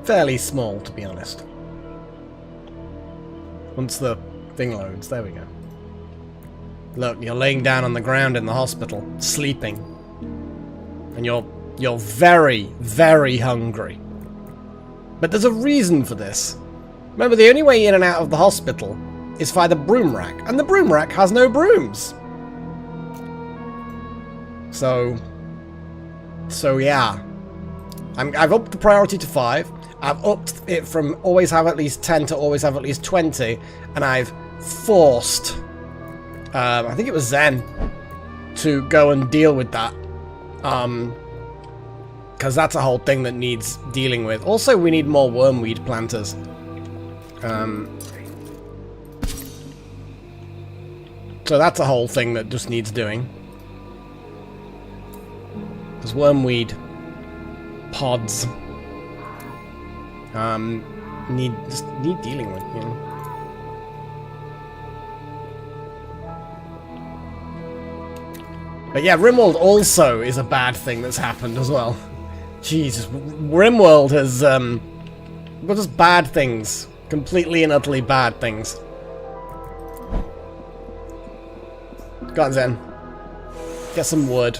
fairly small, to be honest. Once the thing loads, there we go. Look, you're laying down on the ground in the hospital, sleeping. And you're very, very hungry. But there's a reason for this. Remember, the only way in and out of the hospital is via the broom rack, and the broom rack has no brooms. So yeah. I've upped the priority to 5. I've upped it from always have at least 10 to always have at least 20, and I've forced, I think it was Zen, to go and deal with that. Because that's a whole thing that needs dealing with. Also, we need more wormweed planters. So that's a whole thing that just needs doing. Because wormweed pods need dealing with, you know. But yeah, Rimworld also is a bad thing that's happened as well. Jesus, Rimworld has got just bad things, completely and utterly bad things. Go on, Zen. Get some wood.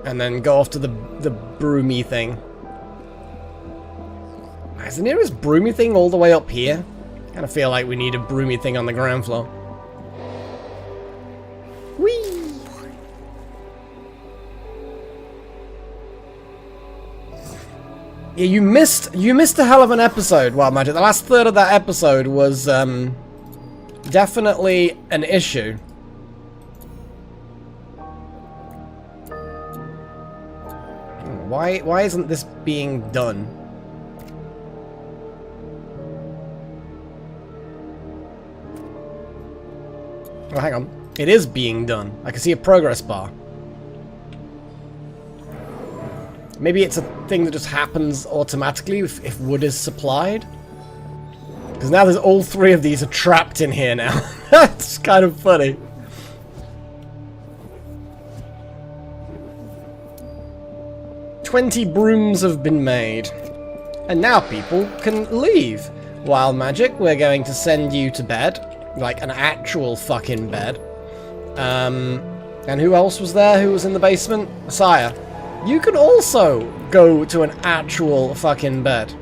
And then go off to the broomy thing. Is the nearest broomy thing all the way up here? I kind of feel like we need a broomy thing on the ground floor. Whee! Yeah, you missed a hell of an episode, Wild Magic. The last third of that episode was definitely an issue. Why isn't this being done? Oh, hang on. It is being done. I can see a progress bar. Maybe it's a thing that just happens automatically if wood is supplied. Because now there's all 3 of these are trapped in here now. That's kind of funny. "20 brooms have been made. And now people can leave. Wild Magic, we're going to send you to bed. Like an actual fucking bed. And who else was there who was in the basement? Messiah. You can also go to an actual fucking bed.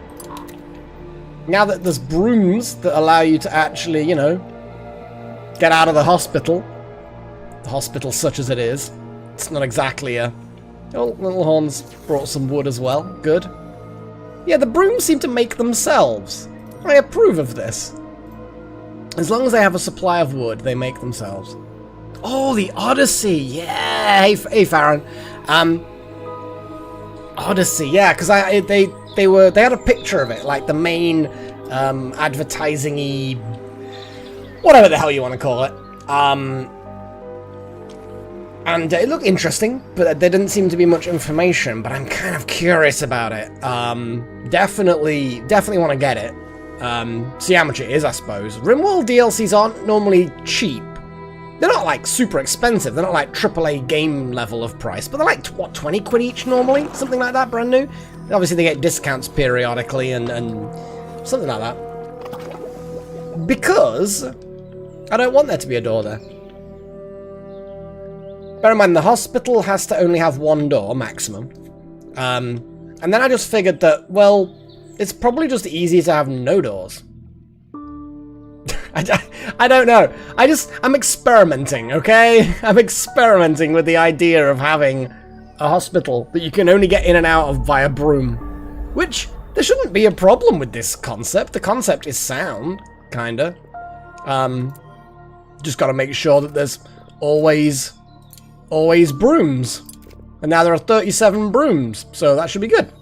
Now that there's brooms that allow you to actually, you know, get out of the hospital. The hospital such as it is. It's not exactly a... Oh, Little Horns brought some wood as well. Good. Yeah, the brooms seem to make themselves. I approve of this. As long as they have a supply of wood, they make themselves. Oh, the Odyssey! Yeah! Hey Farron. Odyssey, yeah, because they had a picture of it, like the main advertising-y, whatever the hell you want to call it. And it looked interesting, but there didn't seem to be much information. But I'm kind of curious about it. Definitely want to get it. See how much it is, I suppose. Rimworld DLCs aren't normally cheap. They're not like super expensive. They're not like AAA game level of price, but they're like, what, 20 quid each normally? Something like that, brand new? And obviously they get discounts periodically and something like that. Because I don't want there to be a door there. Bear in mind, the hospital has to only have 1 door, maximum. And then I just figured that, well, it's probably just easier to have no doors. I don't know. I'm experimenting, okay? I'm experimenting with the idea of having a hospital that you can only get in and out of via broom. Which, there shouldn't be a problem with this concept. The concept is sound, kinda. Just gotta make sure that there's always brooms. And now there are 37 brooms, so that should be good.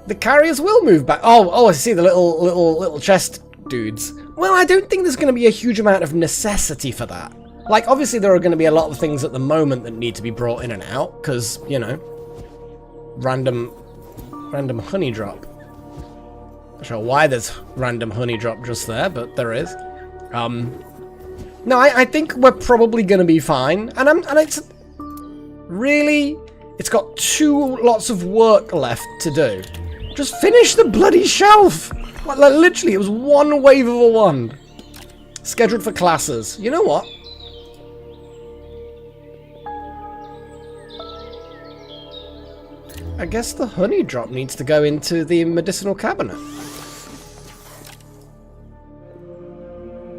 The carriers will move back. Oh, I see the little chest dudes. Well, I don't think there's going to be a huge amount of necessity for that. Like, obviously there are going to be a lot of things at the moment that need to be brought in and out, because, you know, random honey drop. Not sure why there's random honey drop just there, but there is. No, I think we're probably going to be fine. And it's really, It's got 2 lots of work left to do. Just finish the bloody shelf! Like literally, it was 1 wave of a wand. Scheduled for classes. You know what? I guess the honey drop needs to go into the medicinal cabinet.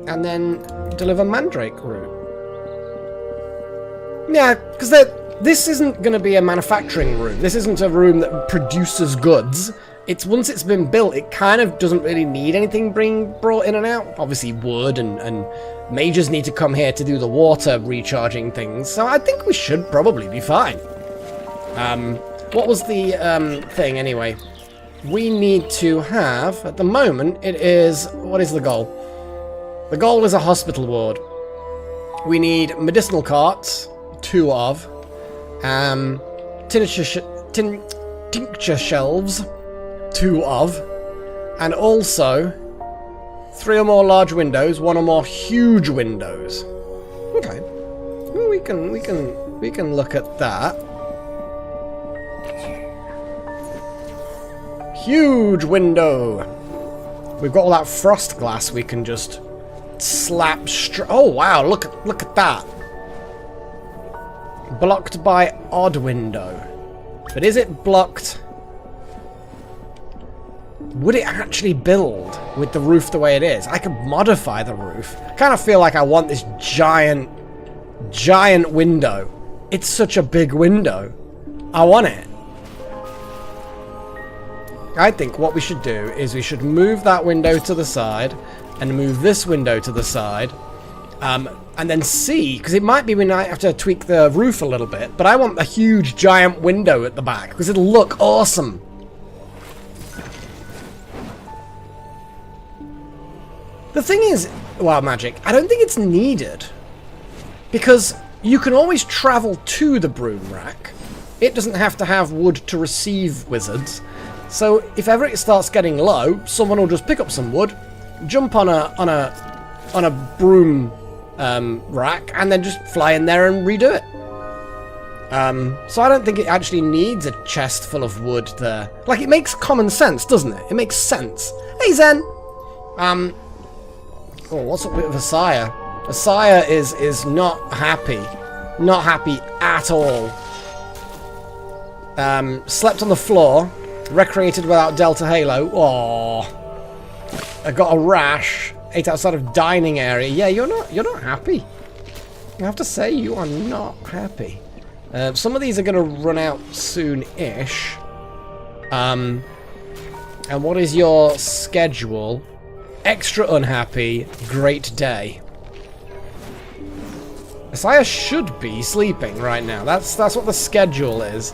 And then deliver mandrake root. Yeah, because this isn't going to be a manufacturing room. This isn't a room that produces goods. It's once it's been built, it kind of doesn't really need anything being brought in and out. Obviously wood and mages need to come here to do the water recharging things. So I think we should probably be fine. What was the thing anyway? We need to have, at the moment, it is, what is the goal? The goal is a hospital ward. We need medicinal carts, 2 of, tincture shelves, 2 of, and also 3 or more large windows, 1 or more huge windows. Okay, well, we can look at that. Huge window. We've got all that frost glass we can just slap oh wow, look at that. Blocked by odd window. But is it blocked? Would it actually build with the roof the way it is? I could modify the roof. I kind of feel like I want this giant window. It's such a big window. I want it. I think what we should do is we should move that window to the side and move this window to the side, and then see, because it might be we might have to tweak the roof a little bit, but I want a huge giant window at the back because it'll look awesome. The thing is, Wild Magic, I don't think it's needed, because you can always travel to the broom rack. It doesn't have to have wood to receive wizards. So if ever it starts getting low, someone will just pick up some wood, jump on a broom rack, and then just fly in there and redo it. So I don't think it actually needs a chest full of wood there. Like, it makes common sense, doesn't it? It makes sense. Hey, Zen! Oh, what's up with Asaya? Asaya is not happy. Not happy at all. Slept on the floor. Recreated without Delta Halo. Aww. I got a rash. Ate outside of dining area. Yeah, you're not happy. I have to say, you are not happy. Some of these are going to run out soon-ish. And what is your schedule? Extra unhappy. Great day. Asaya should be sleeping right now. That's what the schedule is.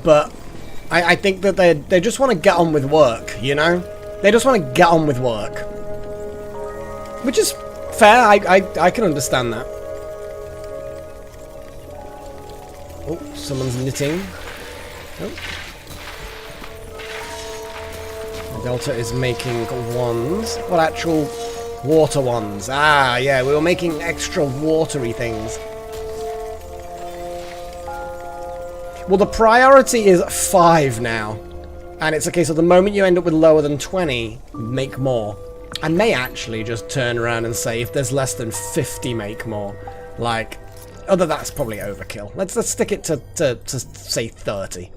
But I think that they just want to get on with work, you know? They just want to get on with work. Which is fair, I can understand that. Oh, someone's knitting. Oh. Delta is making wands. What actual water wands? Ah, yeah, we were making extra watery things. Well, the priority is 5 now. And it's a case of the moment you end up with lower than 20, make more. I may actually just turn around and say if there's less than 50, make more. Like, although that's probably overkill. Let's stick it to say 30.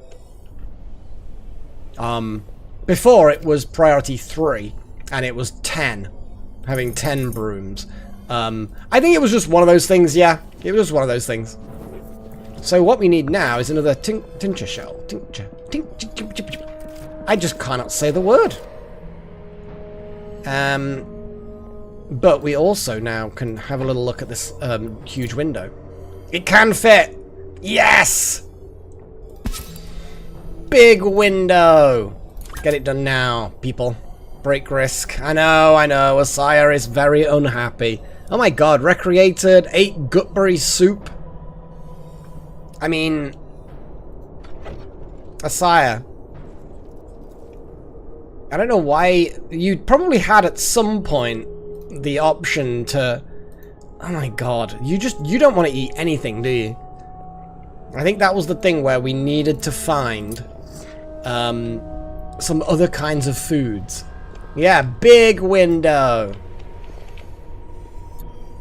Before it was priority 3, and it was 10. Having 10 brooms. I think it was just one of those things, yeah. It was just one of those things. So what we need now is another tincture shell. Tincture. I just cannot say the word. But we also now can have a little look at this huge window. It can fit! Yes! Big window! Get it done now, people. Break risk. I know. Asaya is very unhappy. Oh my god, recreated, ate gutberry soup. I mean, Asaya, I don't know why. You probably had at some point the option to Oh my god. You don't want to eat anything, do you? I think that was the thing where we needed to find some other kinds of foods. Yeah, big window.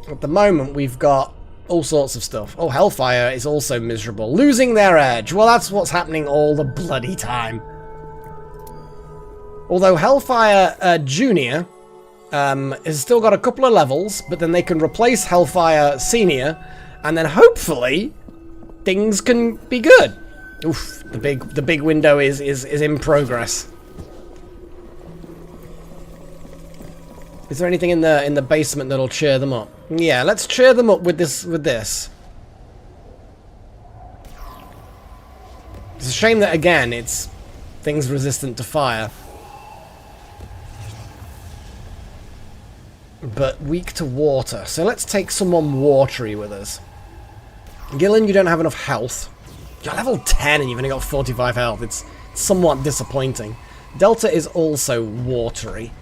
At the moment, we've got all sorts of stuff. Oh, Hellfire is also miserable. Losing their edge. Well, that's what's happening all the bloody time. Although Hellfire Junior has still got a couple of levels, but then they can replace Hellfire Senior, and then hopefully things can be good. Oof, the big window is in progress. Is there anything in the basement that'll cheer them up? Yeah, let's cheer them up with this. It's a shame that again it's things resistant to fire. But weak to water. So let's take someone watery with us. Gillen, you don't have enough health. You're level 10 and you've only got 45 health. It's somewhat disappointing. Delta is also watery.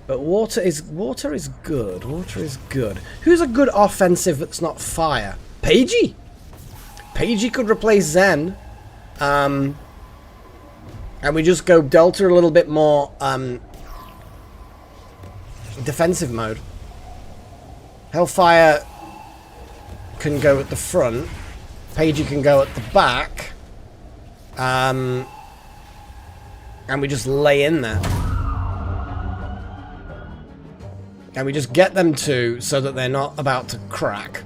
But water is good. Water is good. Who's a good offensive that's not fire? Paigey? Paigey could replace Zen. And we just go Delta a little bit more defensive mode. Hellfire can go at the front. Paigey can go at the back. And we just lay in there. And we just get them to so that they're not about to crack.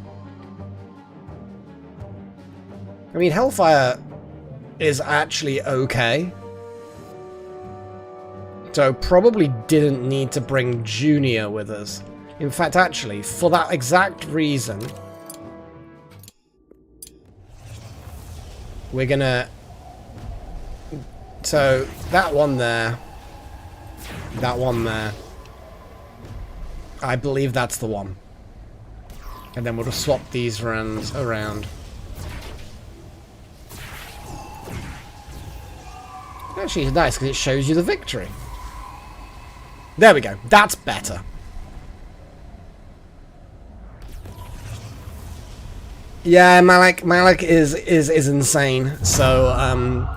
I mean, Hellfire is actually okay. So probably didn't need to bring Junior with us. In fact, actually, for that exact reason, we're gonna... So, that one there. That one there. I believe that's the one. And then we'll just swap these rounds around. Actually, it's nice because it shows you the victory. There we go. That's better. Yeah, Malik is insane. So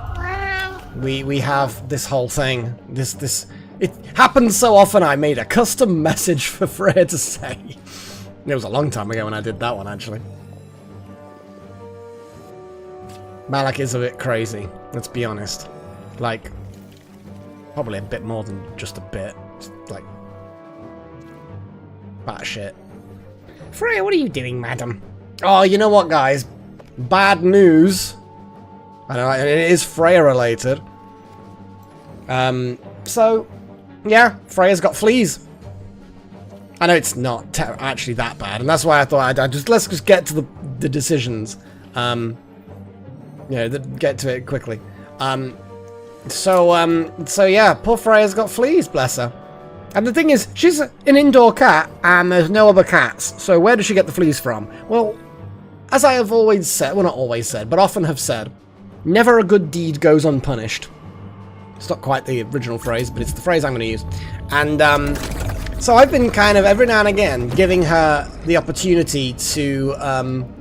we have this whole thing. This it happens so often. I made a custom message for Freya to say. It was a long time ago when I did that one, actually. Malik is a bit crazy. Let's be honest. Like, probably a bit more than just a bit. Just, like, batshit. Freya, what are you doing, madam? Oh, you know what, guys? Bad news. I know it is Freya related. So, yeah, Freya's got fleas. I know it's not actually that bad, and that's why I thought let's just get to the decisions. You know, get to it quickly. So yeah, poor Freya's got fleas, bless her. And the thing is, she's an indoor cat, and there's no other cats. So where does she get the fleas from? Well, as I have always said, well, not always said, but often have said, never a good deed goes unpunished. It's not quite the original phrase, but it's the phrase I'm going to use. And so I've been kind of, every now and again, giving her the opportunity to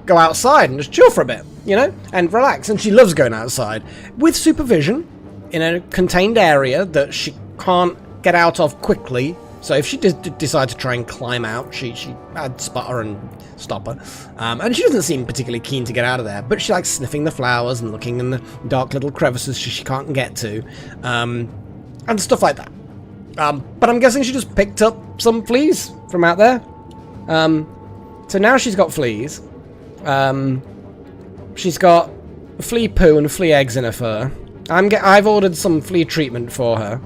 go outside and just chill for a bit, you know, and relax. And she loves going outside with supervision in a contained area that she can't get out of quickly. So if she did decide to try and climb out, I'd spot her and stop her. And she doesn't seem particularly keen to get out of there, but she likes sniffing the flowers and looking in the dark little crevices she can't get to, and stuff like that. But I'm guessing she just picked up some fleas from out there. So now she's got fleas. She's got flea poo and flea eggs in her fur. I've ordered some flea treatment for her.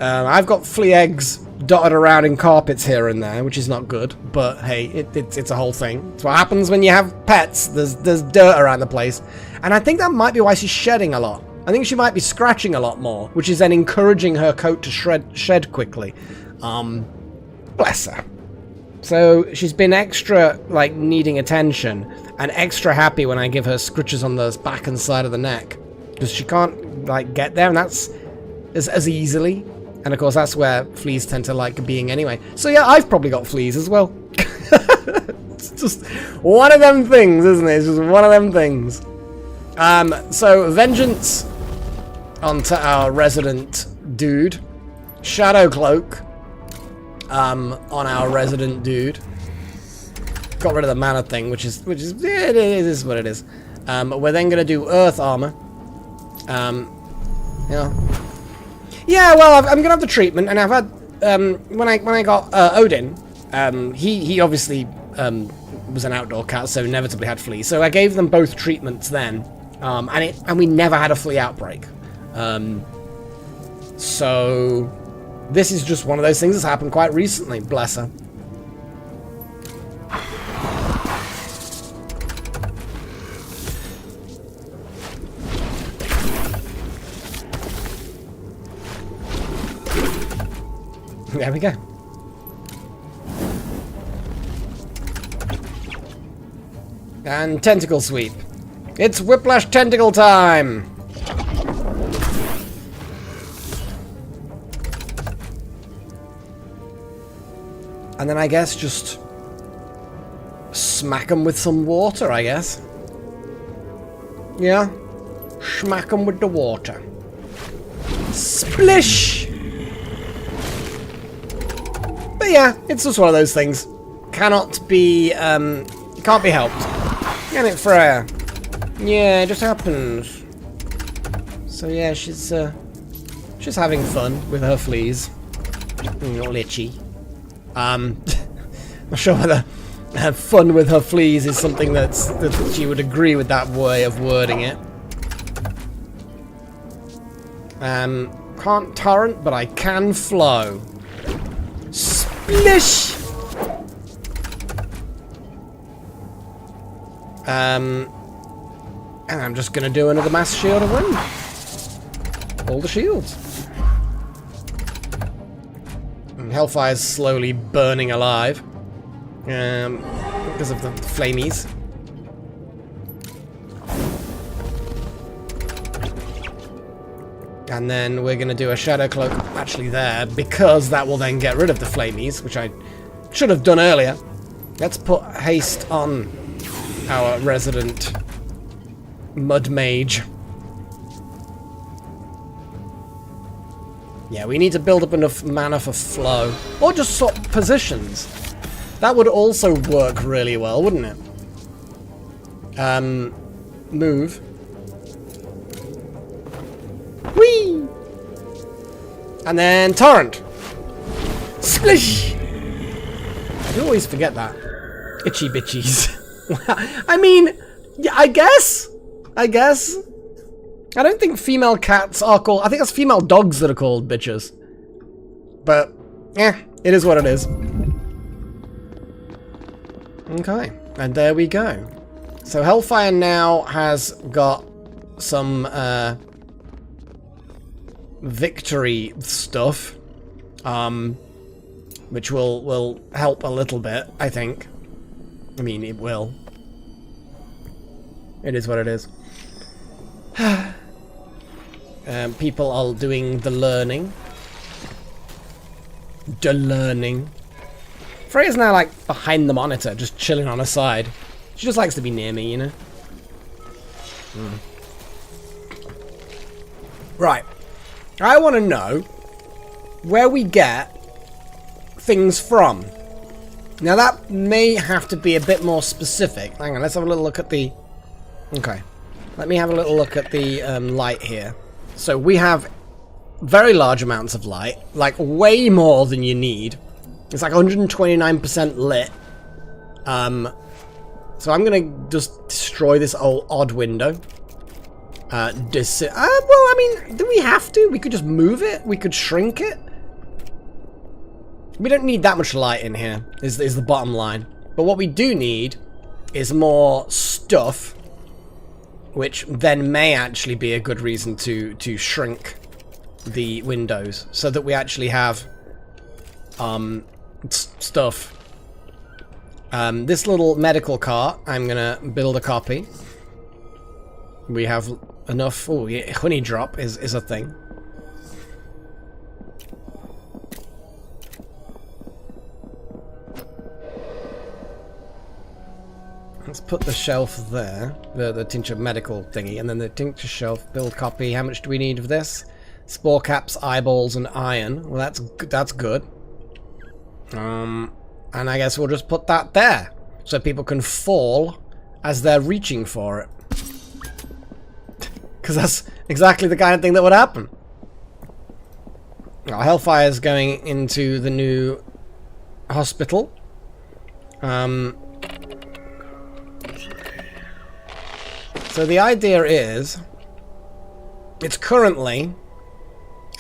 I've got flea eggs dotted around in carpets here and there, which is not good, but hey, it's a whole thing. It's what happens when you have pets. There's dirt around the place, and I think that might be why she's shedding a lot. I think she might be scratching a lot more, which is then encouraging her coat to shed quickly. Bless her. So she's been extra, like, needing attention, and extra happy when I give her scritches on the back and side of the neck, because she can't, like, get there, and that's as easily. And of course, that's where fleas tend to like being anyway. So yeah, I've probably got fleas as well. It's just one of them things, isn't it? It's just one of them things. So vengeance onto our resident dude. Shadow cloak on our resident dude. Got rid of the mana thing, which is yeah, it is what it is. We're then gonna do earth armor. Yeah, well, I'm gonna have the treatment, and I've had when I got Odin, he obviously was an outdoor cat, so inevitably had fleas. So I gave them both treatments then, and we never had a flea outbreak. So this is just one of those things that's happened quite recently. Bless her. There we go. And tentacle sweep. It's Whiplash tentacle time! And then I guess just smack them with some water, I guess. Yeah. Smack them with the water. Splish! But yeah, it's just one of those things. Cannot be, it can't be helped. Get it, Freya. Yeah, it just happens. So yeah, she's having fun with her fleas. Little itchy. Not sure whether fun with her fleas is something that she would agree with that way of wording it. Can't torrent, but I can flow. Splish! And I'm just gonna do another mass shield of wind. All the shields. And Hellfire's slowly burning alive. Because of the flamies. And then we're going to do a Shadow Cloak actually there, because that will then get rid of the flamies, which I should have done earlier. Let's put haste on our resident Mud Mage. Yeah, we need to build up enough mana for flow. Or just swap positions. That would also work really well, wouldn't it? Move. Whee! And then Torrent. Splish! I always forget that. Itchy bitchies. I mean, yeah, I guess. I don't think female cats are called... I think it's female dogs that are called bitches. But, yeah, it is what it is. Okay, and there we go. So Hellfire now has got some victory stuff, which will help a little bit, I think. I mean, it will. It is what it is. People are doing the learning. Freya's now, like, behind the monitor, just chilling on her side. She just likes to be near me, you know? Right. I want to know where we get things from. Now, that may have to be a bit more specific. Hang on, let's have a little look at the... Okay. Let me have a little look at the light here. So, we have very large amounts of light. Like, way more than you need. It's like 129% lit. So I'm gonna just destroy this old odd window. Well, I mean, do we have to? We could just move it. We could shrink it. We don't need that much light in here, is the bottom line. But what we do need is more stuff, which then may actually be a good reason to shrink the windows, so that we actually have stuff. This little medical cart, I'm gonna build a copy. We have enough. Oh, yeah, honey drop is a thing. Let's put the shelf there, the tincture medical thingy, and then the tincture shelf, build copy. How much do we need of this? Spore caps, eyeballs, and iron. Well, that's good. And I guess we'll just put that there, so people can fall as they're reaching for it. Because that's exactly the kind of thing that would happen. Now, Hellfire's going into the new hospital. So the idea is, it's currently,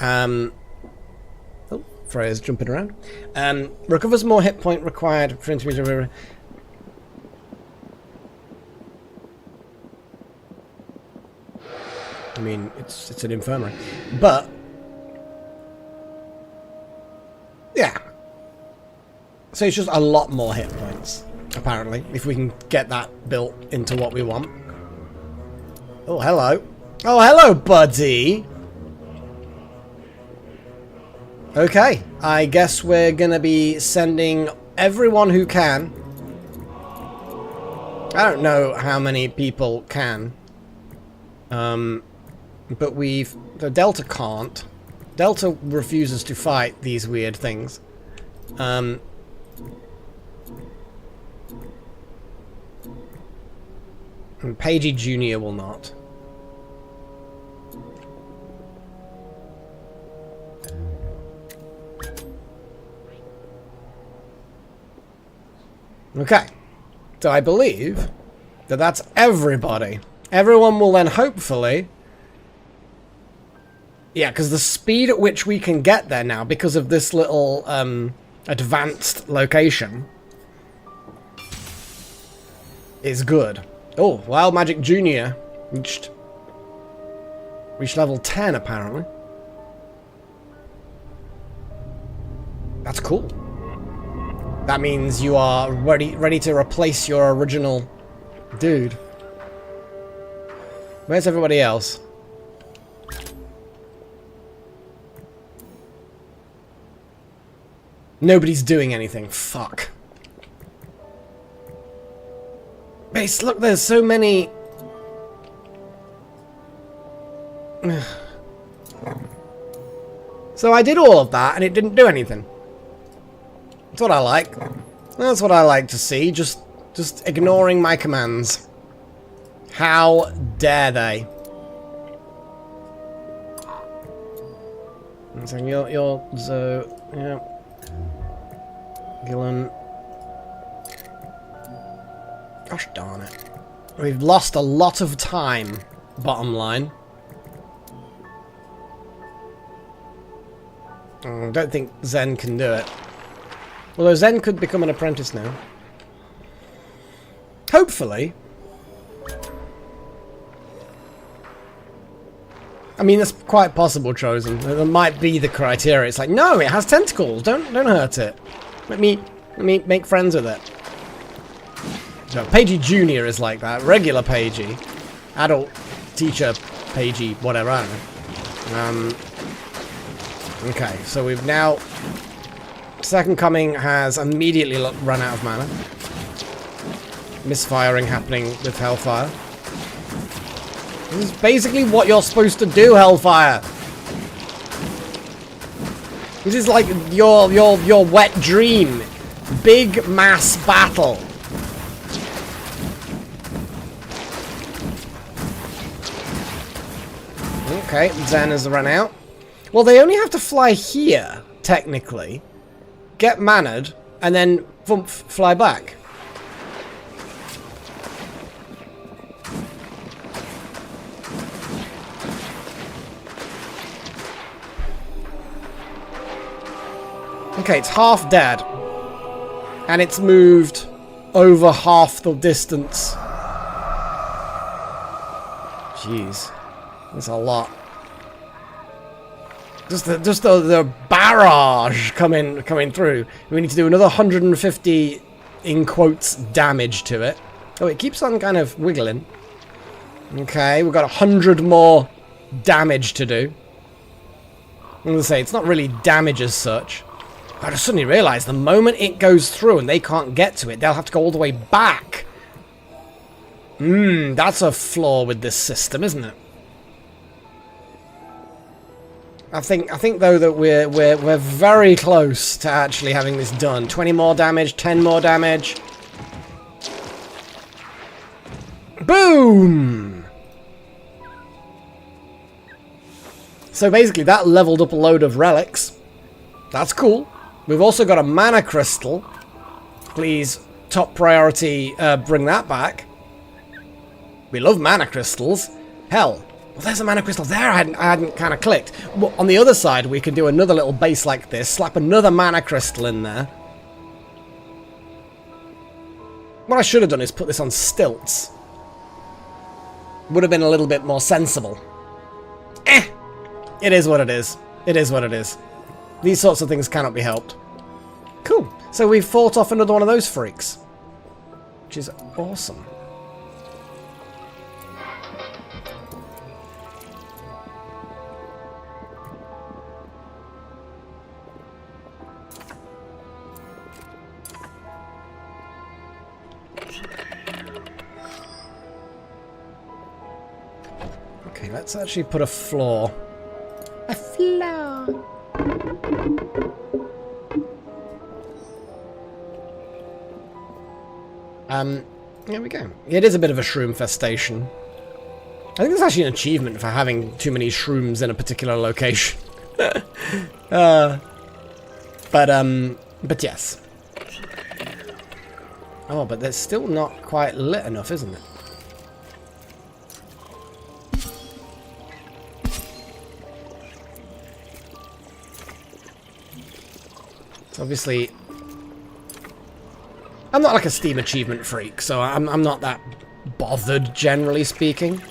oh, Freya's jumping around. Recovers more hit point required for intermediate. I mean, it's an infirmary, but yeah. So it's just a lot more hit points, apparently, if we can get that built into what we want. Oh, hello. Oh, hello, buddy. Okay, I guess we're gonna be sending everyone who can. I don't know how many people can. But the Delta can't. Delta refuses to fight these weird things. And Pagey Jr. will not. Okay, so I believe that that's everybody. Everyone will then hopefully... Yeah, because the speed at which we can get there now, because of this little advanced location, is good. Oh, Wild Magic Jr. reached level 10, apparently. That's cool. That means you are ready to replace your original dude. Where's everybody else? Nobody's doing anything. Fuck. Base, look, there's so many... So I did all of that and it didn't do anything. That's what I like. That's what I like to see. Just ignoring my commands. How dare they? So you're so yeah. Gillen. Gosh darn it. We've lost a lot of time, bottom line. I don't think Zen can do it. Although Zen could become an apprentice now. Hopefully. I mean, that's quite possible, Chosen. That might be the criteria. It's like, no, it has tentacles. Don't hurt it. Let me make friends with it. So, Pagey Jr. is like that. Regular Pagey. Adult teacher Pagey, whatever, I don't know. Okay, so we've now... Second Coming has immediately run out of mana. Misfiring happening with Hellfire. This is basically what you're supposed to do, Hellfire. This is like your wet dream. Big mass battle. Okay, Zen has run out. Well, they only have to fly here, technically. Get mannered, and then fly back. Okay, it's half dead. And it's moved over half the distance. Jeez. That's a lot. Just the barrage coming through. We need to do another 150, in quotes, damage to it. Oh, it keeps on kind of wiggling. Okay, we've got 100 more damage to do. I'm going to say, it's not really damage as such. I just suddenly realised the moment it goes through and they can't get to it, they'll have to go all the way back. That's a flaw with this system, isn't it? I think though that we're very close to actually having this done. 20 more damage, 10 more damage. Boom! So basically that leveled up a load of relics. That's cool. We've also got a mana crystal. Please, top priority, bring that back. We love mana crystals. Hell, well, there's a mana crystal there I hadn't kind of clicked. Well, on the other side, we can do another little base like this, slap another mana crystal in there. What I should have done is put this on stilts. Would have been a little bit more sensible. It is what it is. It is what it is. These sorts of things cannot be helped. Cool. So we've fought off another one of those freaks. Which is awesome. Okay, let's actually put a floor. A floor. Here we go. It is a bit of a shroom festation. I think it's actually an achievement for having too many shrooms in a particular location. But yes. Oh, but they're still not quite lit enough, isn't it? So obviously, I'm not like a Steam achievement freak, so I'm not that bothered, generally speaking.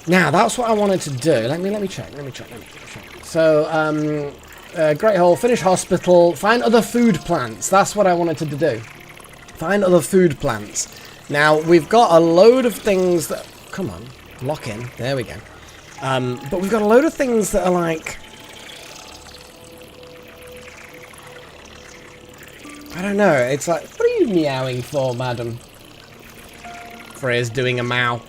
Now, that's what I wanted to do. Let me check. So, Great Hall, finish hospital, find other food plants. That's what I wanted to do. Find other food plants. Now, we've got a load of things that... Come on, lock in. There we go. But we've got a load of things that are like... I don't know, it's like, what are you meowing for, madam? Freya's doing a meow.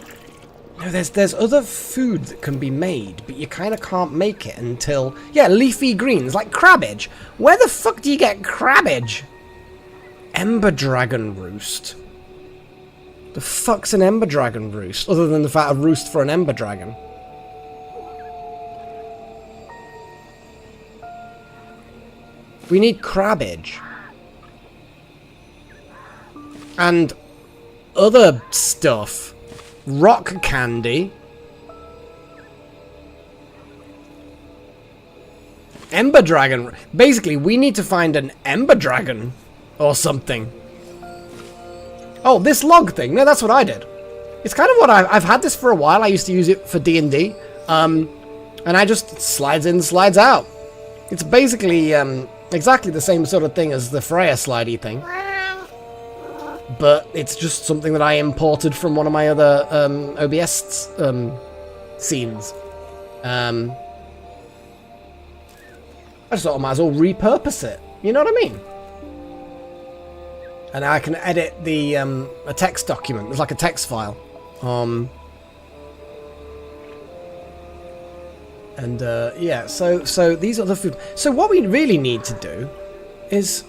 No, there's other food that can be made, but you kind of can't make it until... Yeah, leafy greens, like crabbage. Where the fuck do you get crabbage? Ember dragon roost. The fuck's an ember dragon roost, other than the fact of roost for an ember dragon? We need crabbage. And other stuff. Rock candy. Ember dragon. Basically, we need to find an ember dragon or something. Oh, this log thing. No, that's what I did. It's kind of what I've had this for a while. I used to use it for D&D. And I just slides in, slides out. It's basically exactly the same sort of thing as the Freya slidey thing. But it's just something that I imported from one of my other OBS scenes. I just thought I might as well repurpose it. You know what I mean? And I can edit the a text document. It's like a text file. And yeah, so these are the food. So what we really need to do is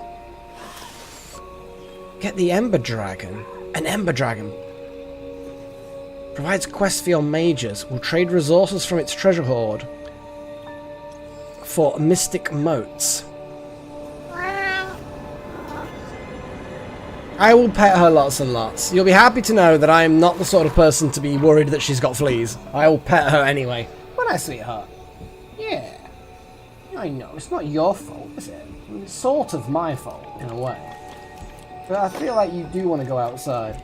get the Ember Dragon. An Ember Dragon provides quests for your mages. Will trade resources from its treasure hoard for mystic motes. I will pet her lots and lots. You'll be happy to know that I am not the sort of person to be worried that she's got fleas. I will pet her anyway. Won't I, sweetheart? Yeah. I know, it's not your fault, is it? It's sort of my fault, in a way. But I feel like you do want to go outside.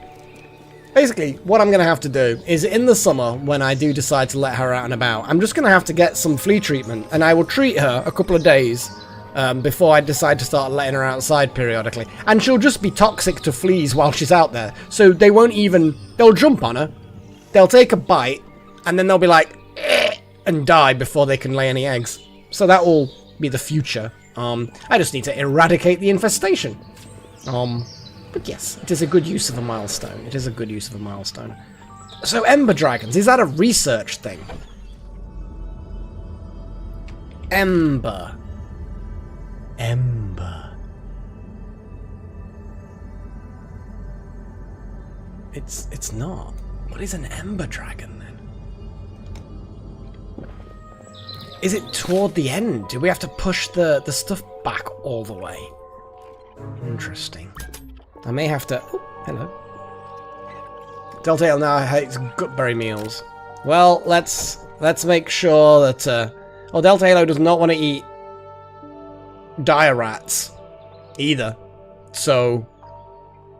Basically, what I'm going to have to do is in the summer, when I do decide to let her out and about, I'm just going to have to get some flea treatment, and I will treat her a couple of days before I decide to start letting her outside periodically. And she'll just be toxic to fleas while she's out there. So they won't even... They'll jump on her, they'll take a bite, and then they'll be like, eh, and die before they can lay any eggs. So that will be the future. I just need to eradicate the infestation. But yes, it is a good use of a milestone. It is a good use of a milestone. So Ember Dragons, is that a research thing? Ember. Ember. It's not. What is an Ember Dragon then? Is it toward the end? Do we have to push the stuff back all the way? Interesting. I may have to... Oh, hello. Deltail now hates gutberry meals. Well, let's make sure that... oh, Deltail does not want to eat dire rats either. So,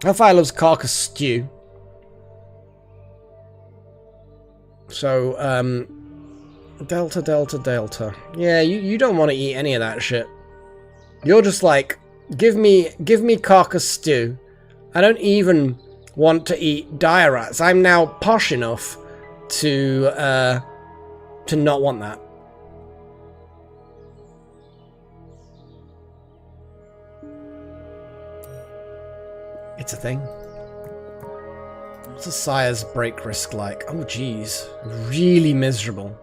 Hellfire loves carcass stew. So, Delta. Yeah, you don't want to eat any of that shit. You're just like, give me carcass stew. I don't even want to eat dire rats. I'm now posh enough to not want that. It's a thing. What's a sire's break risk like? Oh, geez. Really miserable.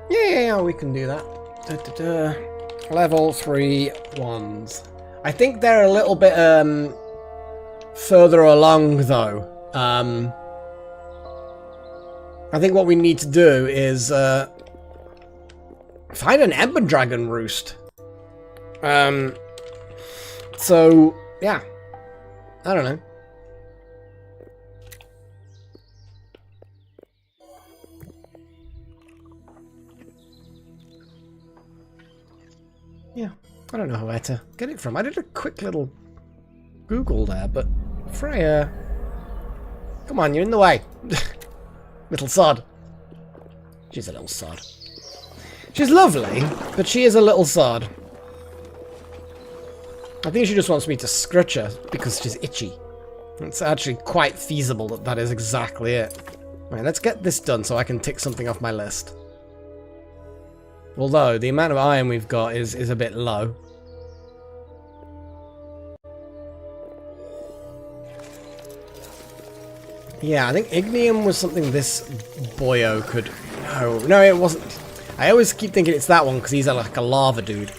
Yeah, we can do that. Level 3 ones. I think they're a little bit further along, though. I think what we need to do is find an Ember Dragon roost. So, yeah. I don't know. Yeah, I don't know where to get it from. I did a quick little Google there, but Freya... Come on, you're in the way. Little sod. She's a little sod. She's lovely, but she is a little sod. I think she just wants me to scratch her because she's itchy. It's actually quite feasible that that is exactly it. Right, let's get this done so I can tick something off my list. Although, the amount of iron we've got is a bit low. Yeah, I think ignium was something this boyo could... No, it wasn't. I always keep thinking it's that one because he's like a lava dude.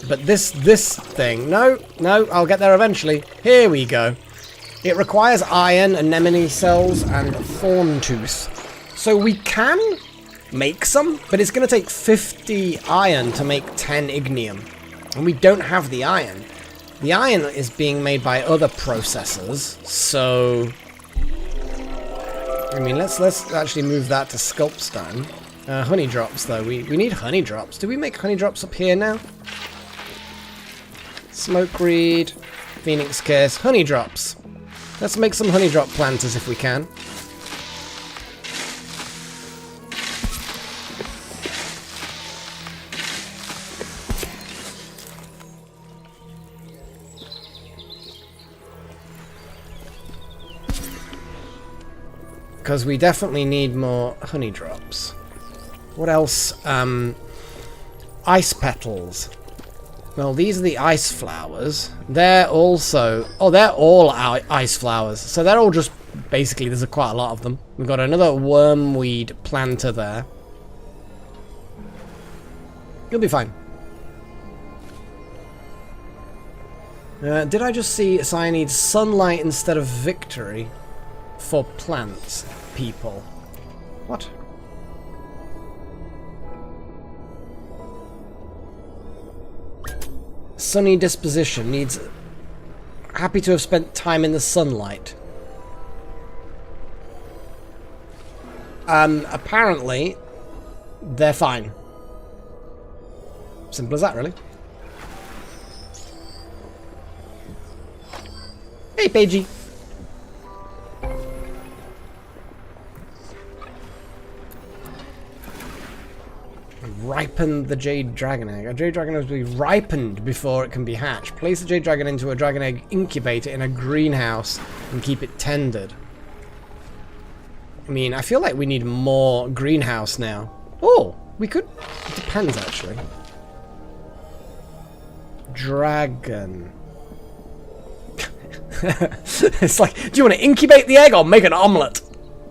But this thing... No, I'll get there eventually. Here we go. It requires iron, anemone cells, and thorn tooth. So we can make some, but it's going to take 50 iron to make 10 ignium. And we don't have the iron. The iron is being made by other processors, so... I mean, let's actually move that to sculpstone. Honey drops, though. We need honey drops. Do we make honey drops up here now? Smoke reed, phoenix case, honey drops. Let's make some honey drop planters if we can. Because we definitely need more honey drops. What else? Ice petals. Well, these are the ice flowers. They're also... Oh, they're all ice flowers. So they're all just... Basically, there's quite a lot of them. We've got another wormweed planter there. You'll be fine. Did I just see cyanide sunlight instead of victory for plants, people? What? Sunny disposition needs... Happy to have spent time in the sunlight. Apparently, they're fine. Simple as that, really. Hey, Paigey. Ripen the Jade Dragon Egg. A Jade Dragon Egg will be ripened before it can be hatched. Place the Jade Dragon into a Dragon Egg incubator in a greenhouse and keep it tended. I mean, I feel like we need more greenhouse now. Oh, we could... It depends, actually. dragon. It's like, do you want to incubate the egg or make an omelette?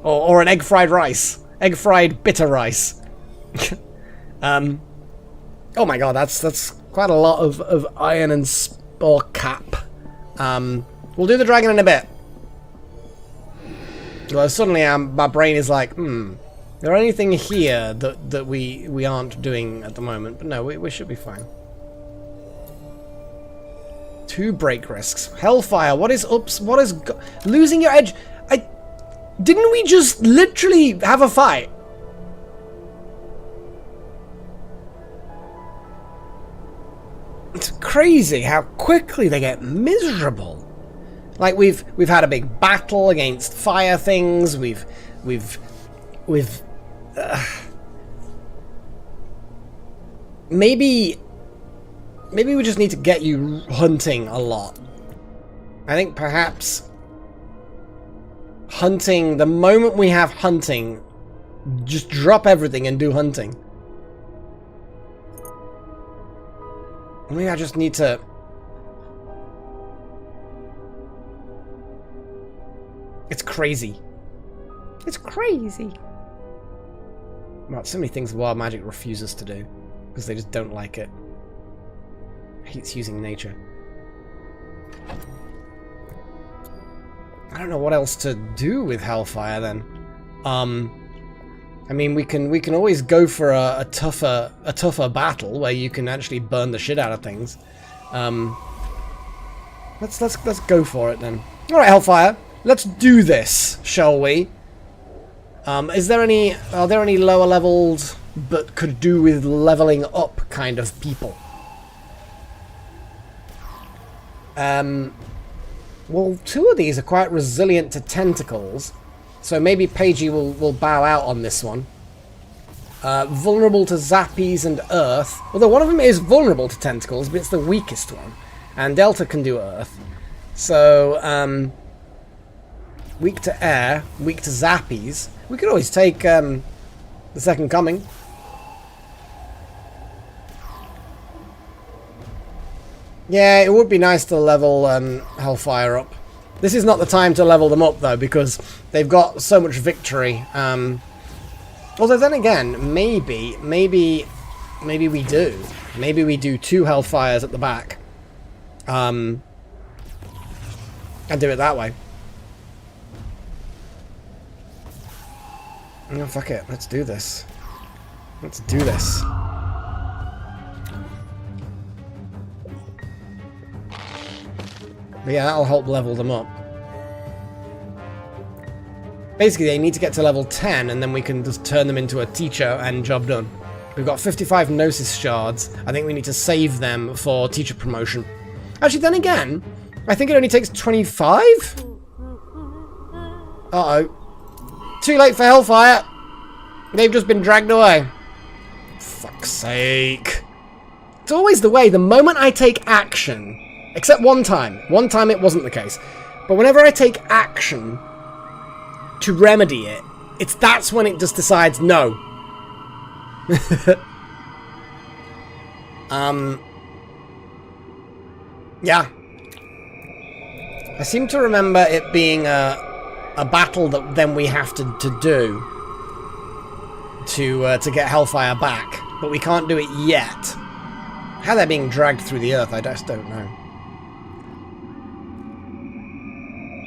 Or an egg fried rice? Egg fried bitter rice. Oh my god, that's quite a lot of iron and spore cap. We'll do the dragon in a bit. Well, suddenly my brain is like, is there anything here that we aren't doing at the moment? But no, we should be fine. 2 break risks. Hellfire, what is ups? What is losing your edge? Didn't we just literally have a fight? It's crazy how quickly they get miserable. Like we've had a big battle against fire things. We've maybe we just need to get you hunting a lot. I think perhaps hunting, the moment we have hunting, just drop everything and do hunting. Maybe I just need to... It's crazy. It's crazy. Well, so many things Wild Magic refuses to do because they just don't like it. Hates using nature. I don't know what else to do with Hellfire then. I mean, we can always go for a tougher battle where you can actually burn the shit out of things. Let's go for it then. All right, Hellfire, let's do this, shall we? Are there any lower leveled but could do with leveling up kind of people? Well, 2 of these are quite resilient to tentacles. So maybe Paige will bow out on this one. Vulnerable to zappies and earth. Although one of them is vulnerable to tentacles, but it's the weakest one. And Delta can do earth. So, weak to air, weak to zappies. We could always take the Second Coming. Yeah, it would be nice to level Hellfire up. This is not the time to level them up, though, because they've got so much victory. Although then again, maybe we do. Maybe we do 2 Hellfires at the back. And do it that way. No, fuck it. Let's do this. Let's do this. But yeah, that'll help level them up. Basically, they need to get to level 10, and then we can just turn them into a teacher and job done. We've got 55 Gnosis shards. I think we need to save them for teacher promotion. Actually, then again, I think it only takes 25? Uh-oh. Too late for Hellfire. They've just been dragged away. Fuck's sake. It's always the way. The moment I take action... Except one time. One time it wasn't the case. But whenever I take action to remedy it, that's when it just decides no. Yeah. I seem to remember it being a battle that then we have to do to get Hellfire back. But we can't do it yet. How they're being dragged through the earth, I just don't know.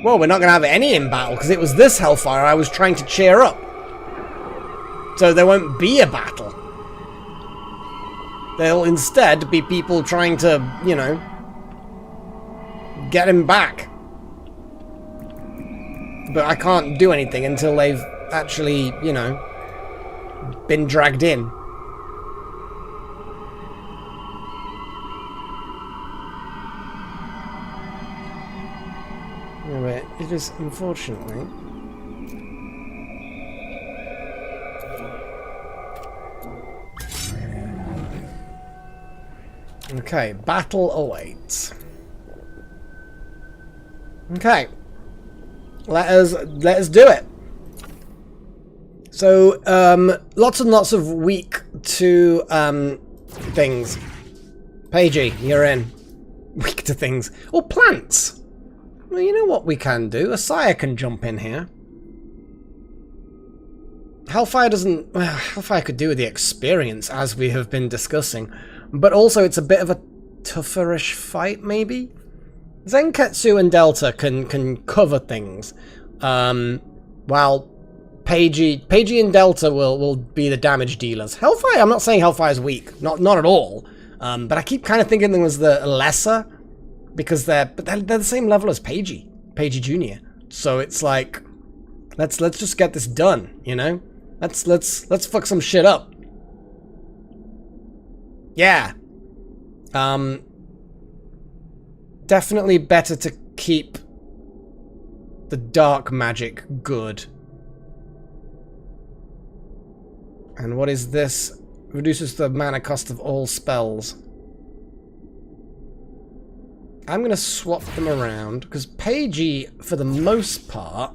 Well, we're not going to have any in battle, because it was this Hellfire I was trying to cheer up. So there won't be a battle. There'll instead be people trying to, you know, get him back. But I can't do anything until they've actually, you know, been dragged in. Anyway, it is unfortunately... Okay, battle awaits. Okay. Let us do it. So, lots and lots of weak to things. Paigey, you're in. to things. Or plants. Well, you know what we can do? A sire can jump in here. Hellfire doesn't... Well, Hellfire could do with the experience, as we have been discussing. But also, it's a bit of a tougherish fight, maybe? Zenketsu and Delta can cover things. While Peiji and Delta will be the damage dealers. Hellfire, I'm not saying Hellfire's weak. Not at all. But I keep kind of thinking them as the lesser. Because they're the same level as Peiji Jr. So it's like... Let's just get this done, you know? Let's fuck some shit up. Yeah. Definitely better to keep the dark magic good. And what is this? Reduces the mana cost of all spells. I'm gonna swap them around because Peiji, for the most part,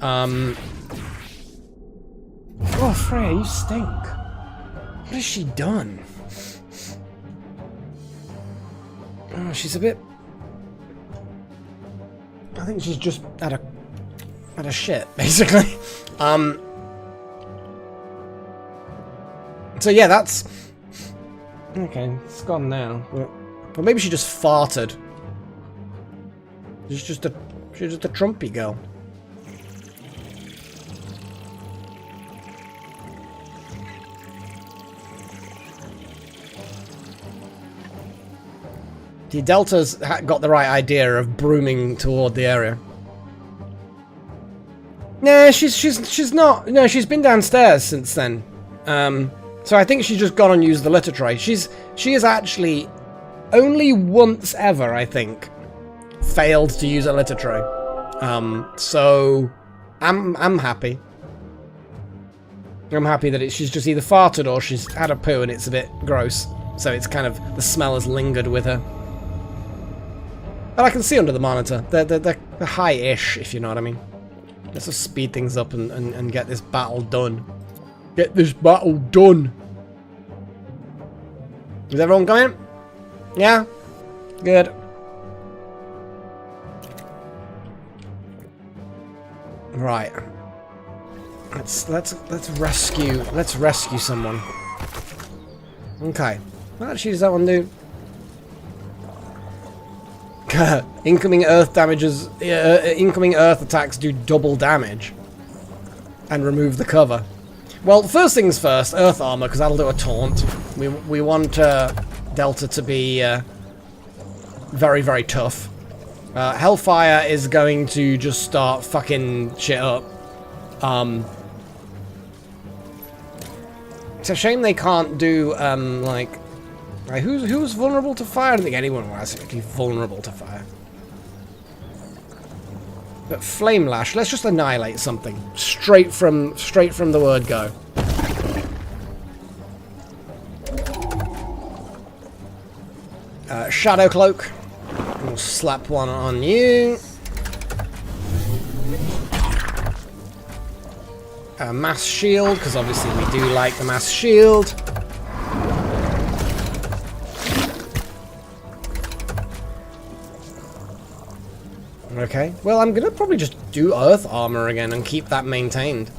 oh, Freya, you stink. What has she done? Oh, she's a bit... I think she's just had a shit, basically. So yeah, that's... Okay, it's gone now. But maybe she just farted. She's just a Trumpy girl. The Delta's got the right idea of brooming toward the area. Nah, she's not. No, she's been downstairs since then. So I think she's just gone and used the litter tray. She is actually only once ever, I think, failed to use a litter tray. So I'm happy. I'm happy that she's just either farted or she's had a poo and it's a bit gross. So it's kind of, the smell has lingered with her. But I can see under the monitor. They're high-ish, if you know what I mean. Let's just speed things up and get this battle done. Get this battle done. Is everyone coming? Yeah? Good. Right. Let's rescue someone. Okay. What actually does that one do? Incoming earth damages. Incoming earth attacks do double damage. And remove the cover. Well, first things first, earth armor, because that'll do a taunt. We want Delta to be very, very tough. Hellfire is going to just start fucking shit up. It's a shame they can't do like who's vulnerable to fire? I don't think anyone was actually vulnerable to fire. But Flame Lash, let's just annihilate something. Straight from the word go. Shadow Cloak. We'll slap one on you. Mass Shield, because obviously we do like the Mass Shield. Okay, well, I'm gonna probably just do Earth Armor again and keep that maintained.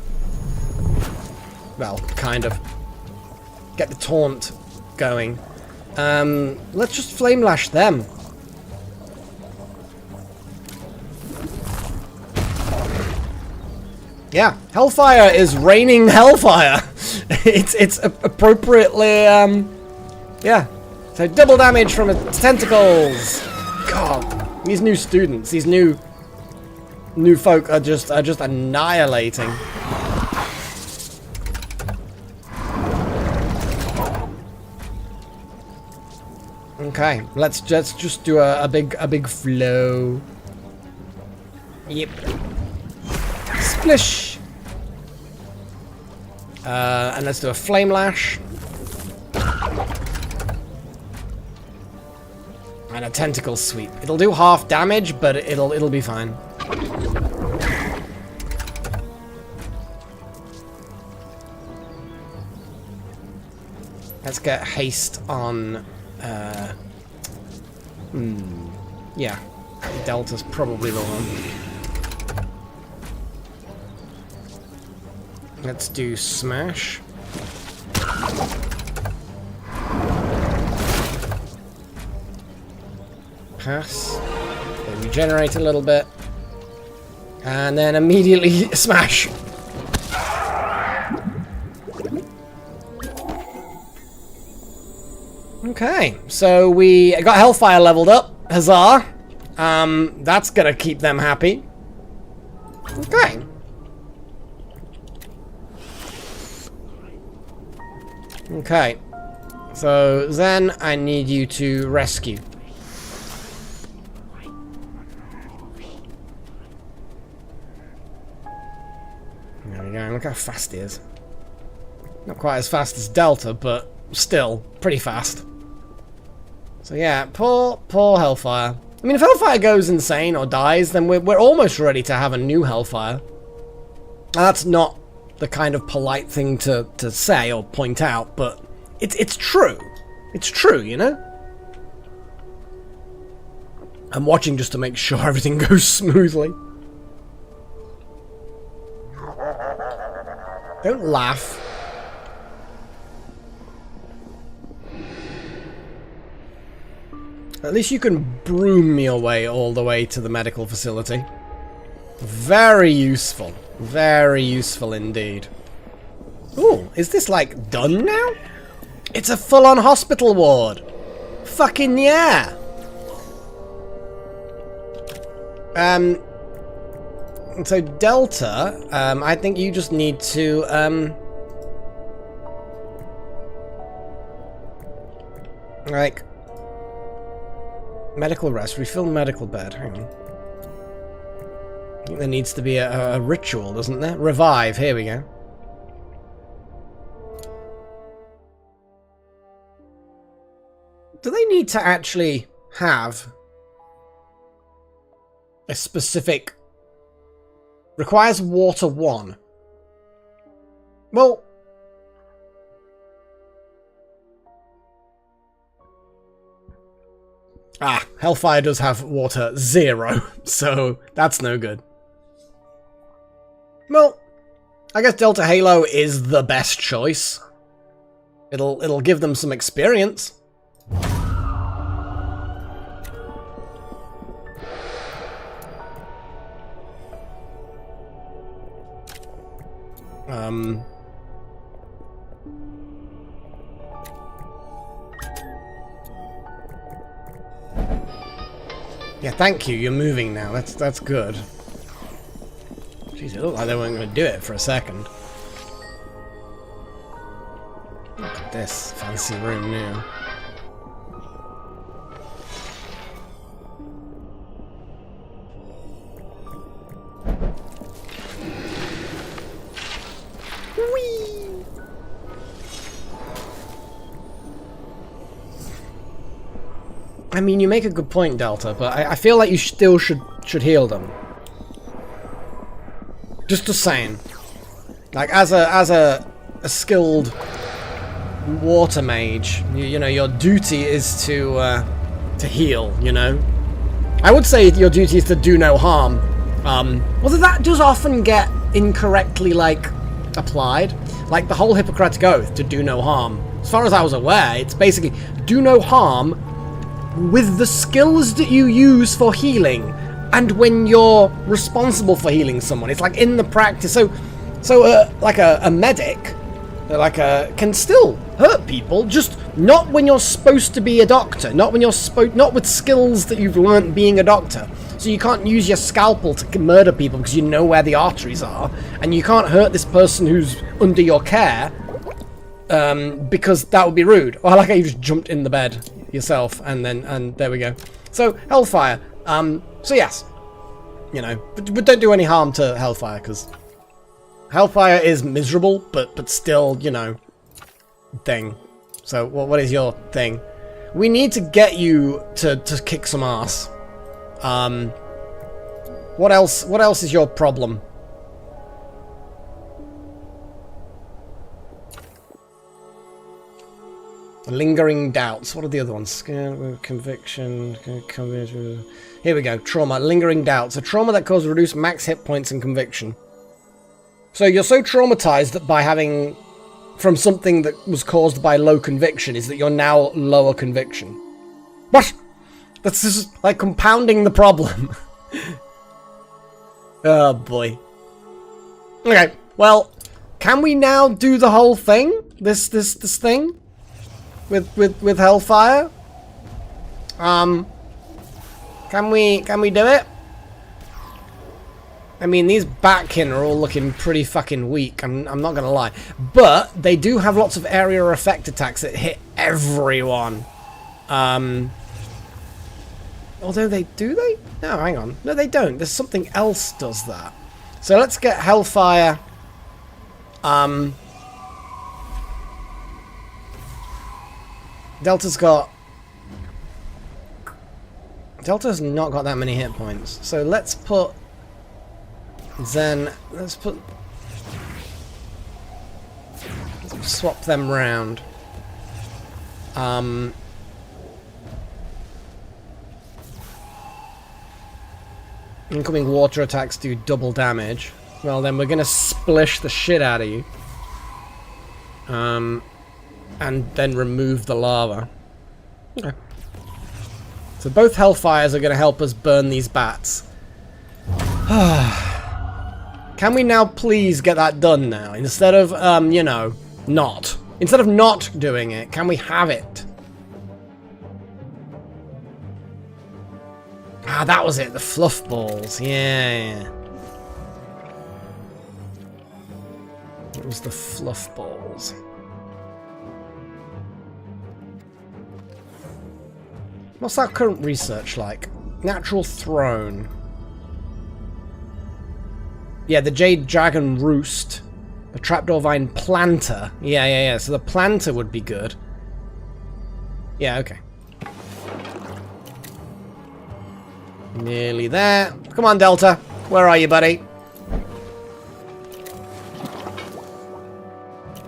Well, kind of. Get the taunt going. Let's just Flame Lash them. Yeah, Hellfire is raining Hellfire. it's appropriately, yeah. So double damage from its tentacles. God. These new students, these new folk are just annihilating. Okay, let's just do a big flow. Yep. Splish. And let's do a Flame Lash. And a Tentacle Sweep. It'll do half damage, but it'll be fine. Let's get haste on Yeah, Delta's probably the one. Let's do smash. Pass. They regenerate a little bit. And then immediately smash. Okay, so we got Hellfire leveled up. Huzzah! That's gonna keep them happy. Okay. Okay. So, then I need you to rescue. There we go, look how fast he is. Not quite as fast as Delta, but still, pretty fast. So yeah, poor Hellfire. I mean, if Hellfire goes insane or dies, then we're almost ready to have a new Hellfire. Now, that's not the kind of polite thing to say or point out, but it's true. It's true, you know? I'm watching just to make sure everything goes smoothly. Don't laugh. At least you can broom me away all the way to the medical facility. Very useful. Very useful indeed. Ooh, is this like done now? It's a full-on hospital ward. Fucking yeah. So Delta, I think you just need to, like, medical rest, refill medical bed, hang on. I think there needs to be a ritual, doesn't there? Revive, here we go. Do they need to actually have a specific... Requires water 1. Well... Ah, Hellfire does have water 0, so that's no good. Well, I guess Delta Halo is the best choice. It'll give them some experience. Yeah, thank you. You're moving now. That's good. Jeez, it looked like they weren't going to do it for a second. Look at this fancy room now. I mean, you make a good point, Delta, but I feel like you still should heal them. Just saying. Like, as a skilled water mage, you know, your duty is to heal, you know? I would say your duty is to do no harm. Although that does often get incorrectly, like, applied. Like, the whole Hippocratic Oath, to do no harm. As far as I was aware, it's basically do no harm with the skills that you use for healing, and when you're responsible for healing someone. It's like in the practice. So like a medic, can still hurt people, just not when you're supposed to be a doctor, not with skills that you've learnt being a doctor. So you can't use your scalpel to murder people because you know where the arteries are, and you can't hurt this person who's under your care, because that would be rude. Or I like how you just jumped in the bed yourself, and there we go. So Hellfire, so yes, you know, but don't do any harm to Hellfire, because Hellfire is miserable, but still, you know, thing. So what is your thing? We need to get you to kick some ass. What else is your problem? Lingering doubts. What are the other ones? Conviction. Here we go. Trauma. Lingering doubts. A trauma that causes reduced max hit points and conviction. So you're so traumatized that by having... from something that was caused by low conviction is that you're now lower conviction. What? That's just like compounding the problem. Oh boy. Okay, well, can we now do the whole thing? This thing? With Hellfire? Can we do it? I mean, these Batkin are all looking pretty fucking weak, I'm not gonna lie. But they do have lots of area effect attacks that hit everyone. Although do they? No, hang on. No, they don't. There's something else does that. So let's get Hellfire. Delta's not got that many hit points. So let's put Zen. Let's swap them round. Incoming water attacks do double damage. Well, then we're gonna splish the shit out of you. And then remove the lava. Okay. So both Hellfires are gonna help us burn these bats. Can we now please get that done now? Instead of, you know, not. Instead of not doing it, can we have it? Ah, that was it. The fluff balls. Yeah. It was the fluff balls. What's our current research like? Natural Throne. Yeah, the Jade Dragon Roost. The Trapdoor Vine Planter. Yeah. So the Planter would be good. Yeah, okay. Nearly there. Come on, Delta. Where are you, buddy?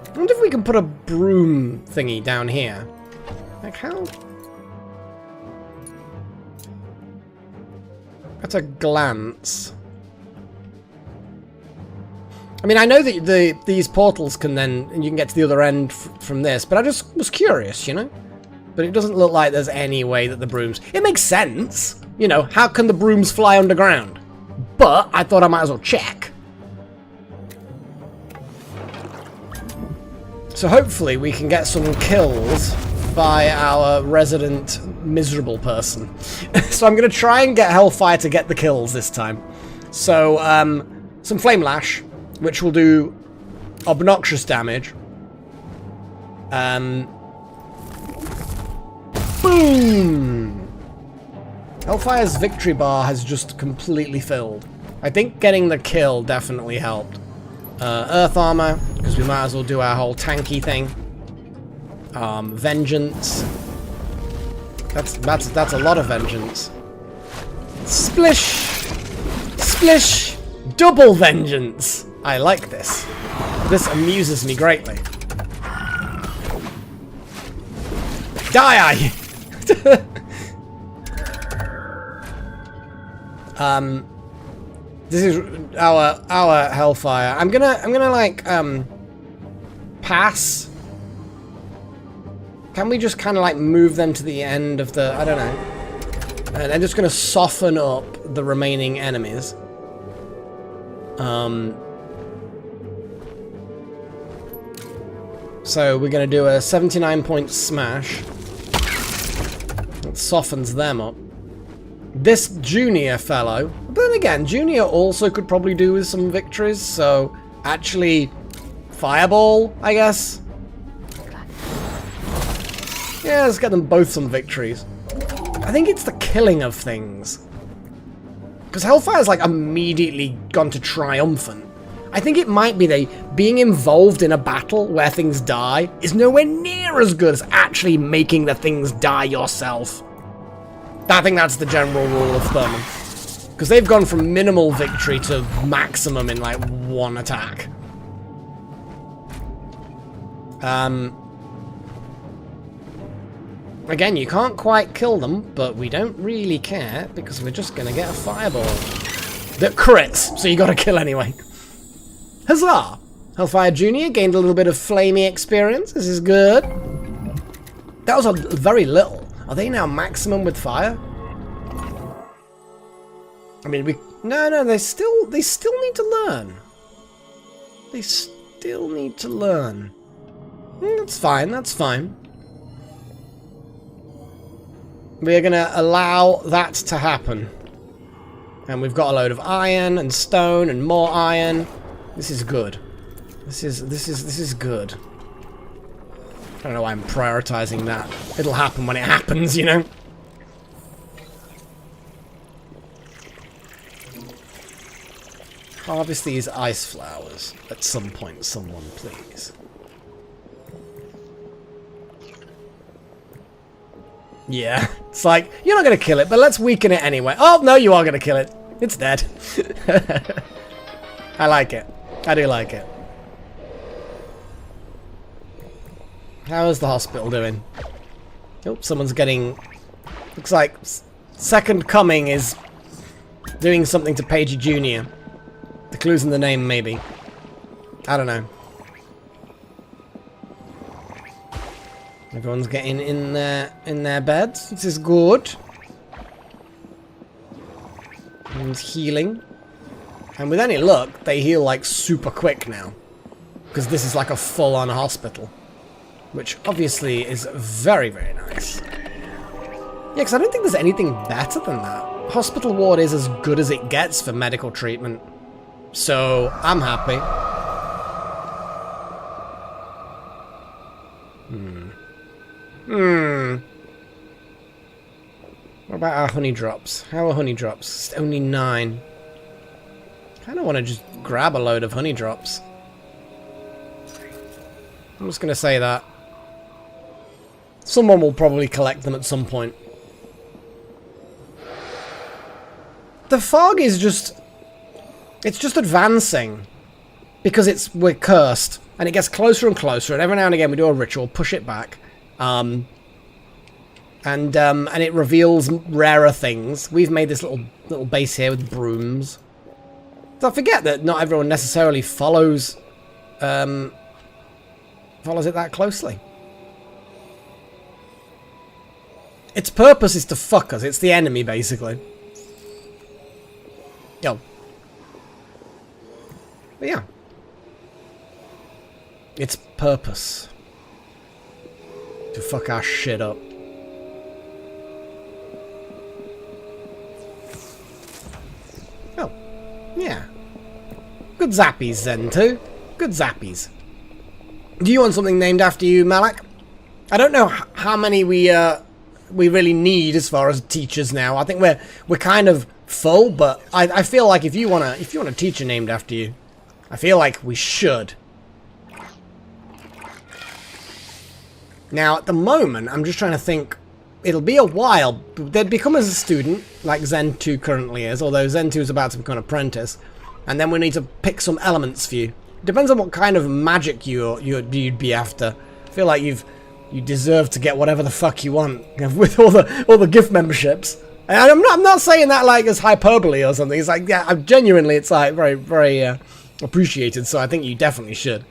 I wonder if we can put a broom thingy down here. Like, how? At a glance. I mean, I know that these portals can then... and you can get to the other end from this, but I just was curious, you know? But it doesn't look like there's any way that the brooms... It makes sense! You know, how can the brooms fly underground? But I thought I might as well check. So hopefully we can get some kills by our resident miserable person. So I'm going to try and get Hellfire to get the kills this time. So, some Flame Lash, which will do obnoxious damage. Boom! Hellfire's victory bar has just completely filled. I think getting the kill definitely helped. Earth armor, because we might as well do our whole tanky thing. Vengeance. That's a lot of vengeance. Splish! Splish! Double vengeance! I like this. This amuses me greatly. Die! This is our Hellfire. I'm gonna like pass. Can we just kind of like move them to the end of the... I don't know. And I'm just gonna soften up the remaining enemies. So we're gonna do a 79-point smash. That softens them up. This Junior fellow, but then again, Junior also could probably do with some victories, so actually, Fireball, I guess. Yeah, let's get them both some victories. I think it's the killing of things. Because Hellfire's like immediately gone to triumphant. I think it might be that being involved in a battle where things die is nowhere near as good as actually making the things die yourself. I think that's the general rule of thumb. Because they've gone from minimal victory to maximum in like one attack. Again, you can't quite kill them, but we don't really care because we're just gonna get a fireball that crits, so you gotta kill anyway. Huzzah! Hellfire Jr. gained a little bit of flamey experience. This is good. That was a very little. Are they now maximum with fire? I mean, no, they still need to learn. They still need to learn. That's fine, that's fine. We're gonna allow that to happen. And we've got a load of iron and stone and more iron. This is good. This is good. I don't know why I'm prioritizing that. It'll happen when it happens, you know? Harvest these ice flowers at some point, someone, please. Yeah, it's like, you're not going to kill it, but let's weaken it anyway. Oh, no, you are going to kill it. It's dead. I like it. I do like it. How is the hospital doing? Oh, someone's getting... Looks like Second Coming is doing something to Pagey Jr. The clue's in the name, maybe. I don't know. Everyone's getting in their beds. This is good. And healing. And with any luck, they heal like super quick now. Because this is like a full-on hospital. Which obviously is very, very nice. Yeah, because I don't think there's anything better than that. Hospital ward is as good as it gets for medical treatment. So, I'm happy. What about our honey drops? How are honey drops? It's only 9. Kinda wanna just grab a load of honey drops. I'm just gonna say that. Someone will probably collect them at some point. The fog is just... It's just advancing. Because we're cursed. And it gets closer and closer, and every now and again we do a ritual, push it back. And it reveals rarer things. We've made this little base here with brooms. So I forget that not everyone necessarily follows it that closely. Its purpose is to fuck us. It's the enemy, basically. Yo. But yeah. Its purpose. To fuck our shit up. Oh. Yeah. Good zappies, Zen 2. Good zappies. Do you want something named after you, Malak? I don't know how many we really need as far as teachers now. I think we're kind of full, but I feel like if you want a teacher named after you, I feel like we should. Now, at the moment, I'm just trying to think. It'll be a while. They'd become as a student, like Zen 2 currently is, although Zen 2 is about to become an apprentice. And then we need to pick some elements for you. Depends on what kind of magic you'd be after. I feel like you deserve to get whatever the fuck you want with all the gift memberships. And I'm not saying that like as hyperbole or something. It's like, yeah, genuinely, it's like very, very appreciated. So I think you definitely should.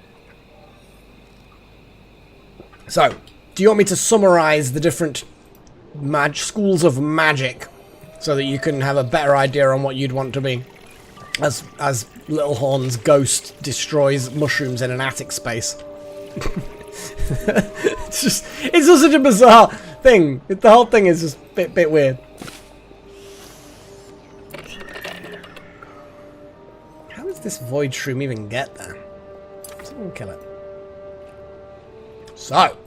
So, do you want me to summarize the different schools of magic so that you can have a better idea on what you'd want to be? As Little Horn's ghost destroys mushrooms in an attic space. it's just such a bizarre thing. The whole thing is just a bit weird. How does this void shroom even get there? Someone kill it. So,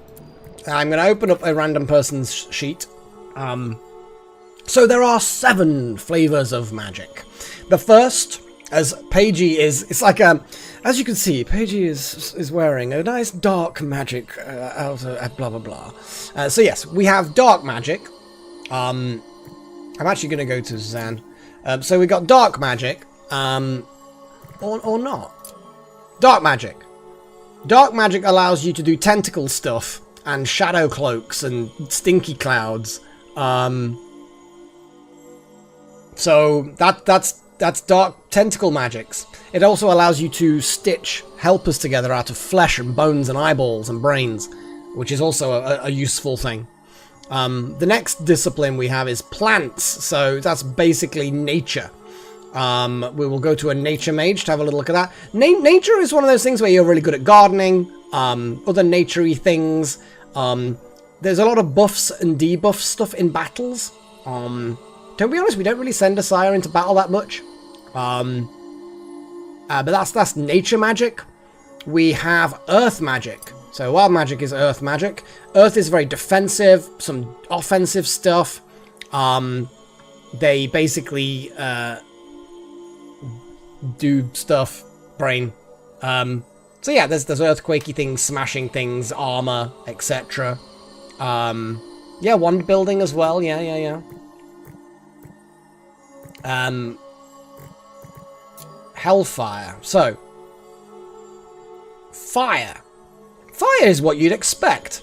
I'm going to open up a random person's sheet. So there are 7 flavors of magic. The first, as Pagey it's like as you can see, Pagey is wearing a nice dark magic blah blah blah. So yes, we have dark magic. I'm actually going to go to Zan. So we got dark magic, or not. Dark magic. Dark magic allows you to do tentacle stuff and shadow cloaks and stinky clouds. So that's dark tentacle magics. It also allows you to stitch helpers together out of flesh and bones and eyeballs and brains, which is also a useful thing. The next discipline we have is plants, so that's basically nature. We will go to a nature mage to have a little look at that. Nature is one of those things where you're really good at gardening, other naturey things. There's a lot of buffs and debuff stuff in battles. Don't be honest, we don't really send a sire into battle that much. But that's nature magic. We have earth magic. So wild magic is earth magic. Earth is very defensive, some offensive stuff. They basically do stuff, brain. So yeah, there's earthquakey things, smashing things, armor, etc. Yeah, wand building as well. Yeah. Hellfire. So, fire. Fire is what you'd expect.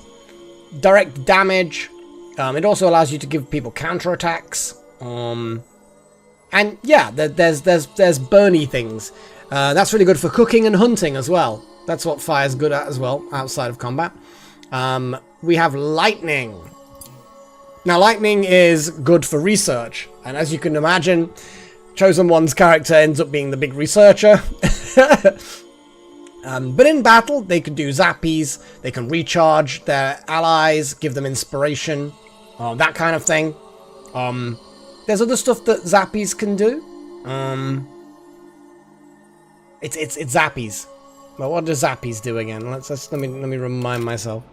Direct damage. It also allows you to give people counterattacks. And yeah, there's burny things. That's really good for cooking and hunting as well. That's what fire's good at as well, outside of combat. We have lightning. Now, lightning is good for research, and as you can imagine, Chosen One's character ends up being the big researcher. But in battle, they can do zappies, they can recharge their allies, give them inspiration, that kind of thing. There's other stuff that zappies can do. It's zappies. Well, what do zappies do again? Let me remind myself.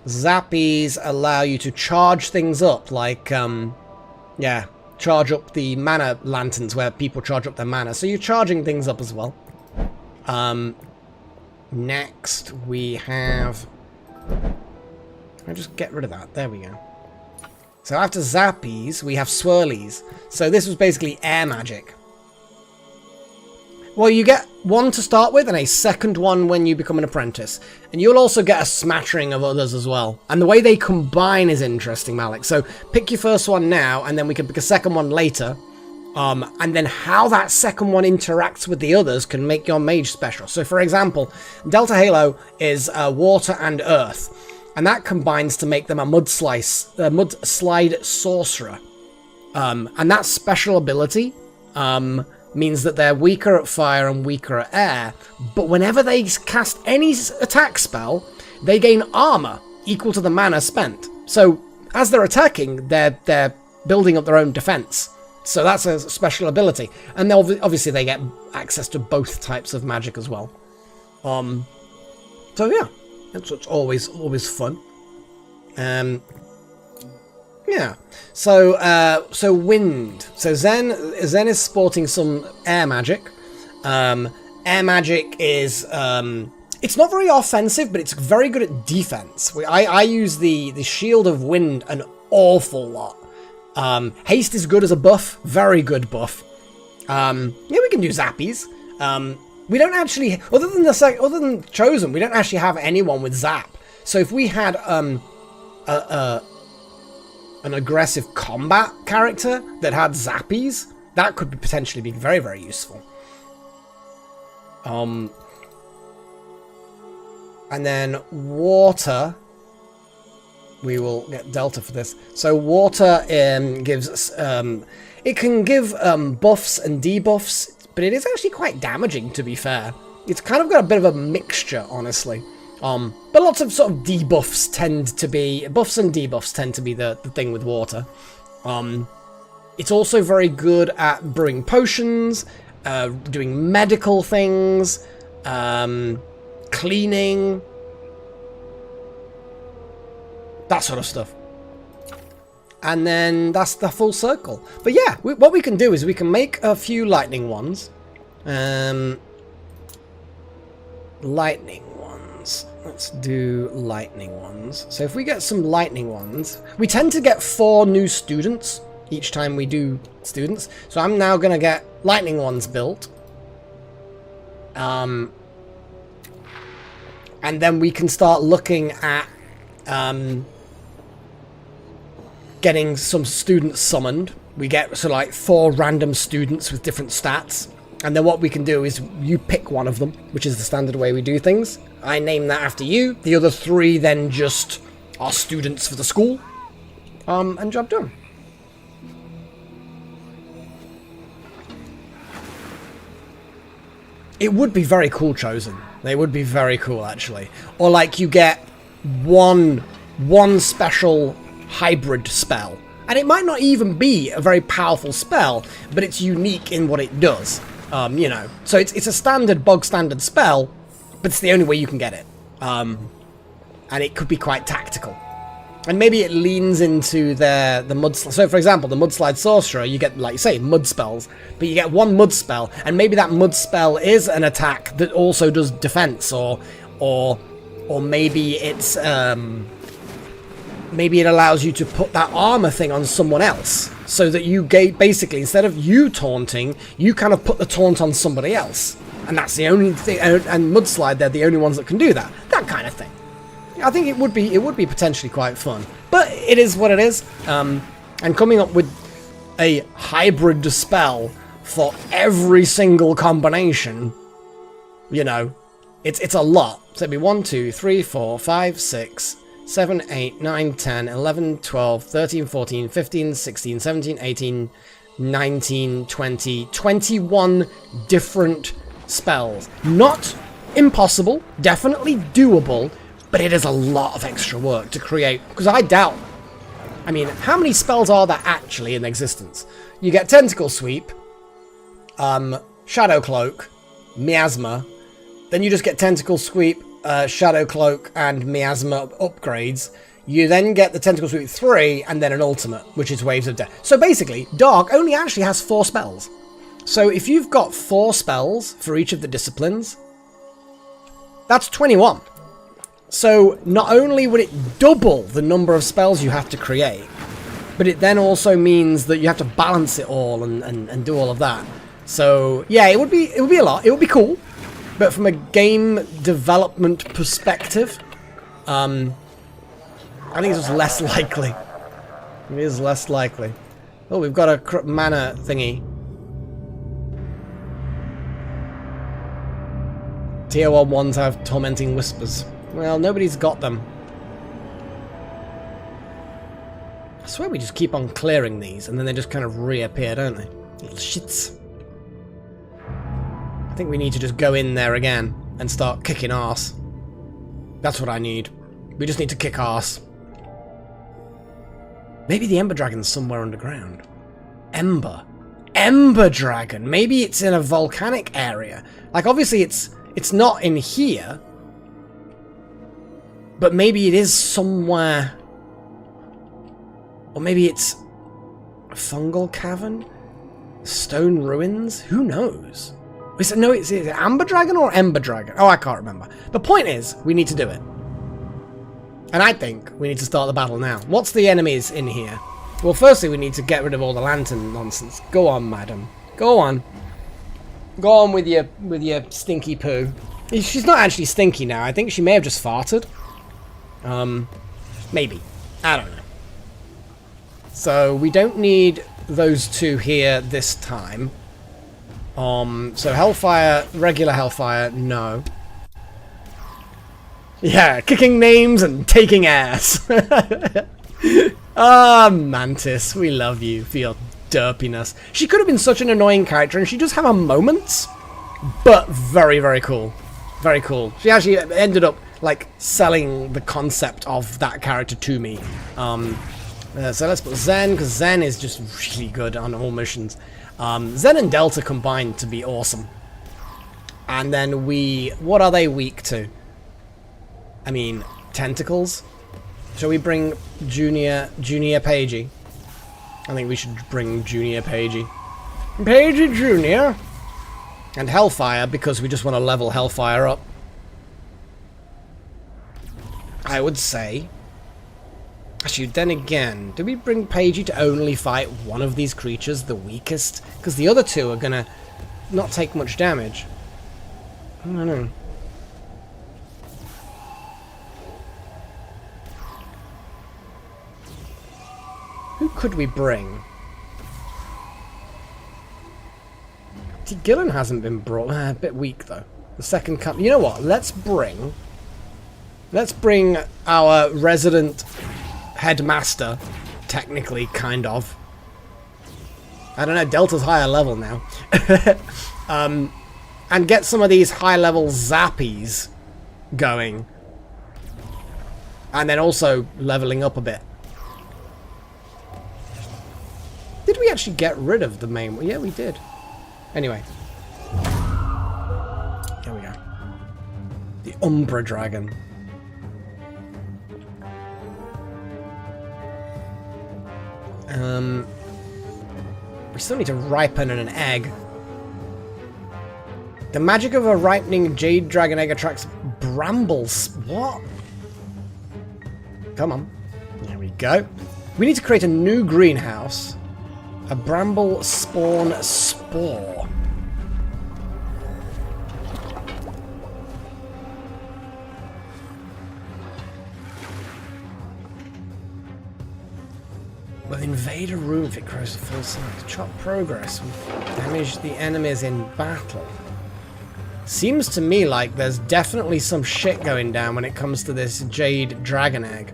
Zappies allow you to charge things up, like yeah, charge up the mana lanterns where people charge up their mana. So you're charging things up as well. Next we have. I'll just get rid of that. There we go. So after zappies, we have swirlies. So this was basically air magic. Well, you get one to start with and a second one when you become an apprentice. And you'll also get a smattering of others as well. And the way they combine is interesting, Malik. So pick your first one now, and then we can pick a second one later. And then how that second one interacts with the others can make your mage special. So for example, Delta Halo is water and earth. And that combines to make them a mudslide sorcerer. And that special ability means that they're weaker at fire and weaker at air, but whenever they cast any attack spell, they gain armor equal to the mana spent. So as they're attacking, they're building up their own defense. So that's a special ability. And obviously they get access to both types of magic as well. So yeah, it's always fun. Yeah. So wind. So Zen is sporting some air magic. Air magic is it's not very offensive, but it's very good at defense. I use the Shield of Wind an awful lot. Haste is good as a buff, very good buff. Yeah, we can do zappies. We don't actually, other than Chosen, we don't actually have anyone with zap. So if we had an aggressive combat character that had zappies, that could potentially be very, very useful. And then water, we will get Delta for this. So water gives it can give buffs and debuffs, but it is actually quite damaging, to be fair. It's kind of got a bit of a mixture, honestly. But lots of sort of debuffs tend to be... Buffs and debuffs tend to be the thing with water. It's also very good at brewing potions, doing medical things, cleaning, that sort of stuff. And then that's the full circle. But yeah, what we can do is we can make a few lightning ones. Lightning ones. Let's do lightning ones. So if we get some lightning ones, we tend to get 4 new students each time we do students. So I'm now going to get lightning ones built. And then we can start looking at getting some students summoned. We get so like 4 random students with different stats. And then what we can do is you pick one of them, which is the standard way we do things. I name that after you. The other 3 then just are students for the school. And job done. It would be very cool, Chosen. They would be very cool, actually. Or like you get one special hybrid spell. And it might not even be a very powerful spell, but it's unique in what it does. You know, so it's a standard, bog standard spell, but it's the only way you can get it. And it could be quite tactical. And maybe it leans into the mudslide. So, for example, the mudslide sorcerer, you get, like you say, mud spells, but you get one mud spell, and maybe that mud spell is an attack that also does defense, or maybe it's maybe it allows you to put that armor thing on someone else, so that you basically, instead of you taunting, you kind of put the taunt on somebody else, and that's the only thing. And mudslide, they're the only ones that can do that. That kind of thing. I think it would be potentially quite fun, but it is what it is. And coming up with a hybrid spell for every single combination, you know, it's a lot. So it'd be 1, 2, 3, 4, 5, 6, 7, 8, 9, 10, 11, 12, 13, 14, 15, 16, 17, 18, 19, 20, 21 different spells. Not impossible, definitely doable, but it is a lot of extra work to create, because I doubt, I mean, how many spells are there actually in existence? You get Tentacle Sweep, Shadow Cloak, Miasma, then you just get Tentacle Sweep, Shadow Cloak, and Miasma upgrades. You then get the Tentacle Sweep 3, and then an ultimate, which is Waves of Death. So basically, Dark only actually has 4 spells. So if you've got 4 spells for each of the disciplines, that's 21. So not only would it double the number of spells you have to create, but it then also means that you have to balance it all and do all of that. So yeah, it would be a lot. It would be cool, but from a game development perspective, I think it's just less likely. It is less likely. Oh, we've got a mana thingy. Tier 1 ones have Tormenting Whispers. Well, nobody's got them. I swear we just keep on clearing these, and then they just kind of reappear, don't they? Little shits. I think we need to just go in there again and start kicking arse. That's what I need. We just need to kick arse. Maybe the Ember Dragon's somewhere underground. Ember. Ember Dragon. Maybe it's in a volcanic area. Like, obviously it's not in here. But maybe it is somewhere. Or maybe it's a fungal cavern? Stone ruins? Who knows? Is it Amber Dragon or Ember Dragon? Oh, I can't remember. The point is, we need to do it. And I think we need to start the battle now. What's the enemies in here? Well, firstly, we need to get rid of all the lantern nonsense. Go on, madam. Go on. Go on with your stinky poo. She's not actually stinky now. I think she may have just farted. Maybe. I don't know. So we don't need those 2 here this time. So Hellfire, regular Hellfire, no. Yeah, kicking names and taking ass. Ah, Mantis, we love you for your derpiness. She could have been such an annoying character, and she does have her moments, but very, very cool. Very cool. She actually ended up, like, selling the concept of that character to me. So let's put Zen, because Zen is just really good on all missions. Zen and Delta combined to be awesome. And then what are they weak to? I mean, tentacles? Shall we bring Junior Pagey? I think we should bring Junior Pagey. Pagey Junior! And Hellfire, because we just want to level Hellfire up. I would say. Actually, then again, do we bring Pagey to only fight one of these creatures, the weakest? Because the other 2 are gonna not take much damage. I don't know. Who could we bring? See, Gillen hasn't been brought. A bit weak, though. The second company. You know what? Let's bring our resident headmaster, technically, kind of. I don't know, Delta's higher level now. And get some of these high-level zappies going. And then also leveling up a bit. Did we actually get rid of the main one? Yeah, we did. Anyway. Here we go. The Umbra Dragon. We still need to ripen an egg. The magic of a ripening Jade Dragon egg attracts brambles. What? Come on. There we go. We need to create a new greenhouse. A bramble spawn spore. Will invade a room if it grows to full size. Chop progress. Damage the enemies in battle. Seems to me like there's definitely some shit going down when it comes to this Jade Dragon egg.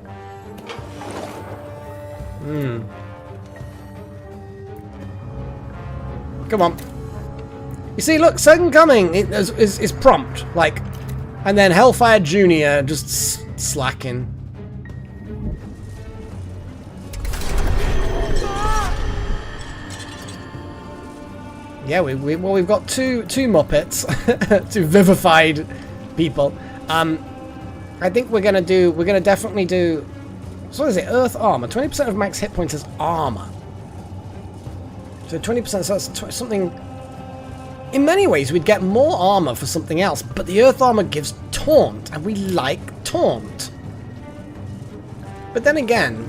Come on. You see, look, second coming is prompt. Like, and then Hellfire Jr. just slacking. Yeah, we've got two Muppets, two vivified people. I think we're gonna definitely do. So what is it? Earth armor. 20% of max hit points is armor. So 20%. So that's something. In many ways, we'd get more armor for something else, but the Earth armor gives taunt, and we like taunt. But then again,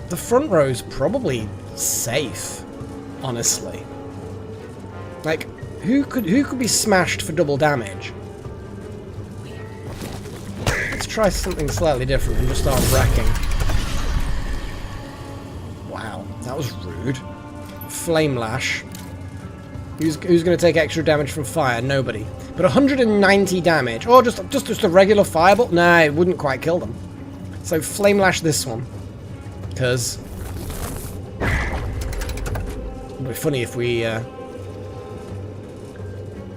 the front row's probably safe. Honestly, like, who could be smashed for double damage? Let's try something slightly different and just start wrecking. Wow, that was rude. Flame Lash. Who's going to take extra damage from fire? Nobody. But 190 damage, or just a regular fireball? Nah, it wouldn't quite kill them. So Flame Lash this one, because. It would be funny if we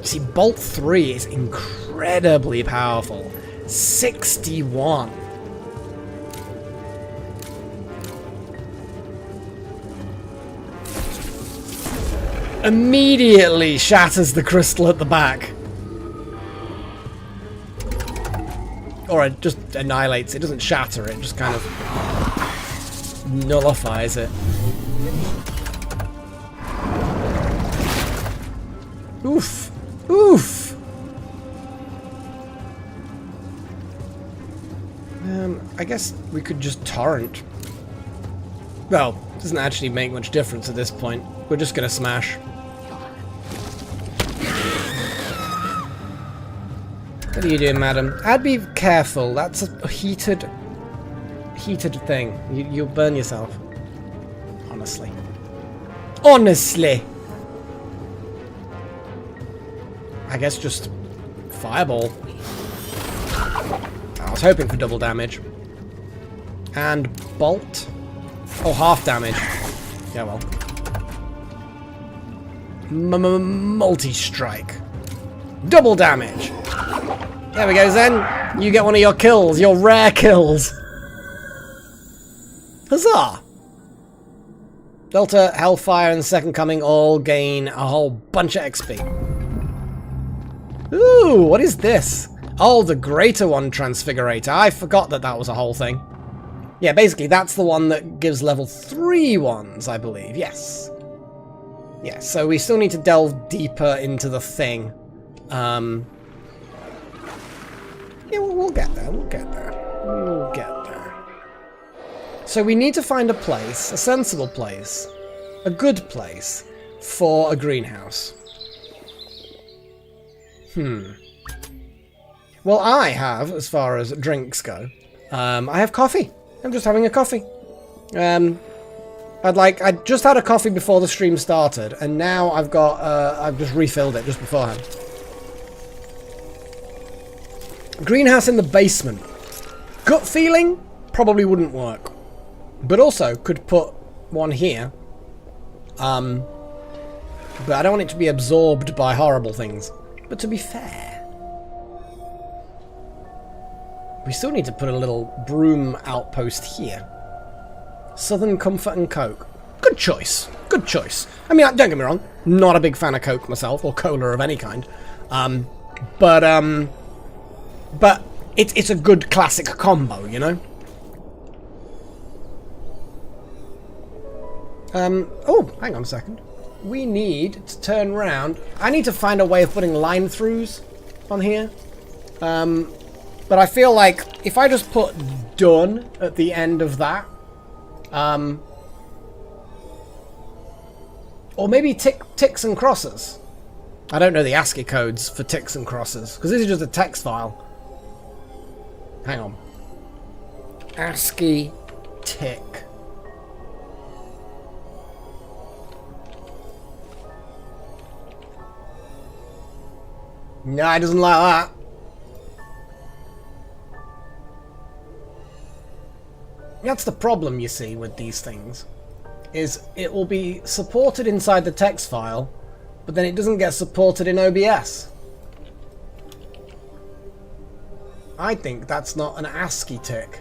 see, Bolt 3 is incredibly powerful. 61. Immediately shatters the crystal at the back. Or it just annihilates it. It doesn't shatter it, just kind of nullifies it. Oof! Oof! I guess we could just torrent. Well, it doesn't actually make much difference at this point. We're just gonna smash. What are you doing, madam? I'd be careful. That's a heated thing. You'll burn yourself. Honestly. Honestly! I guess just fireball. I was hoping for double damage. And bolt. Oh, half damage. Yeah, well. Multi-strike. Double damage. There we go, Zen. You get one of your kills, your rare kills. Huzzah! Delta, Hellfire, and Second Coming all gain a whole bunch of XP. Ooh, what is this? Oh, the Greater One Transfigurator. I forgot that was a whole thing. Yeah, basically, that's the one that gives level 3 ones, I believe. Yes. Yeah, so we still need to delve deeper into the thing. Yeah, we'll get there. We'll get there. We'll get there. So we need to find a place, a sensible place, a good place, for a greenhouse. Well, I have, as far as drinks go, I have coffee. I'm just having a coffee. I just had a coffee before the stream started, and now I've got, I've just refilled it just beforehand. Greenhouse in the basement. Gut feeling? Probably wouldn't work. But also, could put one here. But I don't want it to be absorbed by horrible things. But to be fair, we still need to put a little broom outpost here. Southern Comfort and Coke. Good choice. Good choice. I mean, don't get me wrong. Not a big fan of Coke myself, or cola of any kind. But it's a good classic combo, you know? Oh, hang on a second. We need to turn around. I need to find a way of putting line throughs on here. But I feel like if I just put done at the end of that, or maybe ticks and crosses. I don't know the ASCII codes for ticks and crosses, because this is just a text file. Hang on. ASCII tick. No, it doesn't like that. That's the problem, you see, with these things. Is it will be supported inside the text file, but then it doesn't get supported in OBS. I think that's not an ASCII tick.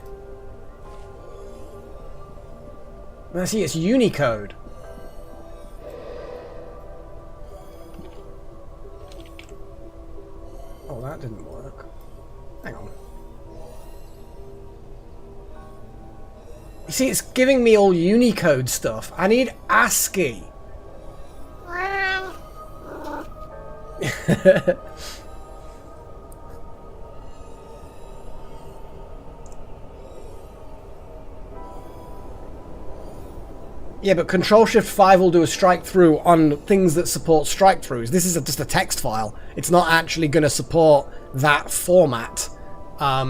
I see it's Unicode. Oh, that didn't work. Hang on. You see, it's giving me all Unicode stuff. I need ASCII. Yeah, but Control-Shift-5 will do a strike-through on things that support strike-throughs. This is just a text file. It's not actually going to support that format. I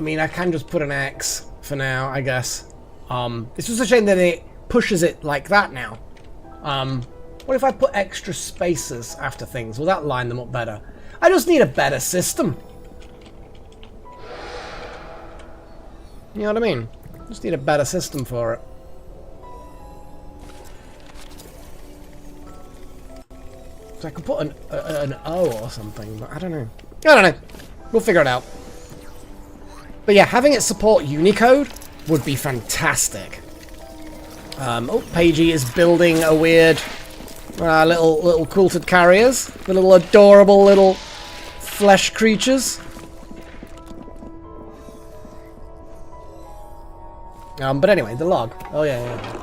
mean, I can just put an X for now, I guess. It's just a shame that it pushes it like that now. What if I put extra spaces after things? Will that line them up better? I just need a better system. You know what I mean? Just need a better system for it. So I could put an O or something, but I don't know. I don't know. We'll figure it out. But yeah, having it support Unicode would be fantastic. Oh, Pagey is building a weird little quilted carriers. The little adorable little flesh creatures. But anyway, the log. Oh yeah.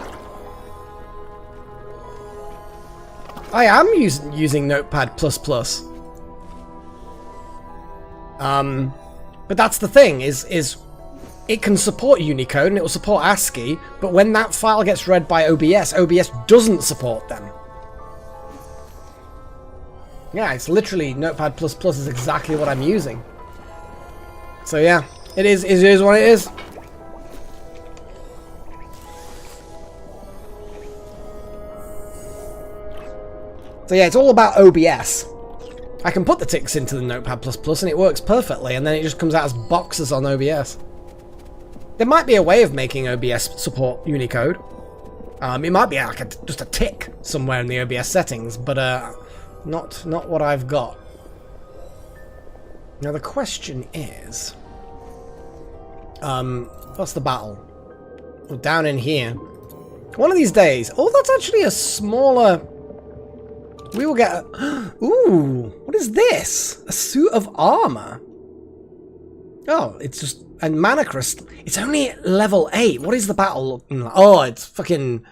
I am using Notepad++. But that's the thing, is it can support Unicode and it will support ASCII, but when that file gets read by OBS, OBS doesn't support them. Yeah, it's literally Notepad++ is exactly what I'm using. So yeah, it is what it is. So yeah, it's all about OBS. I can put the ticks into the Notepad++ and it works perfectly, and then it just comes out as boxes on OBS. There might be a way of making OBS support Unicode. It might be like just a tick somewhere in the OBS settings, but not what I've got. Now the question is, what's the battle? Well, down in here. One of these days. Oh, that's actually a smaller. We will get a... Ooh, what is this? A suit of armor. Oh, it's just... And mana crystal. It's only level 8. What is the battle looking like? Oh, it's fucking...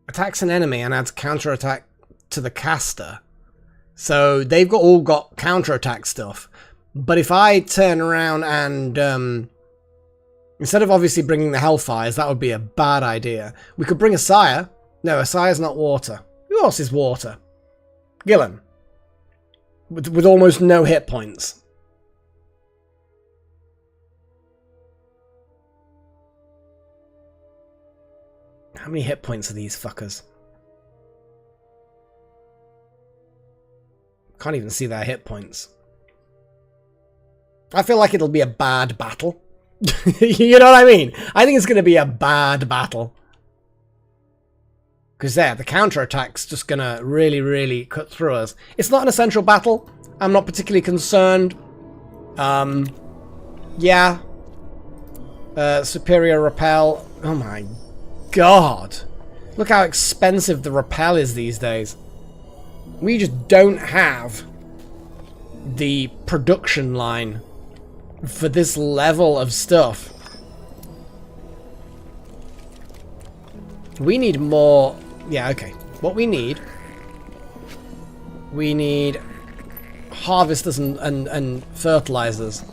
Attacks an enemy and adds counterattack to the caster. So they've all got counterattack stuff. But if I turn around and... instead of obviously bringing the Hellfires, that would be a bad idea. We could bring a Sire. No, a Sire's not water. Who else is water? Gillen. With almost no hit points. How many hit points are these fuckers? Can't even see their hit points. I feel like it'll be a bad battle. You know what I mean? I think it's going to be a bad battle. Because there, the counterattack's just going to really, really cut through us. It's not an essential battle. I'm not particularly concerned. Yeah. Superior repel. Oh my god. Look how expensive the repel is these days. We just don't have the production line for this level of stuff. We need more... Yeah, okay. What we need harvesters and fertilizers.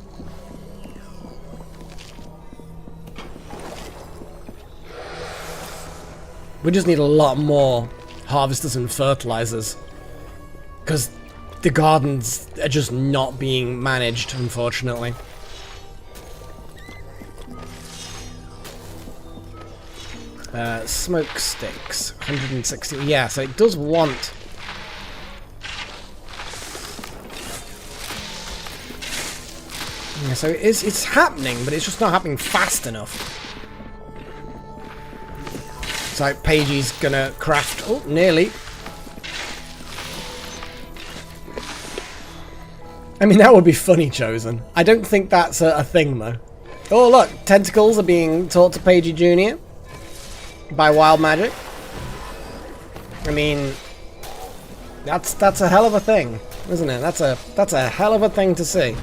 We just need a lot more harvesters and fertilizers. Because the gardens are just not being managed, unfortunately. Smoke sticks, 160. Yeah, so it does want... Yeah, so it's happening, but it's just not happening fast enough. It's like Pagey's gonna craft... Oh, nearly. I mean, that would be funny, Chosen. I don't think that's a thing, though. Oh, look. Tentacles are being taught to Pagey Jr. by Wild Magic. I mean, that's a hell of a thing, isn't it? That's a hell of a thing to see.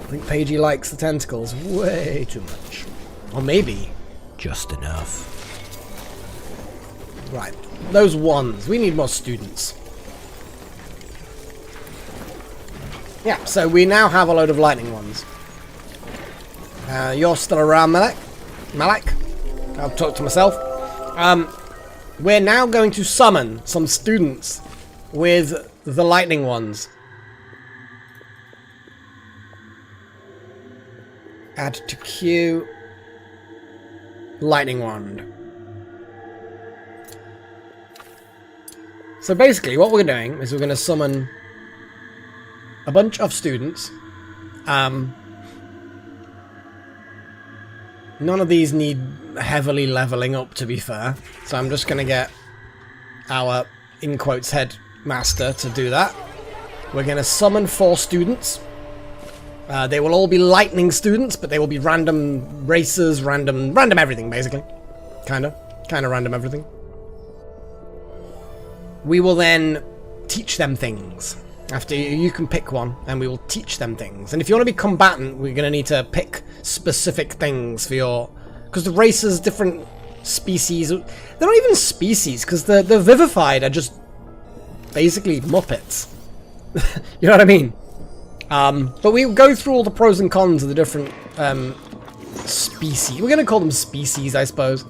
I think Pagey likes the tentacles way too much. Or maybe just enough. Right. Those ones. We need more students. Yeah, so we now have a load of lightning ones. You're still around, Malak? I'll talk to myself. We're now going to summon some students with the lightning ones. Add to queue. Lightning wand. So basically what we're doing is we're going to summon a bunch of students. None of these need heavily leveling up, to be fair. So I'm just going to get our, in quotes, headmaster to do that. We're going to summon 4 students. They will all be lightning students, but they will be random races, random everything, basically. Kinda random everything. We will then teach them things. After you can pick one, and we will teach them things. And if you want to be combatant, we're going to need to pick specific things for your... Because the races, different species... They're not even species, because the vivified are just basically Muppets. You know what I mean? But we go through all the pros and cons of the different species. We're going to call them species, I suppose.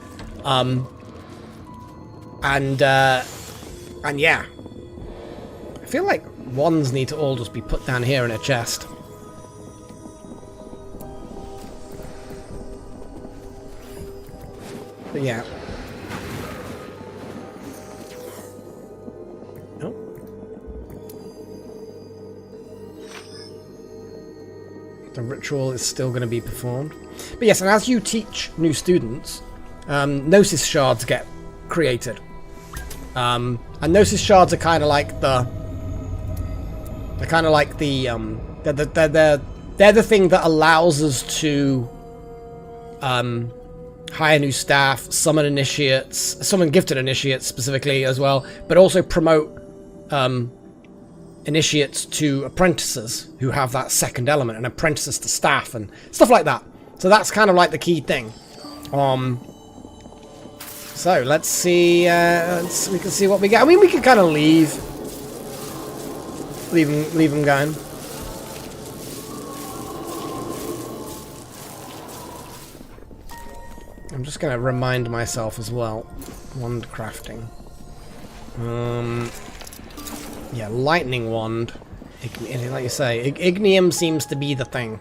And yeah. I feel like ones need to all just be put down here in a chest. But yeah. Oh. The ritual is still going to be performed. But yes, and as you teach new students, Gnosis shards get created. And Gnosis shards are kind of like the... They're kind of like the, they're the thing that allows us to, hire new staff, summon initiates, summon gifted initiates specifically as well, but also promote, initiates to apprentices who have that second element, and apprentices to staff and stuff like that. So that's kind of like the key thing. So let's see, we can see what we get. I mean, we can kind of leave them going. I'm just going to remind myself as well. Wand crafting. Yeah, lightning wand. Like you say, Ignium seems to be the thing.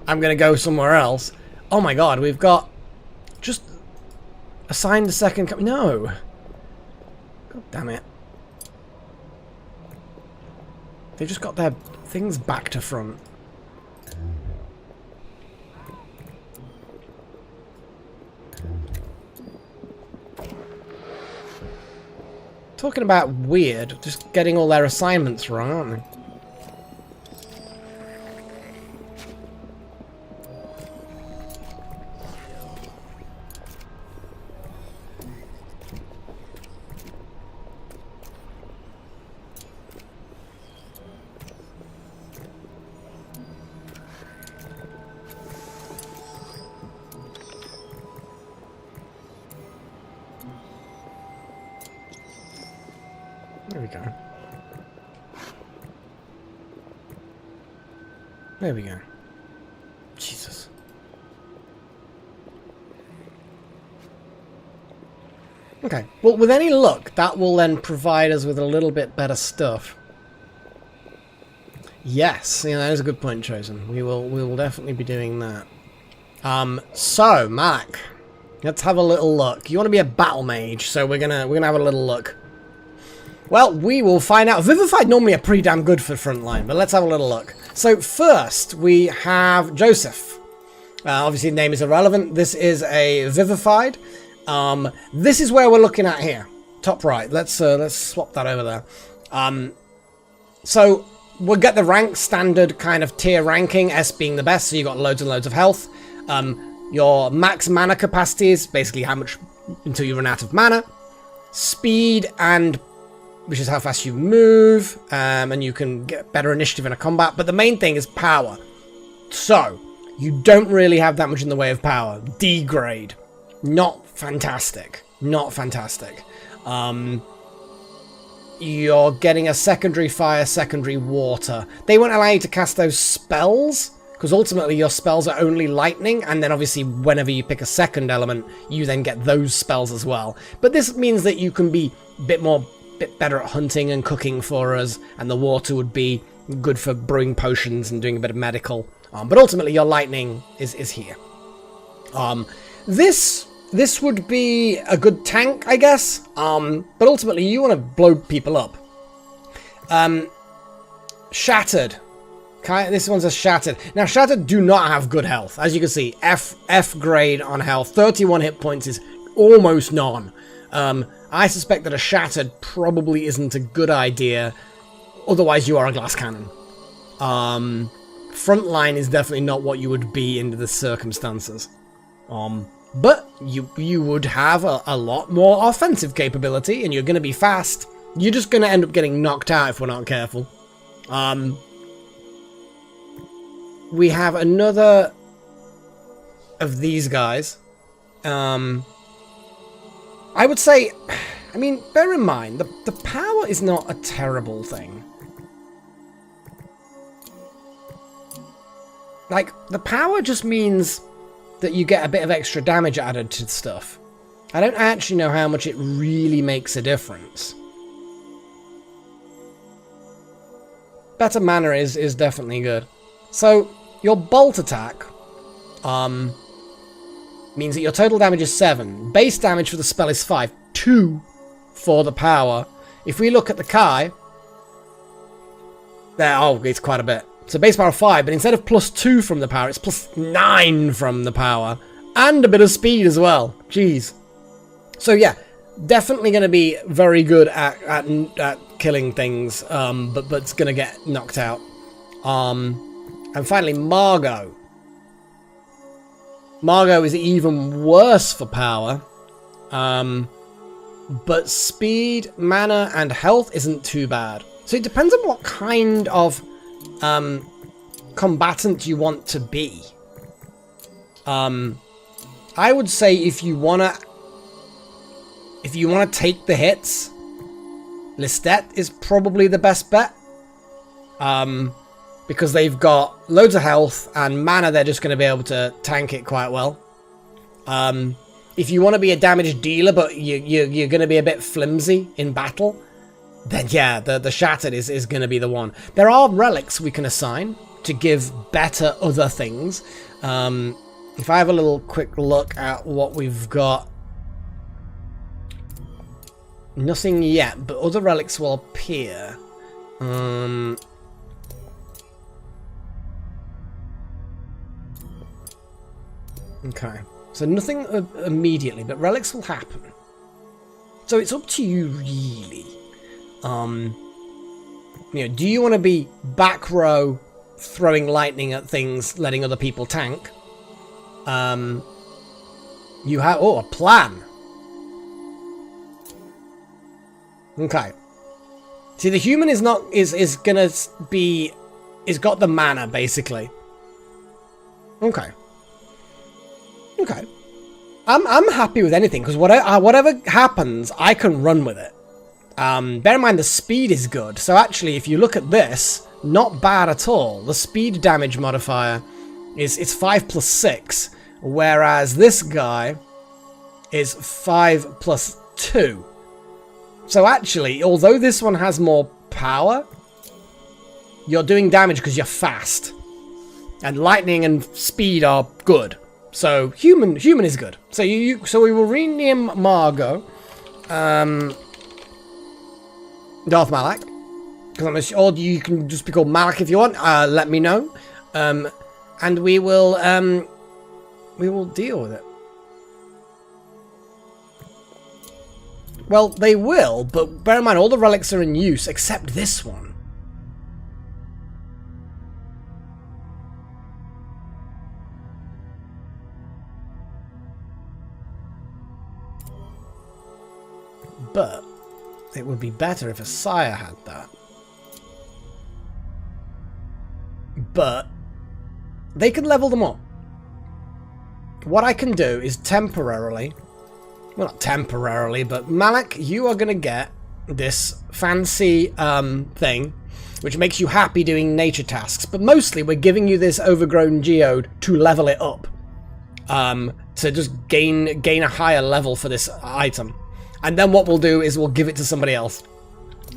I'm going to go somewhere else. Oh my god, we've got... Just... Assigned a second... No! God damn it. They've just got their things back to front. Talking about weird, just getting all their assignments wrong, aren't they? There we go. There we go. Jesus. Okay. Well, with any luck, that will then provide us with a little bit better stuff. Yes, yeah, that is a good point chosen. We will definitely be doing that. So, Malak, let's have a little look. You want to be a battle mage, so we're gonna have a little look. Well, we will find out. Vivified normally are pretty damn good for frontline, but let's have a little look. So first, we have Joseph. Obviously, the name is irrelevant. This is a Vivified. This is where we're looking at here. Top right. Let's swap that over there. So we'll get the rank standard kind of tier ranking, S being the best, so you got loads and loads of health. Your max mana capacity is basically how much until you run out of mana. Speed and which is how fast you move, and you can get better initiative in a combat. But the main thing is power. So, you don't really have that much in the way of power. D grade. Not fantastic. Not fantastic. You're getting a secondary fire, secondary water. They won't allow you to cast those spells, because ultimately your spells are only lightning, and then obviously whenever you pick a second element, you then get those spells as well. But this means that you can be a bit better at hunting and cooking for us, and the water would be good for brewing potions and doing a bit of medical. But ultimately, your lightning is here. This would be a good tank, I guess. But ultimately, you want to blow people up. Shattered. This one's a Shattered. Now, Shattered do not have good health. As you can see, F grade on health. 31 hit points is almost none. I suspect that a Shattered probably isn't a good idea. Otherwise, you are a glass cannon. Frontline is definitely not what you would be under the circumstances. But you would have a lot more offensive capability, and you're going to be fast. You're just going to end up getting knocked out if we're not careful. We have another of these guys. I would say, I mean, bear in mind, the power is not a terrible thing. Like, the power just means that you get a bit of extra damage added to stuff. I don't actually know how much it really makes a difference. Better mana is definitely good. So, your bolt attack, means that your total damage is 7. Base damage for the spell is 5. 2 for the power. If we look at the Kai, there, oh, it's quite a bit. So base power 5, but instead of +2 from the power, it's +9 from the power. And a bit of speed as well. Jeez. So yeah, definitely going to be very good at killing things, but it's going to get knocked out. And finally, Margot. Margot is even worse for power, but speed, mana, and health isn't too bad. So it depends on what kind of combatant you want to be. I would say if you wanna take the hits, Lestat is probably the best bet. Because they've got loads of health and mana, they're just going to be able to tank it quite well. If you want to be a damage dealer, but you're going to be a bit flimsy in battle, then yeah, the Shattered is going to be the one. There are relics we can assign. to give better other things. If I have a little quick look at what we've got. Nothing yet, but other relics will appear. Okay, so nothing immediately, but relics will happen. So it's up to you, really. You know, do you want to be back row, throwing lightning at things, letting other people tank? You have a plan. Okay. See, the human is gonna be got the mana basically. Okay. Okay. I'm happy with anything because whatever happens, I can run with it. Bear in mind the speed is good, so actually, if you look at this, not bad at all. The speed damage modifier it's 5 plus 6, whereas this guy is 5 plus 2. So actually, although this one has more power, you're doing damage because you're fast. And lightning and speed are good. So human is good. So so we will rename Margot Darth Malak. Because or you can just be called Malak if you want. Let me know. And we will deal with it. Well, they will, but bear in mind all the relics are in use except this one. But it would be better if a sire had that. But they can level them up. What I can do is temporarily, well, not temporarily, but Malak, you are going to get this fancy thing, which makes you happy doing nature tasks. But mostly we're giving you this overgrown geode to level it up. To just gain a higher level for this item. And then what we'll do is we'll give it to somebody else.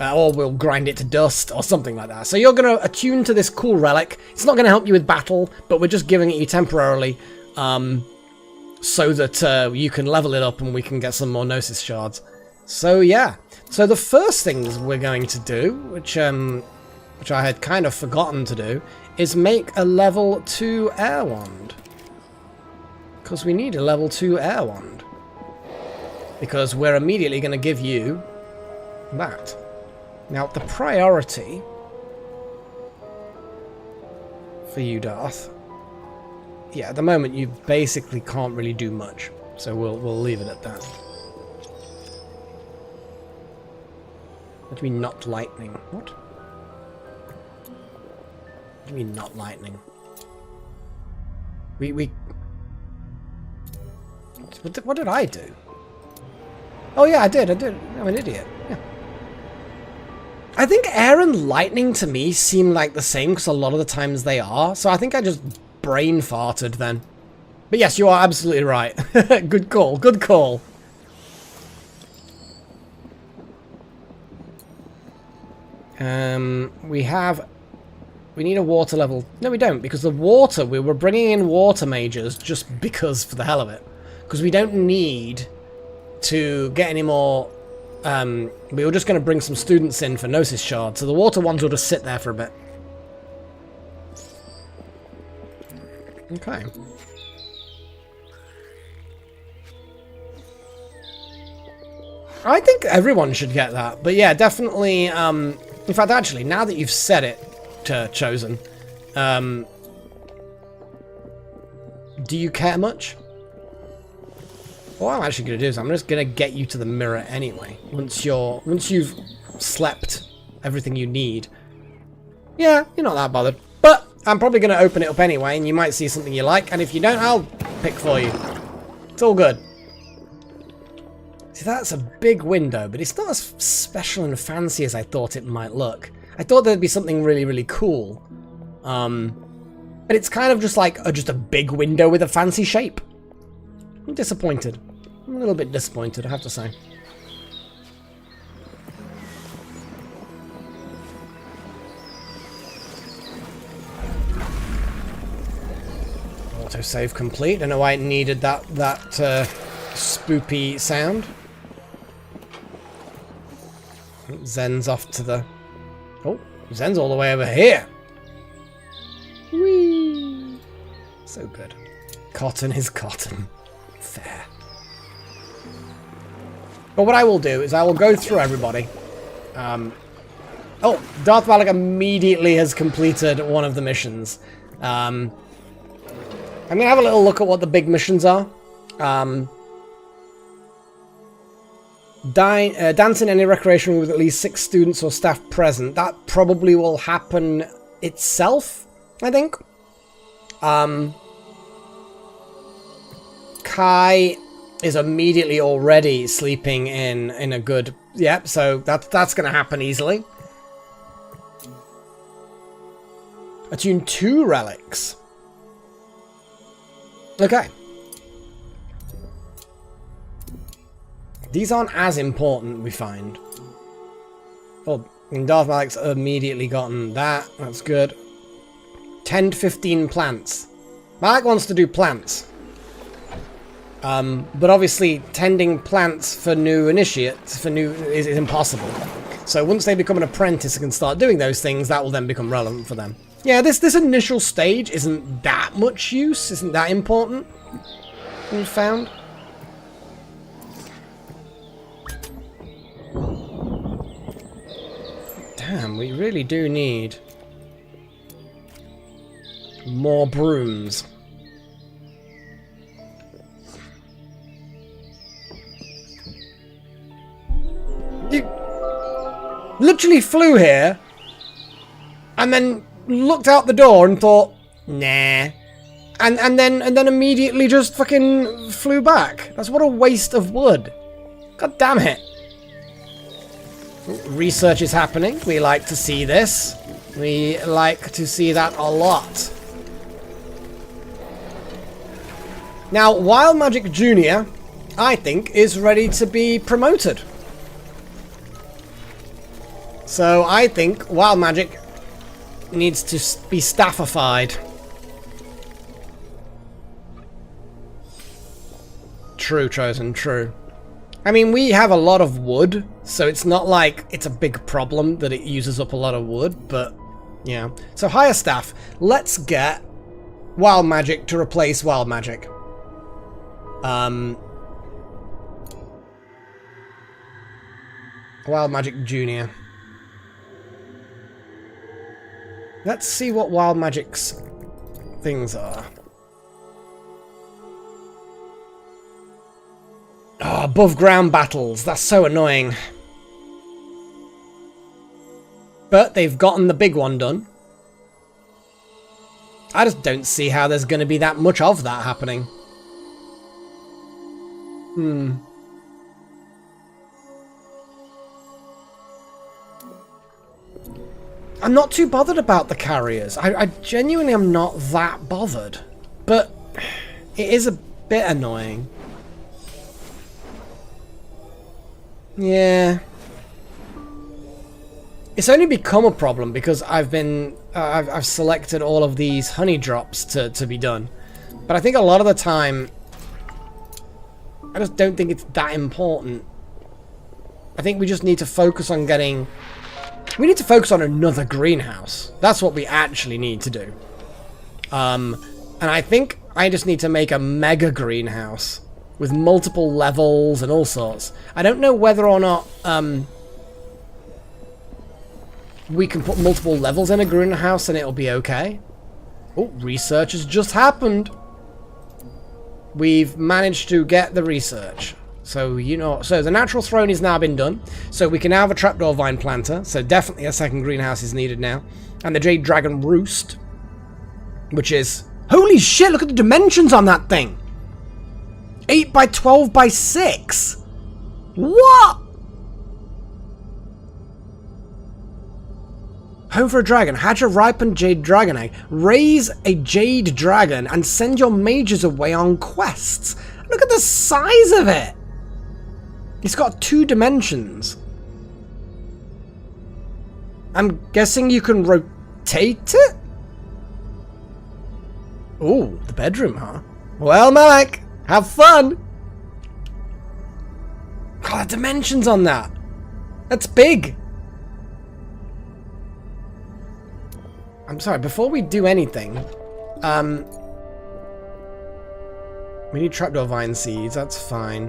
Or we'll grind it to dust or something like that. So you're going to attune to this cool relic. It's not going to help you with battle, but we're just giving it you temporarily. So that you can level it up and we can get some more Gnosis shards. So yeah. So the first things we're going to do, which I had kind of forgotten to do, is make a level 2 air wand. Because we need a level 2 air wand. Because we're immediately going to give you that. Now, the priority for you, Darth. Yeah, at the moment you basically can't really do much. So we'll leave it at that. What do you mean not lightning? What? What do you mean not lightning? What did I do? Oh yeah, I did. I'm an idiot. Yeah. I think air and lightning to me seem like the same because a lot of the times they are. So I think I just brain farted then. But yes, you are absolutely right. Good call. Good call. We need a water level. No, we don't, because the water, we were bringing in water mages just because for the hell of it. Because we don't need to get any more. We were just going to bring some students in for Gnosis shards, so the water ones will just sit there for a bit. Okay. I think everyone should get that, but yeah, definitely. In fact, actually, now that you've said it, Chosen, do you care much? What I'm actually going to do is I'm just going to get you to the mirror anyway. Once you've slept everything you need. Yeah, you're not that bothered. But I'm probably going to open it up anyway, and you might see something you like. And if you don't, I'll pick for you. It's all good. See, that's a big window, but it's not as special and fancy as I thought it might look. I thought there'd be something really, really cool. But it's kind of just like just a big window with a fancy shape. I'm disappointed. I'm a little bit disappointed, I have to say. Autosave complete. Don't know why it needed that spoopy sound. Zen's off to the... Oh, Zen's all the way over here. Whee! So good. Cotton is cotton. Fair. But what I will do is I will go through everybody. Oh, Darth Malak immediately has completed one of the missions. I'm going to have a little look at what the big missions are. Dance in any recreation room with at least 6 students or staff present. That probably will happen itself, I think. Kai is immediately already sleeping in a good... Yep, so that's going to happen easily. Attune 2 relics. Okay. These aren't as important, we find. Oh, and Darth Malak's immediately gotten that. That's good. 10 to 15 plants. Malak wants to do plants. But obviously, tending plants for new initiates is impossible. So once they become an apprentice and can start doing those things, that will then become relevant for them. Yeah, this initial stage isn't that much use, isn't that important. We found. Damn, we really do need more brooms. You literally flew here and then looked out the door and thought, nah. And then immediately just fucking flew back. That's what a waste of wood. God damn it. Research is happening. We like to see this. We like to see that a lot. Now, Wild Magic Jr., I think, is ready to be promoted. So I think Wild Magic needs to be staffified. True, Chosen, true. I mean, we have a lot of wood, so it's not like it's a big problem that it uses up a lot of wood, but yeah. So hire staff. Let's get Wild Magic to replace Wild Magic. Wild Magic Jr. Let's see what Wild Magic's things are. Oh, above ground battles. That's so annoying. But they've gotten the big one done. I just don't see how there's going to be that much of that happening. I'm not too bothered about the carriers. I genuinely am not that bothered. But it is a bit annoying. Yeah. It's only become a problem because I've selected all of these honey drops to be done. But I think a lot of the time, I just don't think it's that important. I think we just need to focus on getting... We need to focus on another greenhouse. That's what we actually need to do. And I think I just need to make a mega greenhouse with multiple levels and all sorts. I don't know whether or not we can put multiple levels in a greenhouse and it'll be okay. Oh, research has just happened. We've managed to get the research. So, you know, so the natural throne has now been done. So we can now have a trapdoor vine planter. So definitely a second greenhouse is needed now. And the Jade Dragon Roost, which is... Holy shit, look at the dimensions on that thing. 8 by 12 by 6. What? Home for a dragon. Hatch a ripened jade dragon egg. Raise a jade dragon and send your mages away on quests. Look at the size of it. It's got 2 dimensions. I'm guessing you can rotate it? Ooh, the bedroom, huh? Well, Malak, have fun! God, the dimensions on that. That's big. I'm sorry, before we do anything, we need trapdoor vine seeds, that's fine.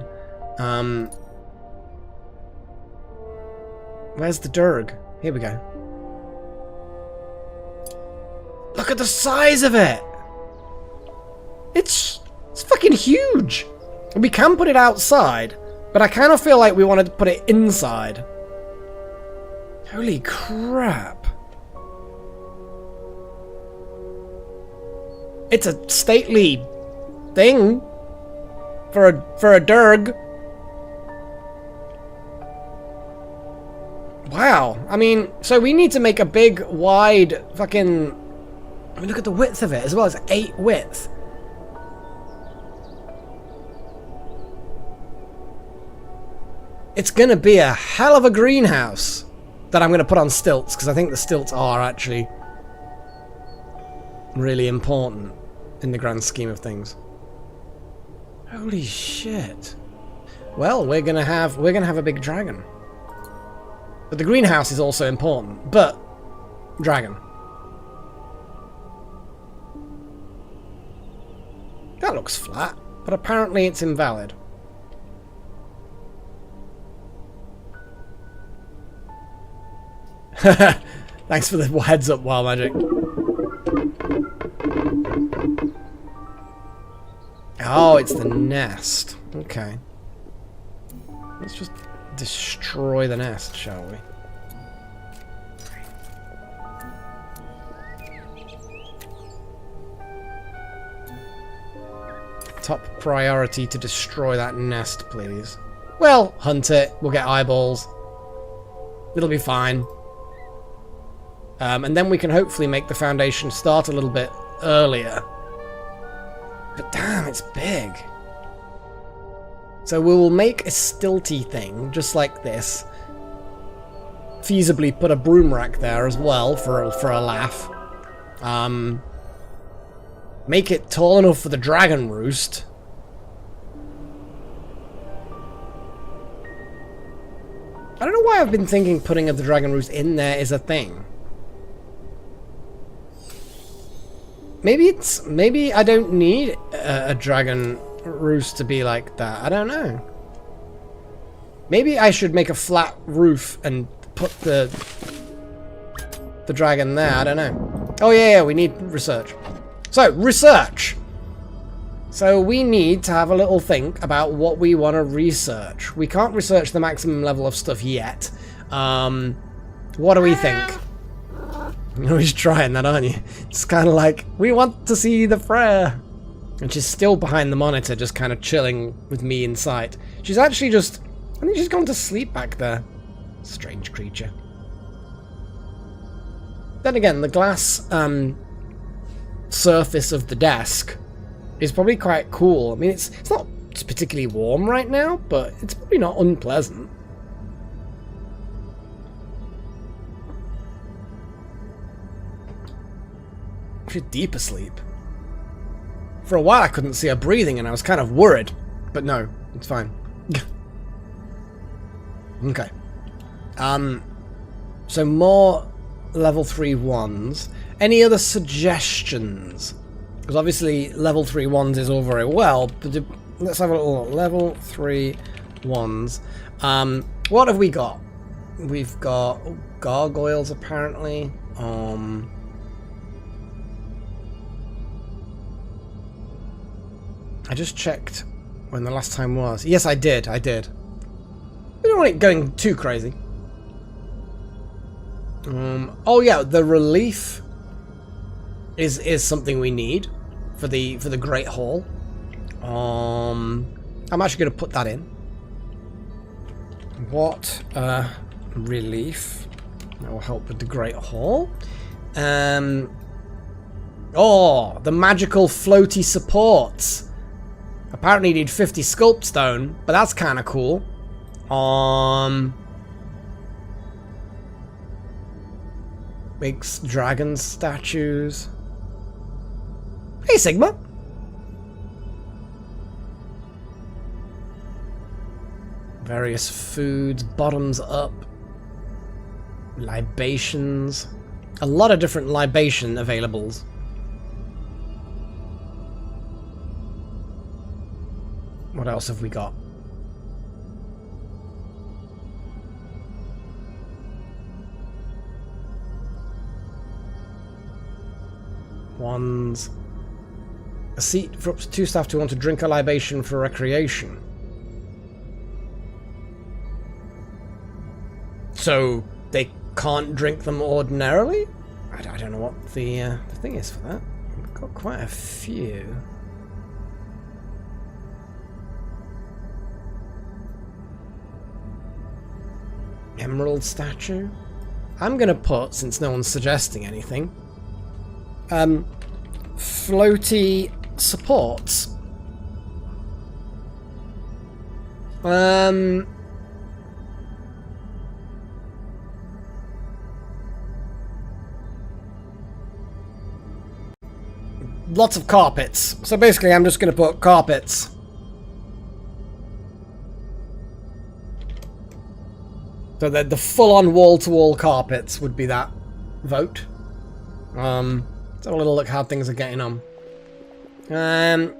Where's the Durg? Here we go. Look at the size of it! It's fucking huge! We can put it outside, but I kind of feel like we wanted to put it inside. Holy crap. It's a stately thing for a Durg. Wow. I mean, so we need to make a big, wide, fucking... I mean, look at the width of it as well. It's 8 width. It's gonna be a hell of a greenhouse that I'm gonna put on stilts, because I think the stilts are actually really important in the grand scheme of things. Holy shit. Well, we're gonna have a big dragon. But the greenhouse is also important. But dragon. That looks flat, but apparently it's invalid. Thanks for the heads up, Wild Magic. Oh, it's the nest. Okay. Let's just destroy the nest, shall we? Top priority to destroy that nest, please. Well, hunt it. We'll get eyeballs. It'll be fine. And then we can hopefully make the foundation start a little bit earlier. But damn, it's big. So we will make a stilty thing, just like this. Feasibly put a broom rack there as well, for a laugh. Make it tall enough for the dragon roost. I don't know why I've been thinking putting the dragon roost in there is a thing. Maybe I don't need a dragon roost to be like that. I don't know. Maybe I should make a flat roof and put the dragon there. I don't know. Oh yeah, we need research. So research. So we need to have a little think about what we want to research. We can't research the maximum level of stuff yet. What do we think? You're always trying that, aren't you? It's kind of like, we want to see the Freya. And she's still behind the monitor, just kind of chilling with me in sight. She's actually just... I think she's gone to sleep back there. Strange creature. Then again, the glass surface of the desk is probably quite cool. I mean, it's not particularly warm right now, but it's probably not unpleasant. She's deep asleep. For a while I couldn't see her breathing and I was kind of worried. But no, it's fine. Okay. So more level 3 wands. Any other suggestions? Because obviously level 3 wands is all very well, but let's have a little level 3 wands. What have we got? We've got gargoyles apparently. I just checked when the last time was. Yes, I did. We don't want it going too crazy. Oh yeah, the relief is something we need for the Great Hall. I'm actually going to put that in. What relief that will help with the Great Hall. Oh, the magical floaty supports. Apparently you need 50 sculpt stone, but that's kind of cool. Makes dragon statues. Hey, Sigma. Various foods, bottoms up. Libations. A lot of different libation availables. What else have we got? Wands. A seat for up to 2 staff who want to drink a libation for recreation. So they can't drink them ordinarily? I don't know what the thing is for that. We've got quite a few. Emerald statue? I'm gonna put, since no one's suggesting anything, floaty supports. Lots of carpets. So basically I'm just gonna put carpets. So that the full-on wall-to-wall carpets would be that vote. Let's have a little look how things are getting on. I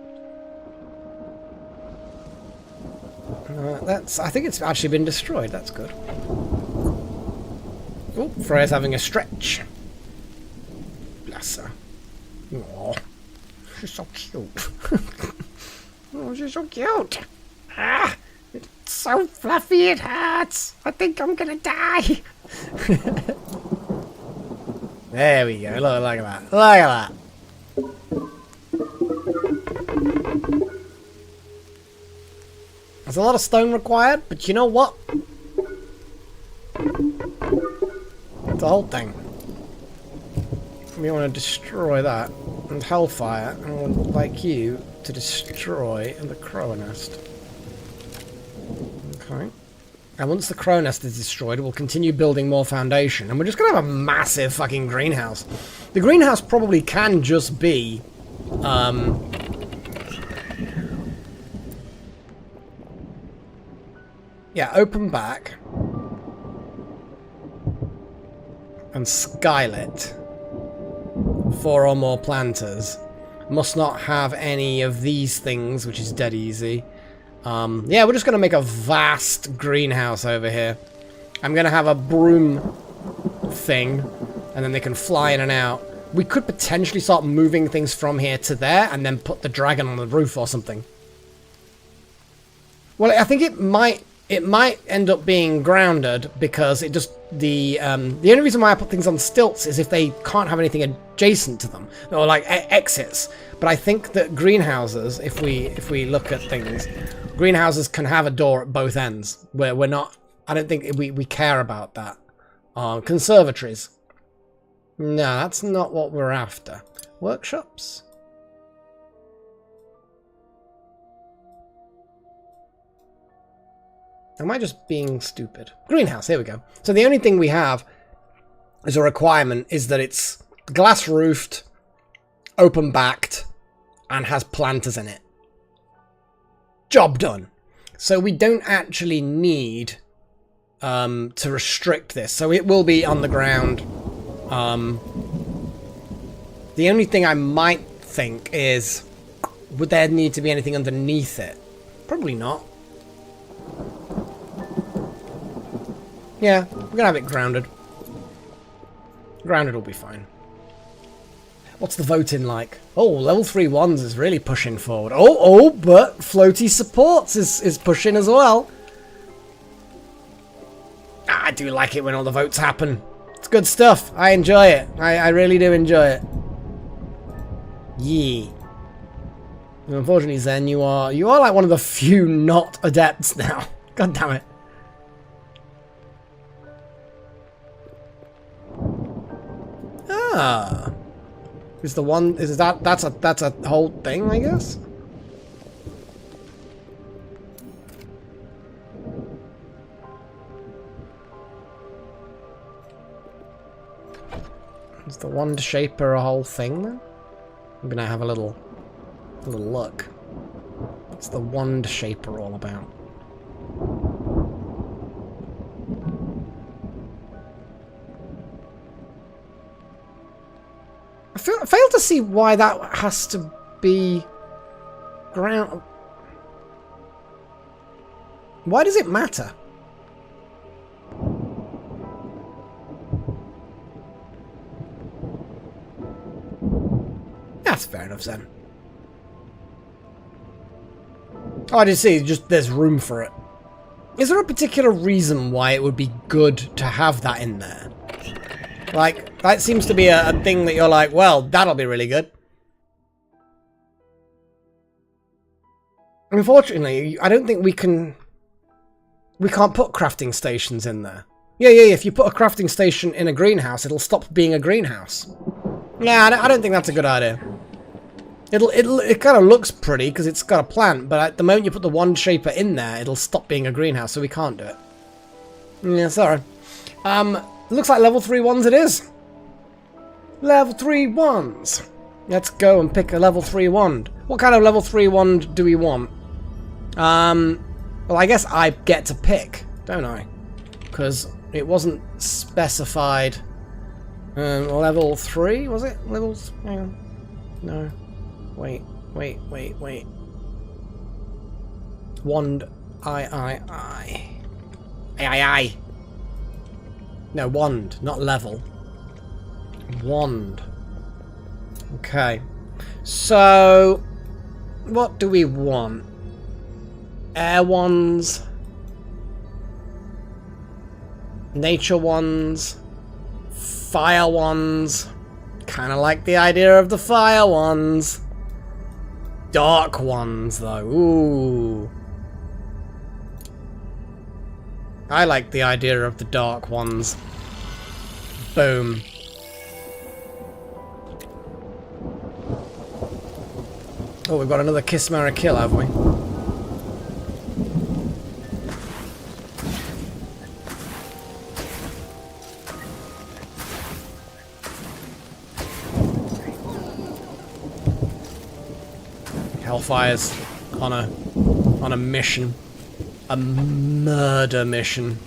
think it's actually been destroyed. That's good. Oh, Freya's having a stretch. Bless her. Aww. She's so cute. Oh, she's so cute. Ah! It's so fluffy it hurts. I think I'm gonna die. There we go. Look at that. Look at that. There's a lot of stone required, but you know what? The whole thing. We want to destroy that. And Hellfire. And I would like you to destroy the Crow Nest. Okay. And once the Crow Nest is destroyed, we'll continue building more foundation. And we're just going to have a massive fucking greenhouse. The greenhouse probably can just be... yeah, open back. And skylit. 4 or more planters. Must not have any of these things, which is dead easy. Yeah, we're just going to make a vast greenhouse over here. I'm going to have a broom thing, and then they can fly in and out. We could potentially start moving things from here to there, and then put the dragon on the roof or something. Well, I think it might end up being grounded because it just the only reason why I put things on stilts is if they can't have anything adjacent to them or like exits. But I think that greenhouses, if we look at things, greenhouses can have a door at both ends. Where we're not, I don't think we care about that. Conservatories. No, that's not what we're after. Workshops. Am I just being stupid? Greenhouse, here we go. So the only thing we have as a requirement is that it's glass-roofed, open-backed, and has planters in it. Job done. So we don't actually need to restrict this. So it will be on the ground. The only thing I might think is, would there need to be anything underneath it? Probably not. Yeah, we're gonna have it grounded. Grounded will be fine. What's the voting like? Oh, level 3 wands is really pushing forward. Oh, but floaty supports is pushing as well. I do like it when all the votes happen. It's good stuff. I enjoy it. I really do enjoy it. Yeah. Unfortunately, Zen, you are like one of the few not adepts now. God damn it. Ah, is the one? Is that's a whole thing? I guess. Is the wand shaper a whole thing then? I'm gonna have a little look. What's the Wand Shaper all about? I fail to see why that has to be ground. Why does it matter? That's fair enough then. Oh, I did see, just there's room for it. Is there a particular reason why it would be good to have that in there? Like, that seems to be a thing that you're like, well, that'll be really good. Unfortunately, I don't think we can't put crafting stations in there. Yeah, if you put a crafting station in a greenhouse, it'll stop being a greenhouse. Yeah, I don't think that's a good idea. It kind of looks pretty because it's got a plant, but at the moment you put the Wand Shaper in there, it'll stop being a greenhouse, so we can't do it. Yeah, sorry. Looks like level 3 ones it is. Level 3 wands. Let's go and pick a level 3 wand. What kind of level 3 wand do we want? Well, I guess I get to pick, don't I? Because it wasn't specified. Level 3, was it? Levels? Hang on. No. Wait. Wand. I. No, wand, not level. Wand. Okay. So, what do we want? Air wands. Nature wands. Fire wands. Kind of like the idea of the fire wands. Dark ones, though. Ooh. I like the idea of the dark ones. Boom. Oh, we've got another Kiss, Marry, Kill, have we? Hellfire's on a mission. A murder mission.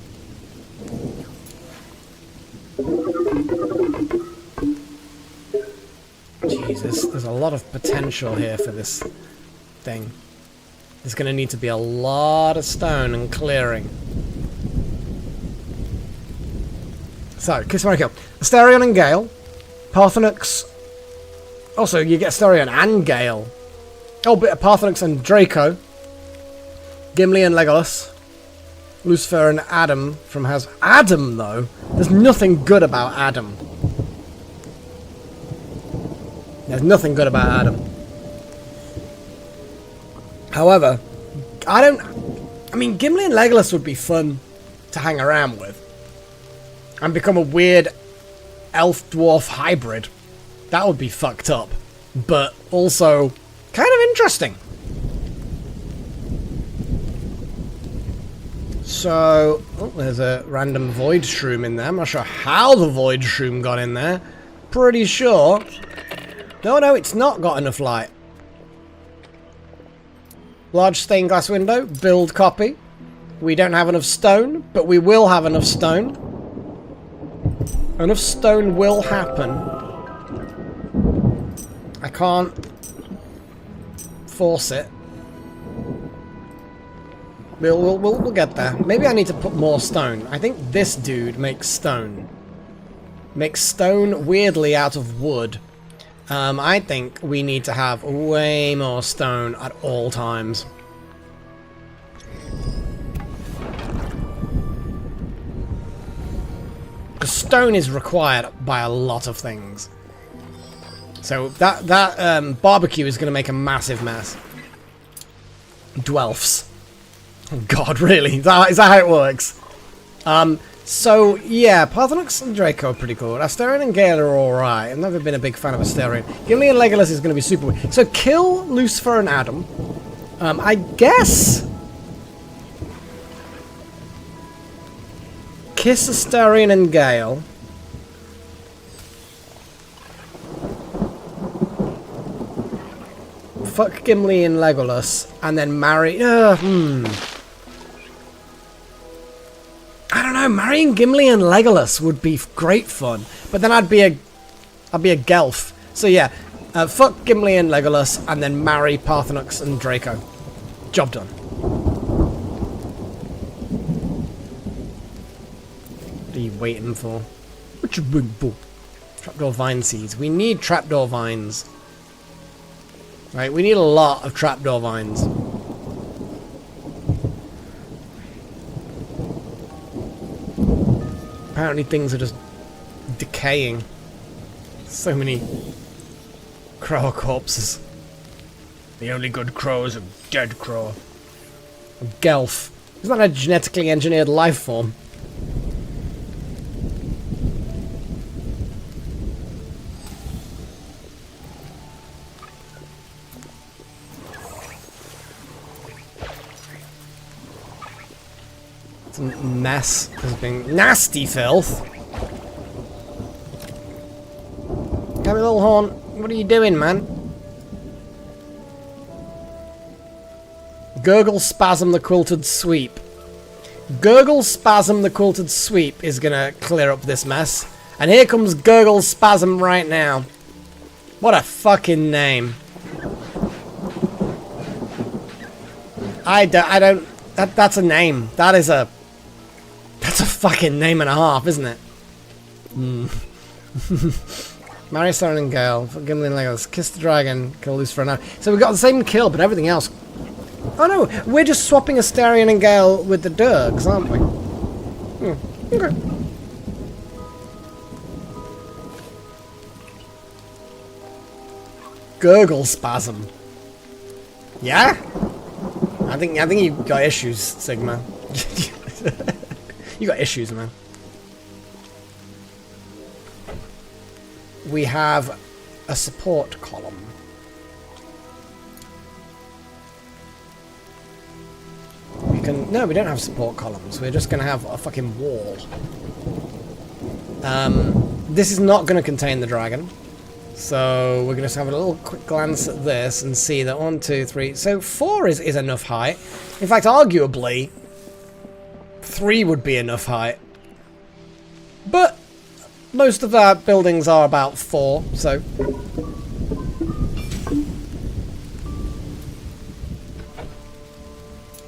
Jesus, there's a lot of potential here for this thing. There's going to need to be a lot of stone and clearing. So, Kiss, Marry, Kill. Asterion and Gale. Parthenox. Also, you get Asterion and Gale. Oh, but Parthenox and Draco. Gimli and Legolas. Lucifer and Adam from House... Adam, though? There's nothing good about Adam. There's nothing good about Adam. However, I mean, Gimli and Legolas would be fun to hang around with. And become a weird elf-dwarf hybrid. That would be fucked up. But also, kind of interesting. So, oh, there's a random Void Shroom in there. I'm not sure how the Void Shroom got in there. Pretty sure. No, it's not got enough light. Large stained glass window. Build copy. We don't have enough stone, but we will have enough stone. Enough stone will happen. I can't force it. We'll get there. Maybe I need to put more stone. I think this dude makes stone. Makes stone weirdly out of wood. I think we need to have way more stone at all times. Because stone is required by a lot of things. So that barbecue is going to make a massive mess. Dwelfs. Oh God, really? Is that how it works? So, yeah, Parthenox and Draco are pretty cool. Asterion and Gale are alright. I've never been a big fan of Asterion. Gimli and Legolas is going to be super weird. So, kill Lucifer and Adam. I guess... Kiss Asterion and Gale. fuck Gimli and Legolas, and then marry... I don't know, marrying Gimli and Legolas would be great fun. But then I'd be a Gelf. So yeah, fuck Gimli and Legolas, and then marry Parthenux and Draco. Job done. What are you waiting for? What you waiting for? Trapdoor vine seeds. We need trapdoor vines. Right, we need a lot of trapdoor vines. Apparently things are just decaying. So many crow corpses. The only good crow is a dead crow. A Gelf. Isn't that a genetically engineered life form? Mess has been nasty filth. Come here, little horn. What are you doing, man? Gurgle Spasm the Quilted Sweep. Gurgle Spasm the Quilted Sweep is gonna clear up this mess. And here comes Gurgle Spasm right now. What a fucking name. I don't that's a name. That's a fucking name and a half, isn't it? Marry Sauron and Gale, Gimli and Legolas, kiss the dragon, kill Lucifer and so we got the same kill, but everything else. Oh no, we're just swapping Astarion and Gale with the Durgs, aren't we? Okay. Gurgle Spasm. Yeah? I think you've got issues, Sigma. You got issues, man. We have a support column. No, we don't have support columns. We're just going to have a fucking wall. This is not going to contain the dragon. So we're going to have a little quick glance at this and see that 1, 2, 3... So 4 is enough height. In fact, arguably, 3 would be enough height. But most of our buildings are about 4, so...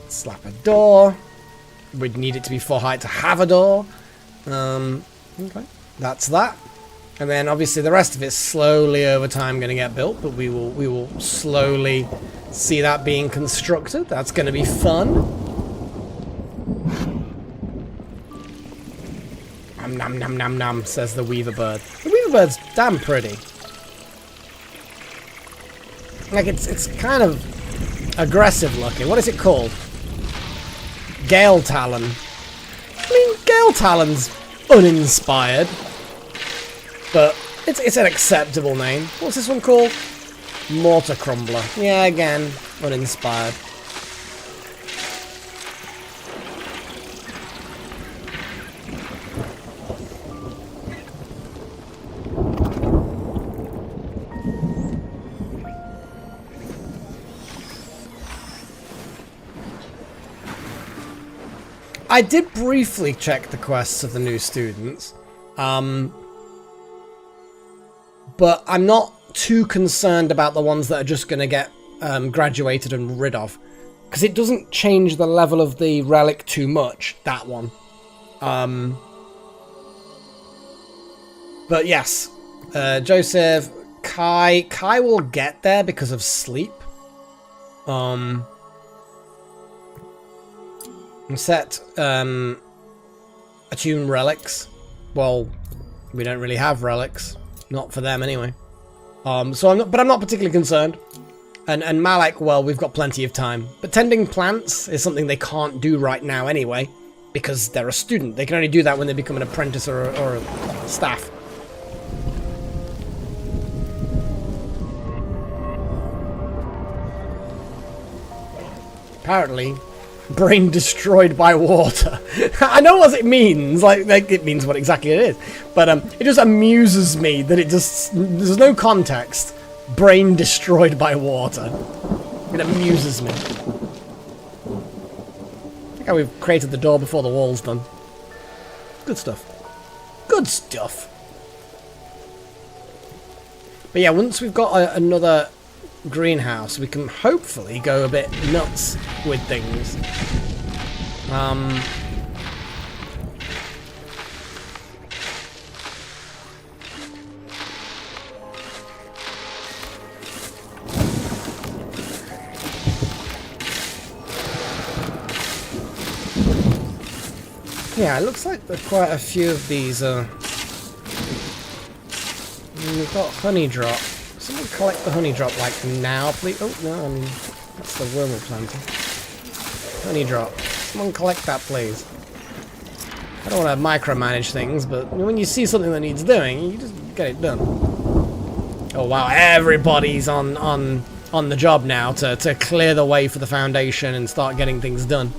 Slap a door. We'd need it to be 4 height to have a door. Okay, that's that. And then obviously the rest of it's slowly over time going to get built, but we will slowly see that being constructed. That's going to be fun. Nom nom nom nom, says the Weaver Bird. The Weaver Bird's damn pretty. Like it's kind of aggressive looking. What is it called? Gale Talon. I mean, Gale Talon's uninspired, but it's an acceptable name. What's this one called? Mortar Crumbler. Yeah, again, uninspired. I did briefly check the quests of the new students, but I'm not too concerned about the ones that are just going to get graduated and rid of, because it doesn't change the level of the relic too much, that one. But yes, Joseph, Kai will get there because of sleep. Set attune relics. Well, we don't really have relics, not for them anyway. So I'm not particularly concerned. And Malak, well, we've got plenty of time. But tending plants is something they can't do right now anyway, because they're a student. They can only do that when they become an apprentice or a staff. Apparently, brain destroyed by water. I know what it means, like it means what exactly it is, but it just amuses me that it just, there's no context, brain destroyed by water. It amuses me. Look how we've created the door before the wall's done. Good stuff. Good stuff. But yeah, once we've got another greenhouse, we can hopefully go a bit nuts with things. Yeah, it looks like there's quite a few of these. We've got honey drop. Someone collect the honey drop like now, please. Oh no, I mean that's the wormwood planter. Honey drop. Someone collect that, please. I don't want to micromanage things, but when you see something that needs doing, you just get it done. Oh wow, everybody's on the job now to clear the way for the foundation and start getting things done.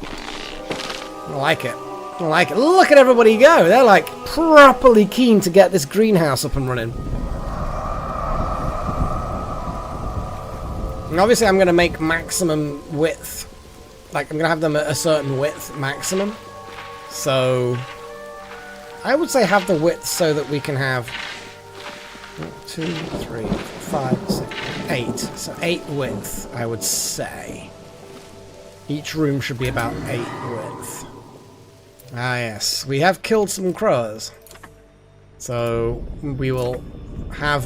I like it. I like it. Look at everybody go. They're like properly keen to get this greenhouse up and running. And obviously I'm going to make maximum width. Like I'm going to have them at a certain width maximum. So I would say have the width so that we can have 2, 3, 5, 6, 8. So 8 width, I would say. Each room should be about 8 width. Ah yes, we have killed some crows. So we will have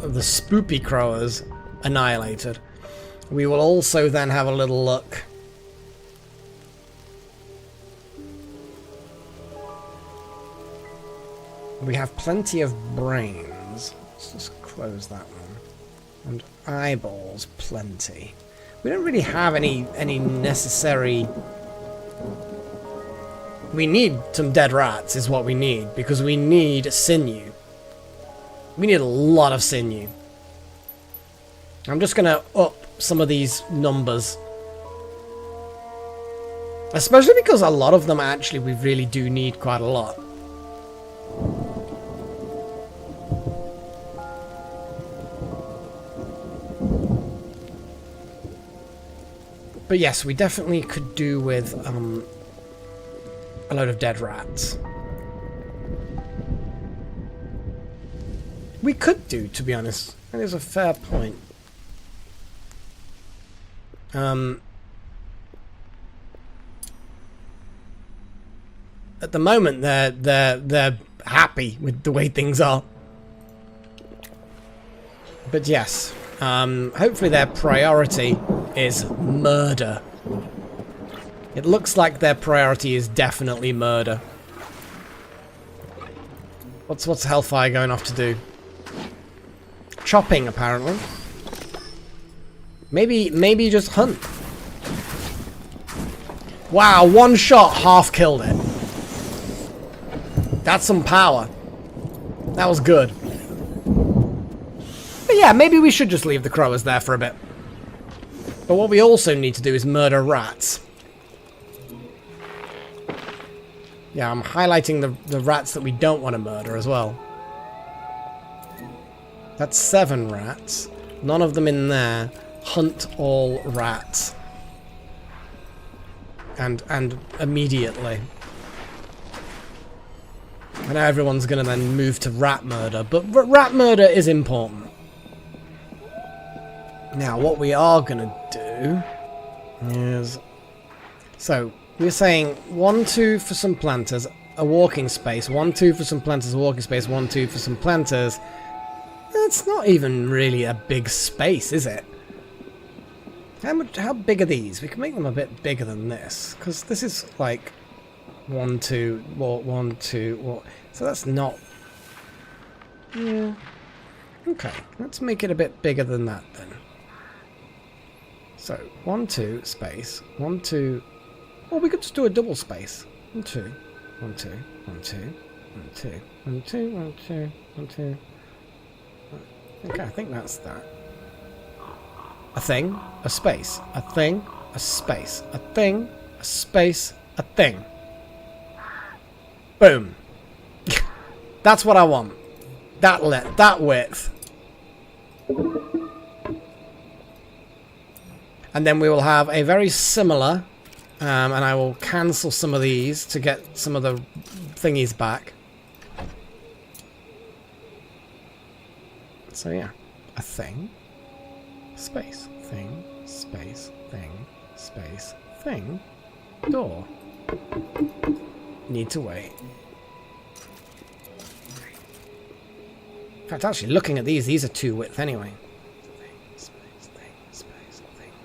the spoopy crows annihilated. We will also then have a little look. We have plenty of brains. Let's just close that one. And eyeballs, plenty. We don't really have any necessary... We need some dead rats is what we need, because we need sinew. We need a lot of sinew. I'm just going to up some of these numbers. Especially because a lot of them actually we really do need quite a lot. But yes, we definitely could do with a load of dead rats. We could do, to be honest. That is a fair point. At the moment, they're happy with the way things are. But yes, hopefully their priority is murder. It looks like their priority is definitely murder. What's Hellfire going off to do? Chopping, apparently. Maybe just hunt. Wow, one shot half killed it. That's some power. That was good. But yeah, maybe we should just leave the crowers there for a bit. But what we also need to do is murder rats. Yeah, I'm highlighting the rats that we don't want to murder as well. That's 7 rats. None of them in there. Hunt all rats. And immediately. I know everyone's going to then move to rat murder, but rat murder is important. Now, what we are going to do is... So, we're saying 1, 2 for some planters, a walking space. 1, 2 for some planters, a walking space. 1, 2 for some planters. That's not even really a big space, is it? How big are these? We can make them a bit bigger than this, because this is like 1, 2, 1, 2. So that's not. Yeah. Okay, let's make it a bit bigger than that then. So 1, 2 space. 1, 2. Or we could just do a double space. 1, 2, 1, 2, 1, 2, 1, 2, 1, 2, 1, 2, 1, 2. Okay, I think that's that. A thing, a space, a thing, a space, a thing, a space, a thing. Boom. That's what I want. That width. And then we will have a very similar, and I will cancel some of these to get some of the thingies back. So yeah, a thing, space, thing, space, thing, space, thing, door. Need to wait. In fact, actually, looking at these are 2 width anyway.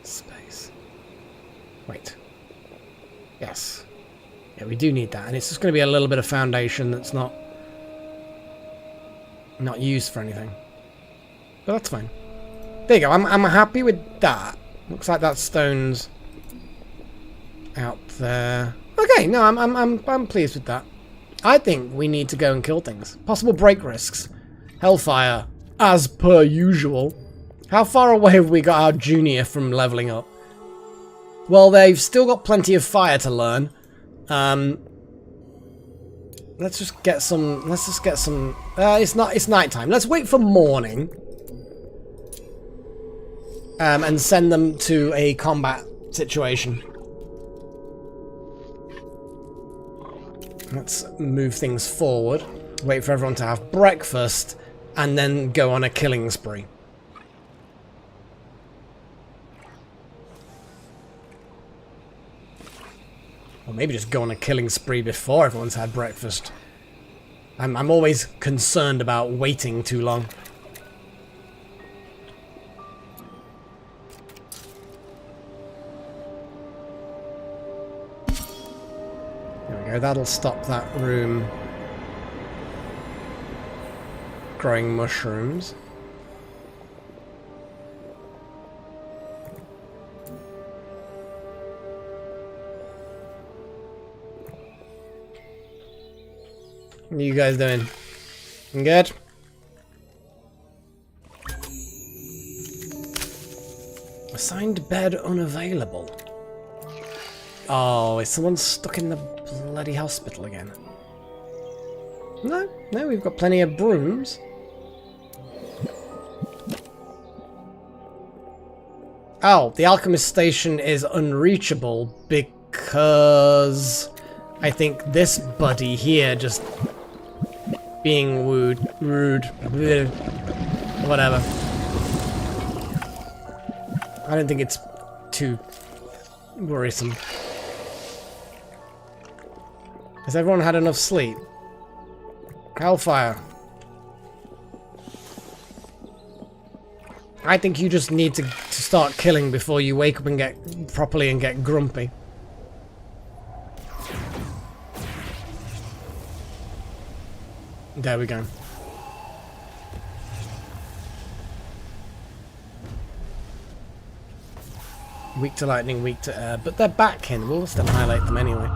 Space. Wait. Yes. Yeah, we do need that, and it's just going to be a little bit of foundation that's not used for anything. But that's fine. There you go. I'm happy with that. Looks like that stone's out there. Okay, no, I'm pleased with that. I think we need to go and kill things. Possible break risks. Hellfire, as per usual. How far away have we got our junior from leveling up? Well, they've still got plenty of fire to learn. Let's just get some. It's nighttime. Let's wait for morning. And send them to a combat situation. Let's move things forward. Wait for everyone to have breakfast, and then go on a killing spree. Or maybe just go on a killing spree before everyone's had breakfast. I'm always concerned about waiting too long. There we go, that'll stop that room growing mushrooms. What are you guys doing? Good? Assigned bed unavailable. Oh, is someone stuck in the bloody hospital again? No, we've got plenty of brooms. Oh, the alchemist station is unreachable because I think this buddy here just being rude, whatever. I don't think it's too worrisome. Has everyone had enough sleep? Hellfire. I think you just need to start killing before you wake up and get properly and get grumpy. There we go. Weak to lightning, weak to air, but they're back in. We'll still highlight them anyway.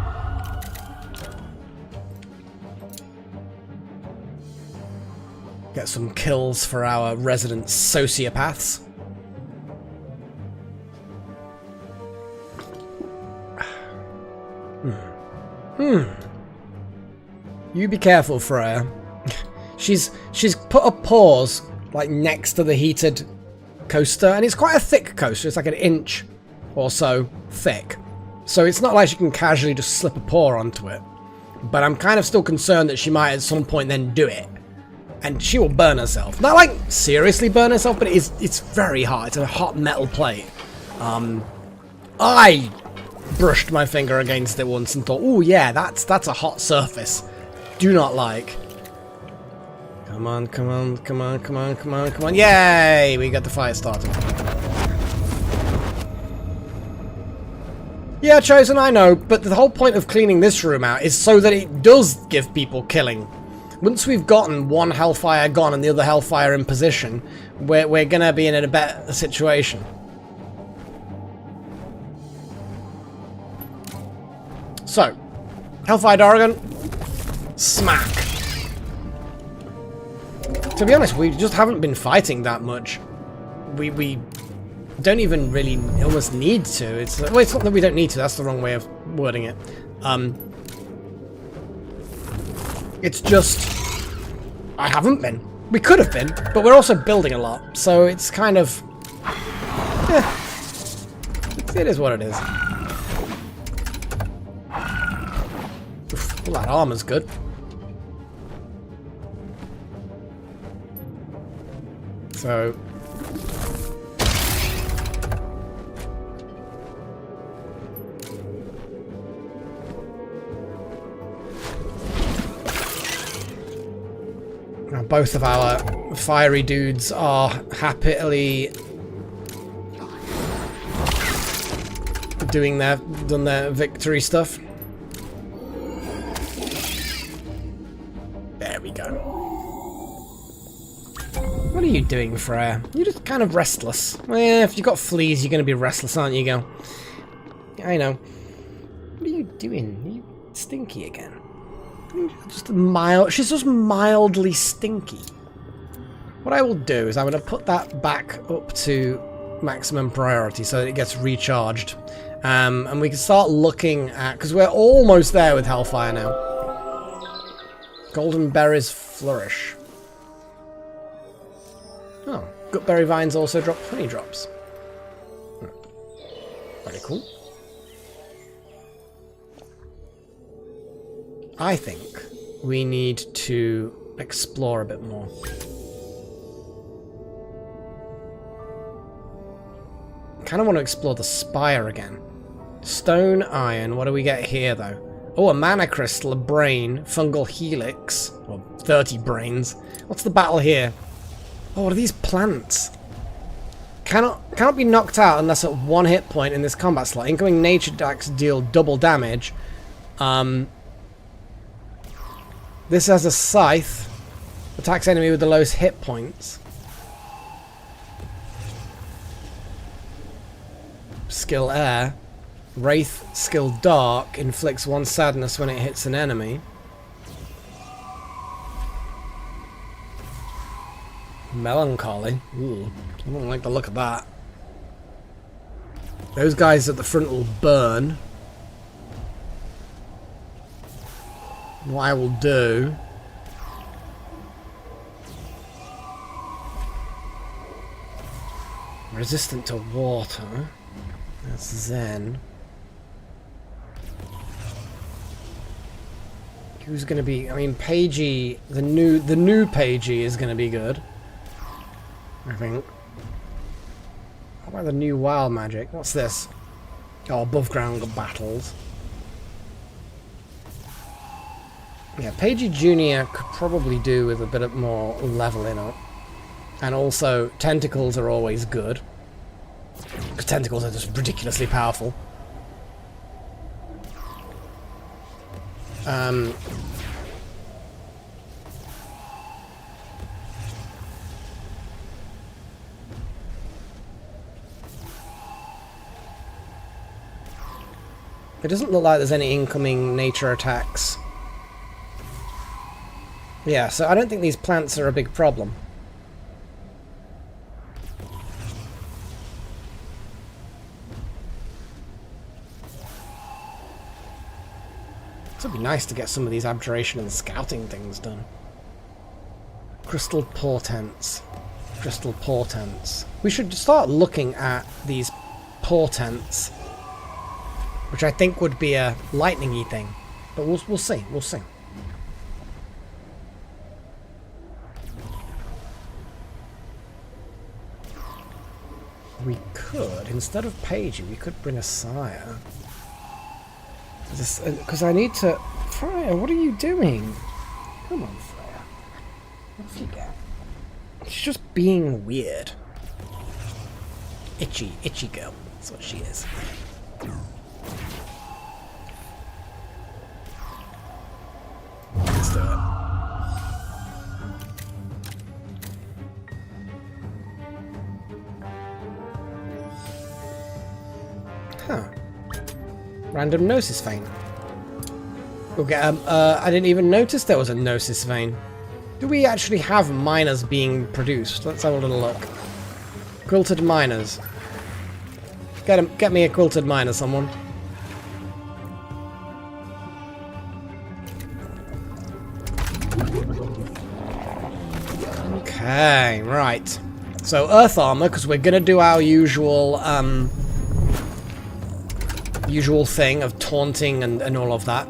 Get some kills for our resident sociopaths. You be careful, Freya. She's put a pause like next to the heated coaster, and it's quite a thick coaster. It's like an inch or so thick, so it's not like she can casually just slip a paw onto it. But I'm kind of still concerned that she might at some point then do it, and she will burn herself. Not like seriously burn herself, but it's very hot. It's a hot metal plate. I brushed my finger against it once and thought, oh yeah, that's a hot surface. Do not like. Come on, come on, come on, come on, come on, come on. Yay! We got the fire started. Yeah, Chosen, I know, but the whole point of cleaning this room out is so that it does give people killing. Once we've gotten one Hellfire gone and the other Hellfire in position, we're gonna be in a better situation. So, Hellfire Daragon, smack. To be honest, we just haven't been fighting that much. We don't even really almost need to. It's well, it's not that we don't need to. That's the wrong way of wording it. It's just I haven't been. We could have been, but we're also building a lot, so it's kind of. It is what it is. Oof, all that armor's good. So... now both of our fiery dudes are happily done their victory stuff. There we go. What are you doing, Freya? You're just kind of restless. Well, yeah, if you've got fleas, you're going to be restless, aren't you, girl? I know. What are you doing? Are you stinky again? Just mild. She's just mildly stinky. What I will do is I'm going to put that back up to maximum priority so that it gets recharged. And we can start looking at... because we're almost there with Hellfire now. Golden berries flourish. Oh, gutberry vines also drop honey drops. Very cool. I think we need to explore a bit more. Kind of want to explore the spire again. Stone, iron. What do we get here, though? Oh, a mana crystal, a brain, fungal helix. Well, 30 brains. What's the battle here? Oh, what are these plants? Cannot be knocked out unless at 1 hit point in this combat slot. Incoming nature attacks deal double damage. This has a scythe. Attacks enemy with the lowest hit points. Skill air. Wraith skill dark. Inflicts 1 sadness when it hits an enemy. Melancholy. Ooh, I don't like the look of that. Those guys at the front will burn. What I will do... resistant to water. That's Zen. Who's gonna be... I mean, Pagey... The new Pagey is gonna be good. I think. How about the new wild magic? What's this? Oh, above ground battles. Yeah, Pagey Jr. could probably do with a bit of more leveling up. And also, tentacles are always good. Because tentacles are just ridiculously powerful. It doesn't look like there's any incoming nature attacks. Yeah, so I don't think these plants are a big problem. It would be nice to get some of these abjuration and scouting things done. Crystal portents. Crystal portents. We should start looking at these portents, which I think would be a lightning-y thing. But we'll see. We'll see. We could, instead of Pagey, we could bring a Sire. Because I need to... Freya, what are you doing? Come on, Freya. Off you go. She's just being weird. Itchy girl. That's what she is. Let's do it. Huh. Random Gnosis Vein. We'll get I didn't even notice there was a Gnosis Vein. Do we actually have miners being produced? Let's have a little look. Quilted miners. Get me a quilted miner, someone. Okay, right. So Earth Armor, because we're going to do our usual usual thing of taunting and all of that.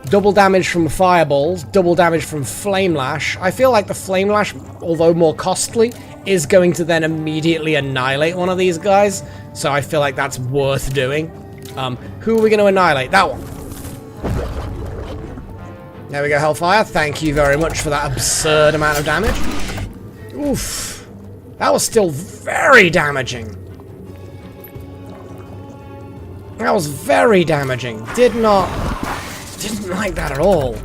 Double damage from fireballs, double damage from flame lash. I feel like the flame lash, although more costly, is going to then immediately annihilate one of these guys. So I feel like that's worth doing. Who are we going to annihilate? That one. There we go, Hellfire. Thank you very much for that absurd amount of damage. Oof. That was still very damaging. That was very damaging. Didn't like that at all.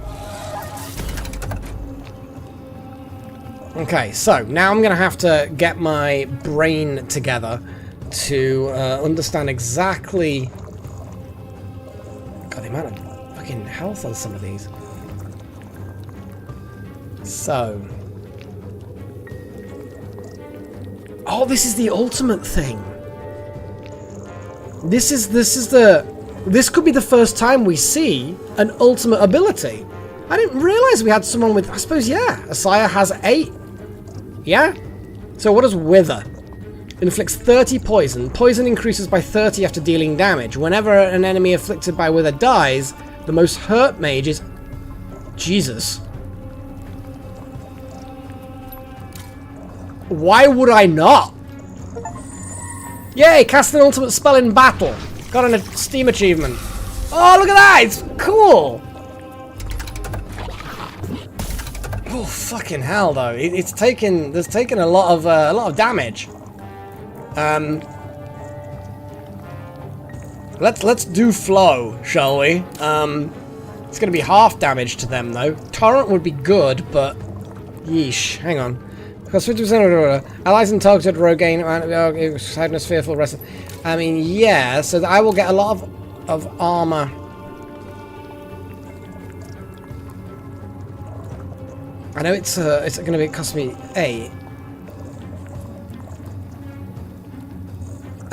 Okay, so now I'm going to have to get my brain together to understand exactly... God, the amount of fucking health on some of these. So... Oh, this is the ultimate thing. This could be the first time we see an ultimate ability. I didn't realize we had someone with... I suppose, yeah. Asaya has 8. Yeah? So what does Wither? Inflicts 30 poison. Poison increases by 30 after dealing damage. Whenever an enemy afflicted by Wither dies, the most hurt mage is... Jesus. Why would I not? Yay! Cast an ultimate spell in battle. Got a Steam achievement. Oh, look at that! It's cool! Oh, fucking hell, though. There's taken a lot of damage. Let's do flow, shall we? It's gonna be half damage to them, though. Torrent would be good, but... Yeesh. Hang on. Because 50% of allies and targeted Rogaine, sadness, fearful, rest. I mean, yeah, so I will get a lot of armor. I know it's going to cost me 8.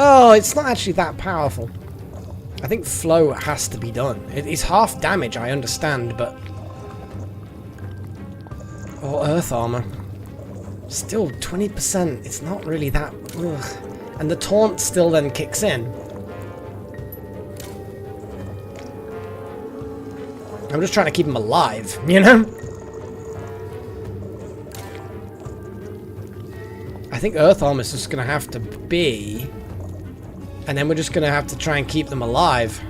Oh, it's not actually that powerful. I think flow has to be done. It's half damage, I understand, but... Or earth armor. Still, 20%, it's not really that... Ugh. And the taunt still then kicks in. I'm just trying to keep him alive, you know? I think Earth Armor is just going to have to be... And then we're just going to have to try and keep them alive.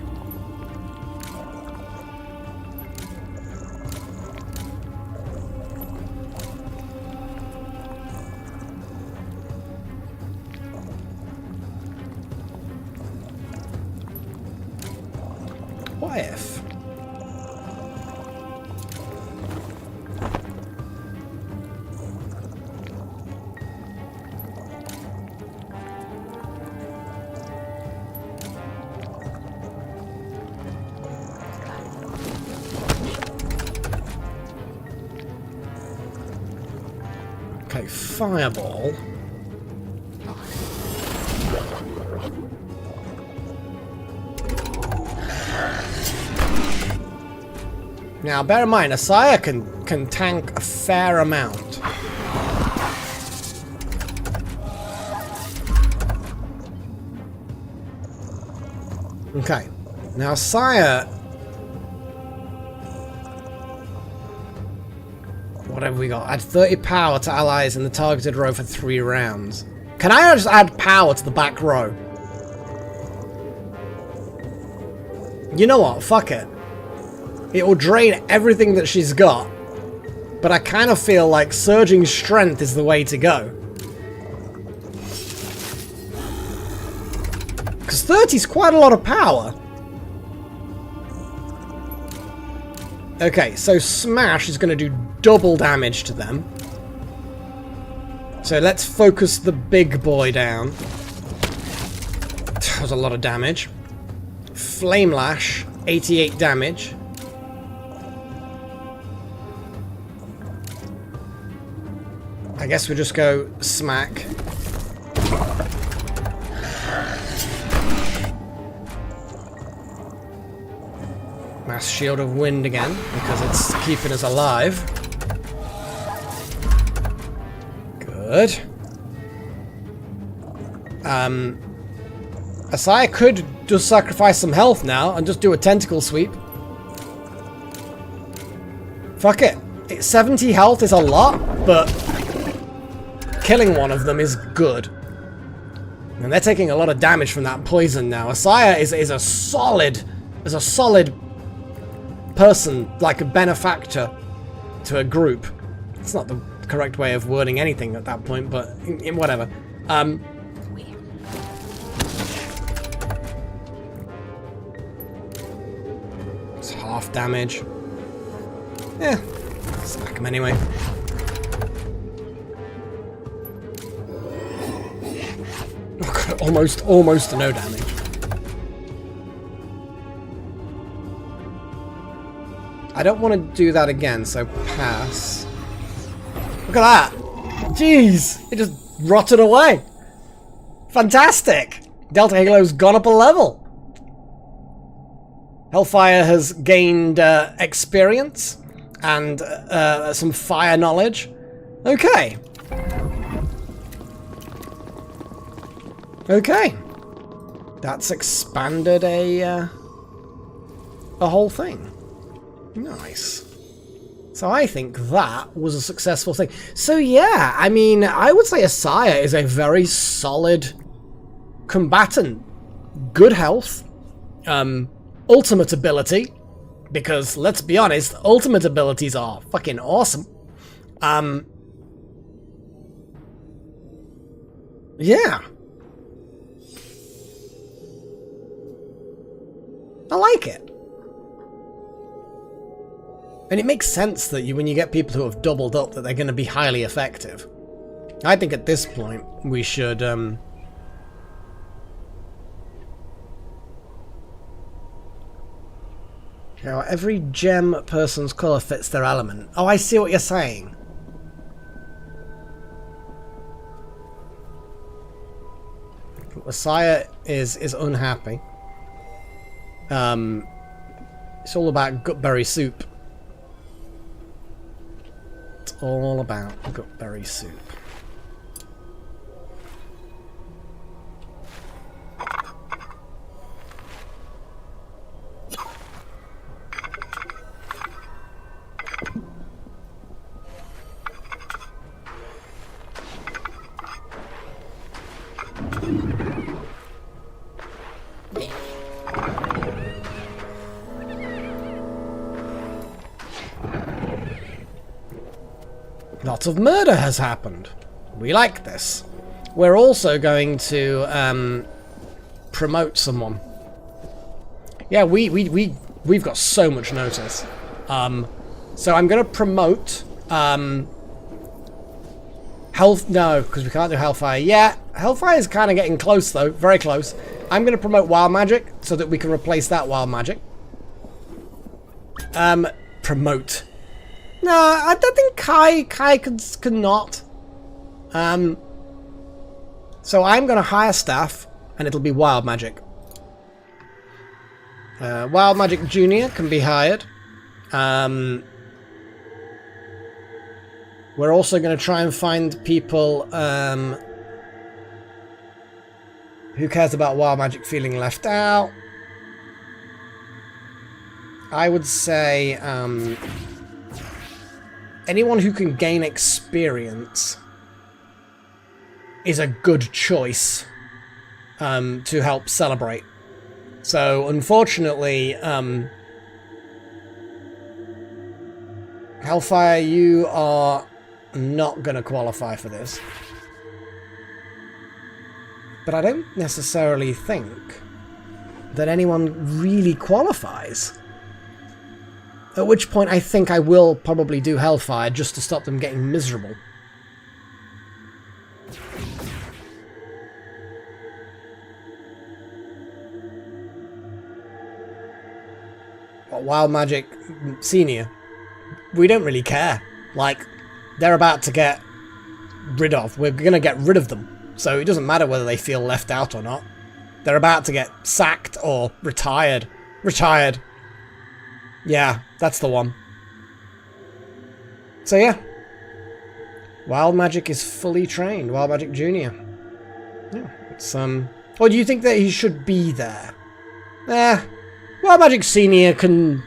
What if? Okay, fireball. Now, bear in mind, Asaya can tank a fair amount. Okay. Now, Asaya... What have we got? Add 30 power to allies in the targeted row for 3 rounds. Can I just add power to the back row? You know what? Fuck it. It will drain everything that she's got. But I kind of feel like surging strength is the way to go. Because 30 is quite a lot of power. Okay, so Smash is going to do double damage to them. So let's focus the big boy down. That was a lot of damage. Flame Lash, 88 damage. I guess we'll just go smack. Mass Shield of Wind again, because it's keeping us alive. Good. Asaya could just sacrifice some health now and just do a tentacle sweep. Fuck it. 70 health is a lot, but killing one of them is good. And they're taking a lot of damage from that poison now. Asaya is a solid person, like a benefactor to a group. It's not the correct way of wording anything at that point, but whatever. It's half damage. Yeah, smack him anyway. Oh god, almost no damage. I don't want to do that again, so pass. Look at that! Jeez! It just rotted away! Fantastic! Delta Halo's gone up a level! Hellfire has gained experience and some fire knowledge. Okay. Okay. That's expanded a whole thing. Nice. So I think that was a successful thing. So yeah, I mean, I would say Asaya is a very solid combatant. Good health. Ultimate ability. Because, let's be honest, ultimate abilities are fucking awesome. Yeah. I like it. And it makes sense that when you get people who have doubled up, that they're going to be highly effective. I think at this point, we should, Now, every gem person's colour fits their element. Oh, I see what you're saying. Asaya is unhappy. It's all about gutberry soup. It's all about gutberry soup. Lots of murder has happened. We like this. We're also going to promote someone. Yeah, we've got so much notice. So I'm going to promote Health. No, because we can't do Hellfire yet. Hellfire is kind of getting close though, very close. I'm going to promote Wild Magic so that we can replace that Wild Magic. Promote. No, I don't think Kai could not. So I'm going to hire staff, and it'll be Wild Magic. Wild Magic Junior can be hired. We're also going to try and find people who cares about Wild Magic feeling left out. I would say anyone who can gain experience is a good choice to help celebrate. So, unfortunately, Hellfire, you are not going to qualify for this. But I don't necessarily think that anyone really qualifies. At which point I think I will probably do Hellfire just to stop them getting miserable. But Wild Magic Senior, we don't really care. Like, they're about to get rid of. We're going to get rid of them. So it doesn't matter whether they feel left out or not. They're about to get sacked or retired. Retired. Yeah, that's the one. So yeah. Wild Magic is fully trained. Wild Magic Junior. Yeah, it's Or do you think that he should be there? Wild Magic Senior can...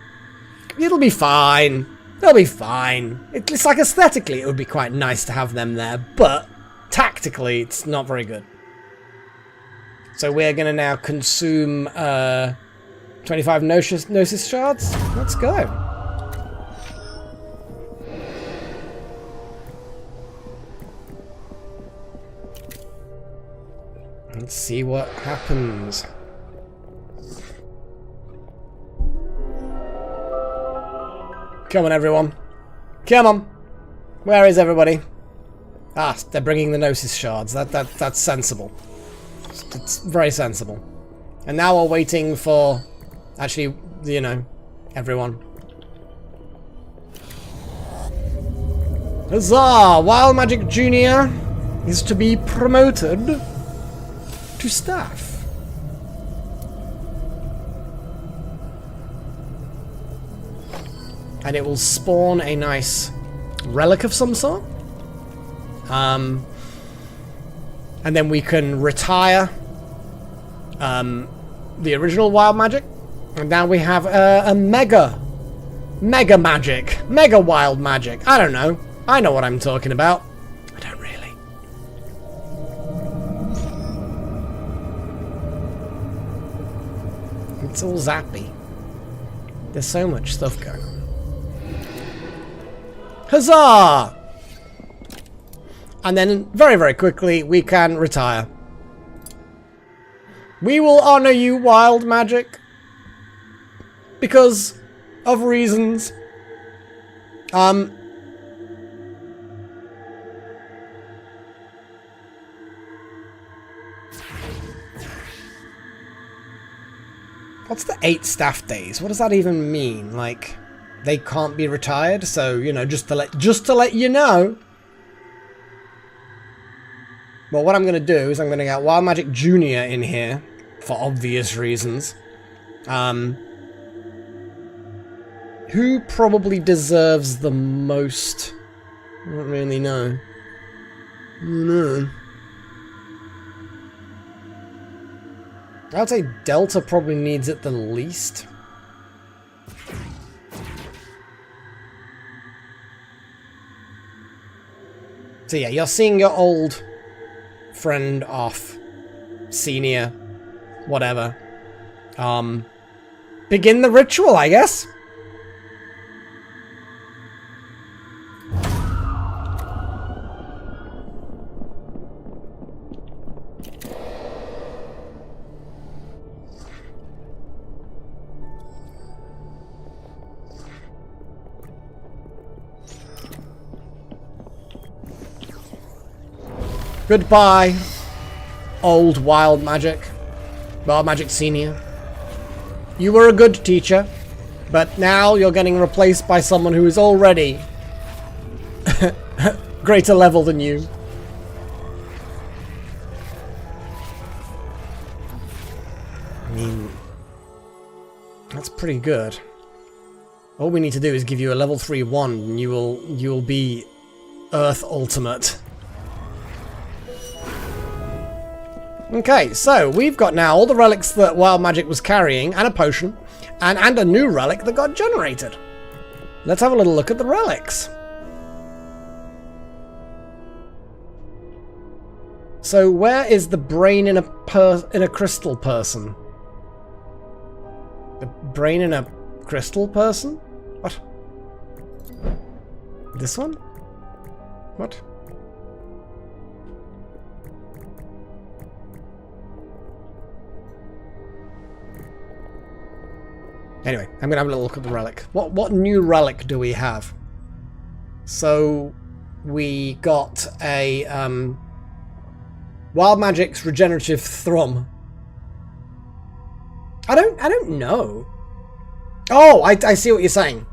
It'll be fine. They'll be fine. It's like aesthetically it would be quite nice to have them there, but tactically it's not very good. So we're going to now consume 25 Gnosis Shards. Let's go. Let's see what happens. Come on, everyone. Come on. Where is everybody? Ah, they're bringing the Gnosis Shards. That's sensible. It's very sensible. And now we're waiting for, actually, you know, everyone. Huzzah! Wild Magic Junior is to be promoted to staff. And it will spawn a nice relic of some sort. And then we can retire the original Wild Magic. And now we have a Mega Magic. Mega Wild Magic. I don't know. I know what I'm talking about. I don't really. It's all zappy. There's so much stuff going on. Huzzah! And then, very, very quickly, we can retire. We will honor you, Wild Magic. Because of reasons. What's the 8 staff days? What does that even mean? Like, they can't be retired, so, you know, just to let you know. Well, what I'm going to do is I'm going to get Wild Magic Junior in here, for obvious reasons. Who probably deserves the most? I don't really know. I don't know. I'd say Delta probably needs it the least. So yeah, you're seeing your old friend off. Senior. Whatever. Begin the ritual, I guess. Goodbye, old Wild Magic. Wild Magic Senior. You were a good teacher, but now you're getting replaced by someone who is already greater level than you. I mean, that's pretty good. All we need to do is give you a level 3 wand and you will be Earth Ultimate. Okay, so we've got now all the relics that Wild Magic was carrying, and a potion, and a new relic that got generated. Let's have a little look at the relics. So where is the brain in a crystal person? The brain in a crystal person? What? This one? What? Anyway, I'm gonna have a little look at the relic. What new relic do we have? So we got a Wild Magic's Regenerative Thrum. I don't know. Oh, I see what you're saying.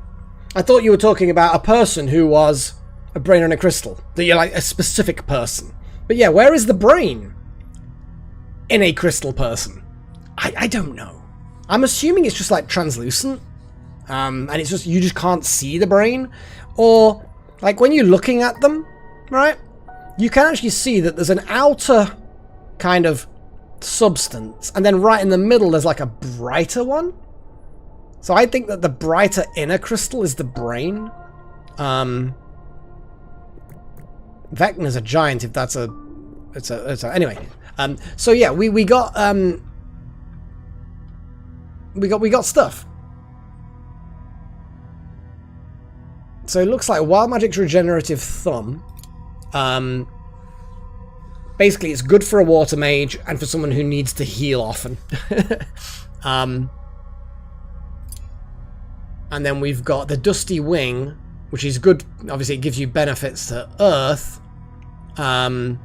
I thought you were talking about a person who was a brain and a crystal. That you're like a specific person. But yeah, where is the brain in a crystal person? I don't know. I'm assuming it's just like translucent, and it's just, you just can't see the brain, or like when you're looking at them, right? You can actually see that there's an outer kind of substance, and then right in the middle there's like a brighter one. So I think that the brighter inner crystal is the brain. Vecna's a giant if that's a... It's a anyway. So yeah, we got stuff. So it looks like Wild Magic's Regenerative Thumb. Basically, it's good for a water mage and for someone who needs to heal often. And then we've got the Dusty Wing, which is good. Obviously, it gives you benefits to Earth. And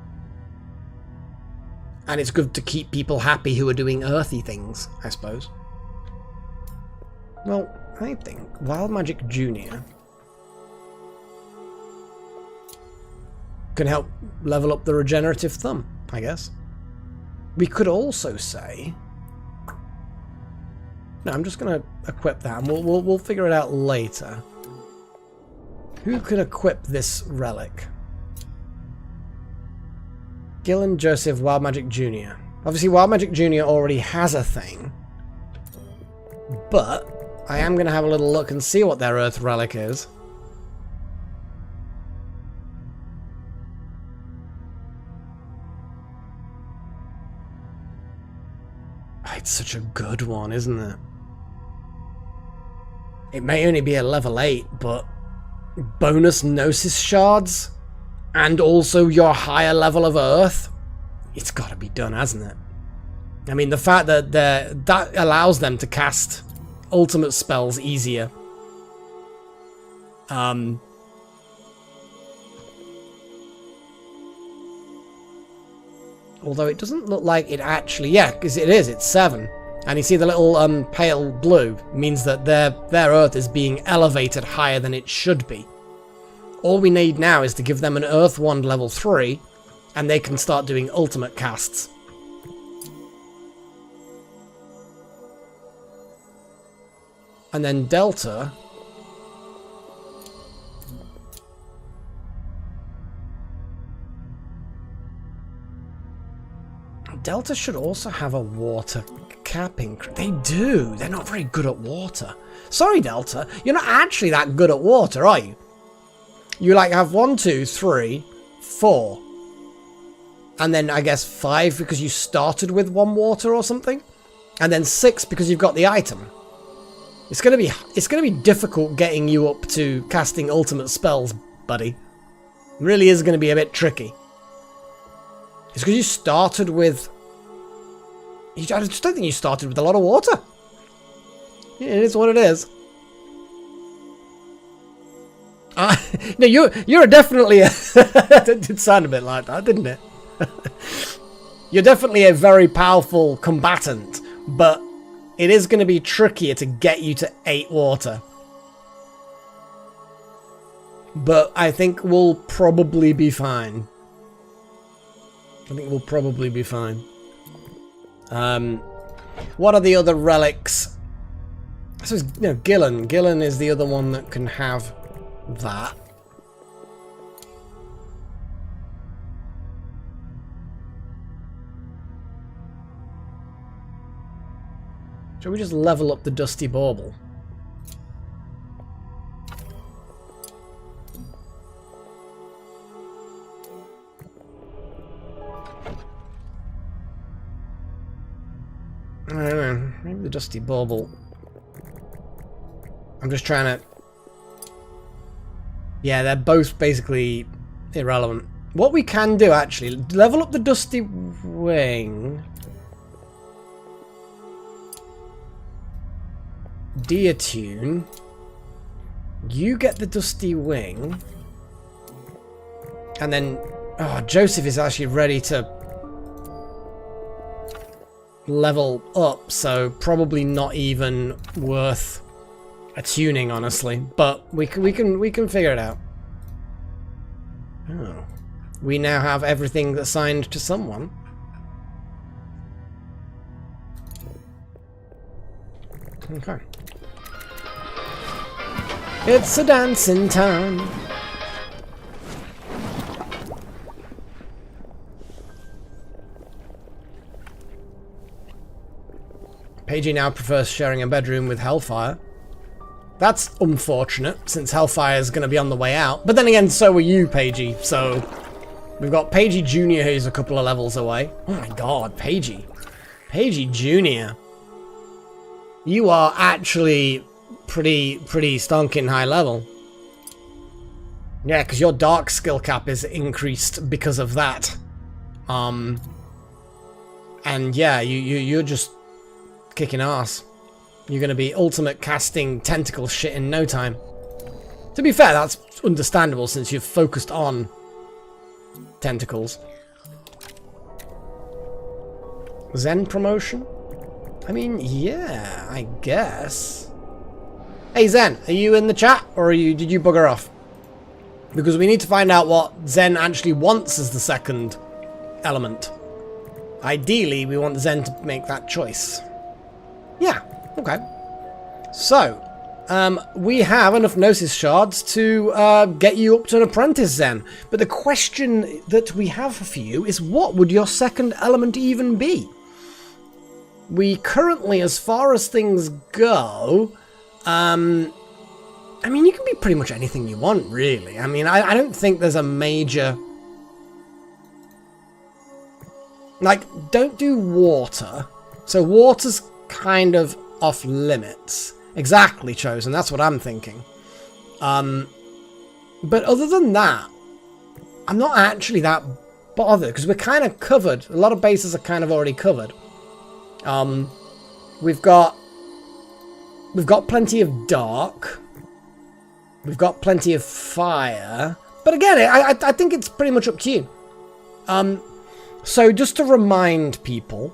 it's good to keep people happy who are doing earthy things, I suppose. Well, I think Wild Magic Junior can help level up the Regenerative Thumb, I guess. We could also say... No, I'm just going to equip that, and we'll figure it out later. Who can equip this relic? Gillen Joseph, Wild Magic Jr. Obviously, Wild Magic Jr. already has a thing. But I am going to have a little look and see what their Earth relic is. It's such a good one, isn't it? It may only be a level 8, but bonus Gnosis shards and also your higher level of Earth, it's got to be done, hasn't it? I mean, the fact that that allows them to cast ultimate spells easier. Although it doesn't look like it actually... Yeah, because it is. It's 7. And you see the little pale blue means that their Earth is being elevated higher than it should be. All we need now is to give them an Earth Wand level 3, and they can start doing ultimate casts. And then Delta... Delta should also have a water capping. They do. They're not very good at water. Sorry, Delta. You're not actually that good at water, are you? You like have 1, 2, 3, 4. And then I guess 5 because you started with 1 water or something. And then 6 because you've got the item. It's gonna be difficult getting you up to casting ultimate spells, buddy. It really is gonna be a bit tricky. It's because you started with... I just don't think you started with a lot of water. Yeah, it is what it is. No, you're definitely a... It did sound a bit like that, didn't it? You're definitely a very powerful combatant, but it is going to be trickier to get you to 8 water. But I think we'll probably be fine. I think we'll probably be fine. What are the other relics? I suppose, no, Gillen. Gillen is the other one that can have that. Shall we just level up the Dusty Bauble? I don't know, maybe the Dusty Bauble. I'm just trying to... Yeah, they're both basically irrelevant. What we can do, actually, level up the Dusty Wing. Deattune. You get the Dusty Wing. And then... Oh, Joseph is actually ready to... level up, so probably not even worth attuning, honestly. But we can figure it out. Oh, we now have everything assigned to someone. Okay, it's a dancing time. Paige now prefers sharing a bedroom with Hellfire. That's unfortunate, since Hellfire is going to be on the way out. But then again, so are you, Paige. So we've got Paige Jr., who's a couple of levels away. Oh my god, Paige. Paige Jr. You are actually pretty stonking high level. Yeah, because your dark skill cap is increased because of that. And yeah, you're just kicking ass. You're going to be ultimate casting tentacle shit in no time. To be fair, that's understandable since you've focused on tentacles. Zen promotion? I mean, yeah, I guess. Hey Zen, are you in the chat or did you bugger off? Because we need to find out what Zen actually wants as the second element. Ideally, we want Zen to make that choice. Yeah, okay. So, we have enough Gnosis shards to get you up to an apprentice, Zen. But the question that we have for you is, what would your second element even be? We currently, as far as things go, I mean, you can be pretty much anything you want, really. I mean, I don't think there's a major... Like, don't do water. So water's kind of off limits. Exactly, Chosen. That's what I'm thinking. But other than that, I'm not actually that bothered because we're kind of covered. A lot of bases are kind of already covered. We've got plenty of dark. We've got plenty of fire. But again, I think it's pretty much up to you. So just to remind people,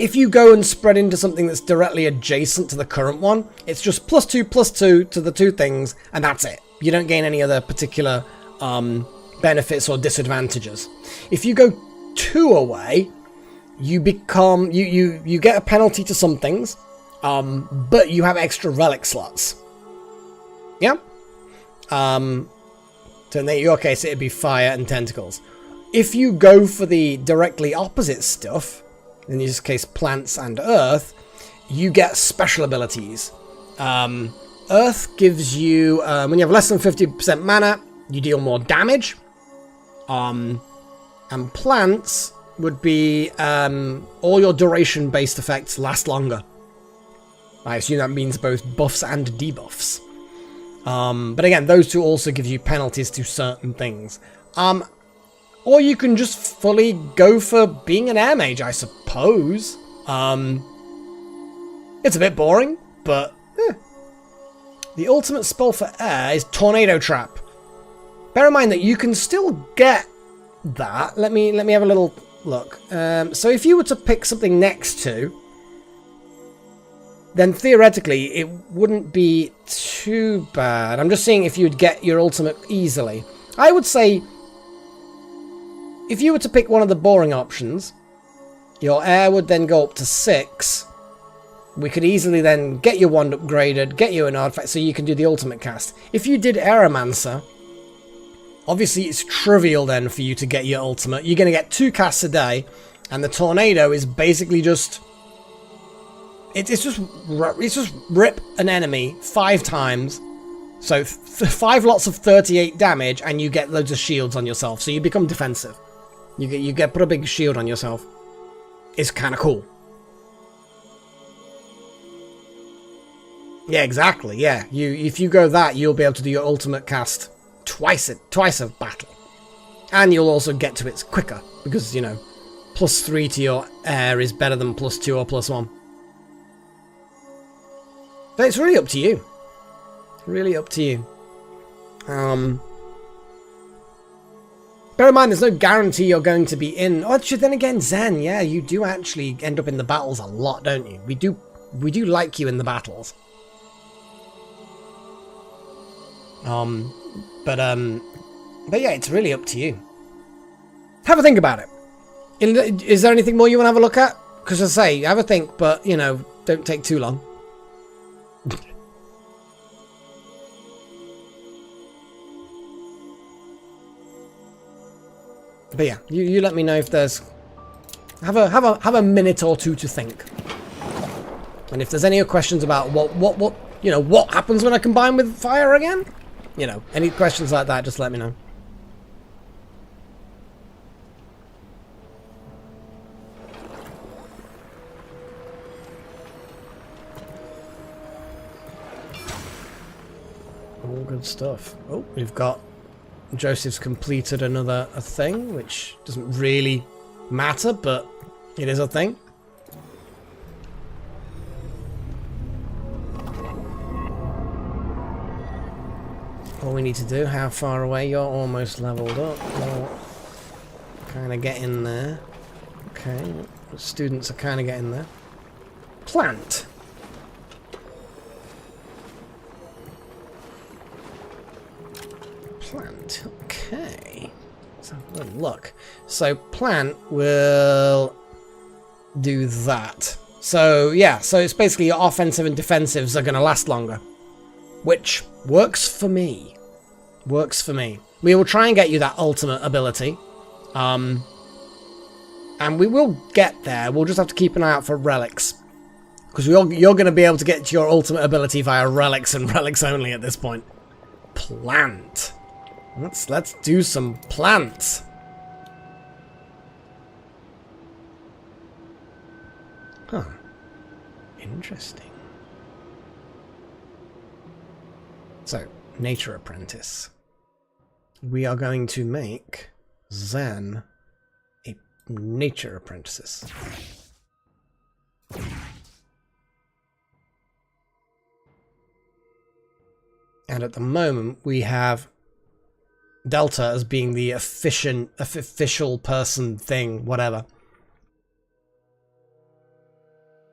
if you go and spread into something that's directly adjacent to the current one, it's just +2/+2 to the two things, and that's it. You don't gain any other particular benefits or disadvantages. If you go 2 away, you become you get a penalty to some things, but you have extra relic slots. Yeah. So in your case, it'd be fire and tentacles. If you go for the directly opposite stuff, in this case plants and earth, you get special abilities. Earth gives you, when you have less than 50% mana, you deal more damage. And plants would be all your duration-based effects last longer. I assume that means both buffs and debuffs. But again, those two also give you penalties to certain things. Or you can just fully go for being an air mage, I suppose. It's a bit boring, but the ultimate spell for air is Tornado Trap. Bear in mind that you can still get that. Let me have a little look. So if you were to pick something next to, then theoretically it wouldn't be too bad. I'm just seeing if you'd get your ultimate easily. I would say, if you were to pick one of the boring options, your air would then go up to 6. We could easily then get your wand upgraded, get you an artifact, so you can do the ultimate cast. If you did Aeromancer, obviously it's trivial then for you to get your ultimate. You're going to get 2 casts a day, and the tornado is basically just... It's just rip an enemy 5 times. So 5 lots of 38 damage, and you get loads of shields on yourself, so you become defensive. You get put a big shield on yourself. It's kind of cool. Yeah, exactly. Yeah, if you go that, you'll be able to do your ultimate cast twice a battle, and you'll also get to it quicker because, you know, +3 to your air is better than +2 or +1. But it's really up to you. Really up to you. Bear in mind, there's no guarantee you're going to be in. Oh, actually, then again, Zen, yeah, you do actually end up in the battles a lot, don't you? We do like you in the battles. But yeah, it's really up to you. Have a think about it. Is there anything more you want to have a look at? Because as I say, have a think, but, you know, don't take too long. But yeah, you let me know if there's... Have a minute or two to think. And if there's any questions about what happens when I combine with fire again, any questions like that, just let me know. All good stuff. Oh, we've got Joseph's completed a thing, which doesn't really matter, but it is a thing. All we need to do, how far away? You're almost leveled up. Kind of getting there. Okay, the students are kind of getting there. Plant. Plant. Okay. Let's have a look. So plant will do that. So yeah, so it's basically your offensive and defensives are going to last longer, which works for me. Works for me. We will try and get you that ultimate ability. And we will get there. We'll just have to keep an eye out for relics. Because you're going to be able to get to your ultimate ability via relics and relics only at this point. Plant. Let's do some plants. Huh. Interesting. So, Nature Apprentice. We are going to make Zen a Nature Apprentice. And at the moment, we have Delta as being the official person thing, whatever.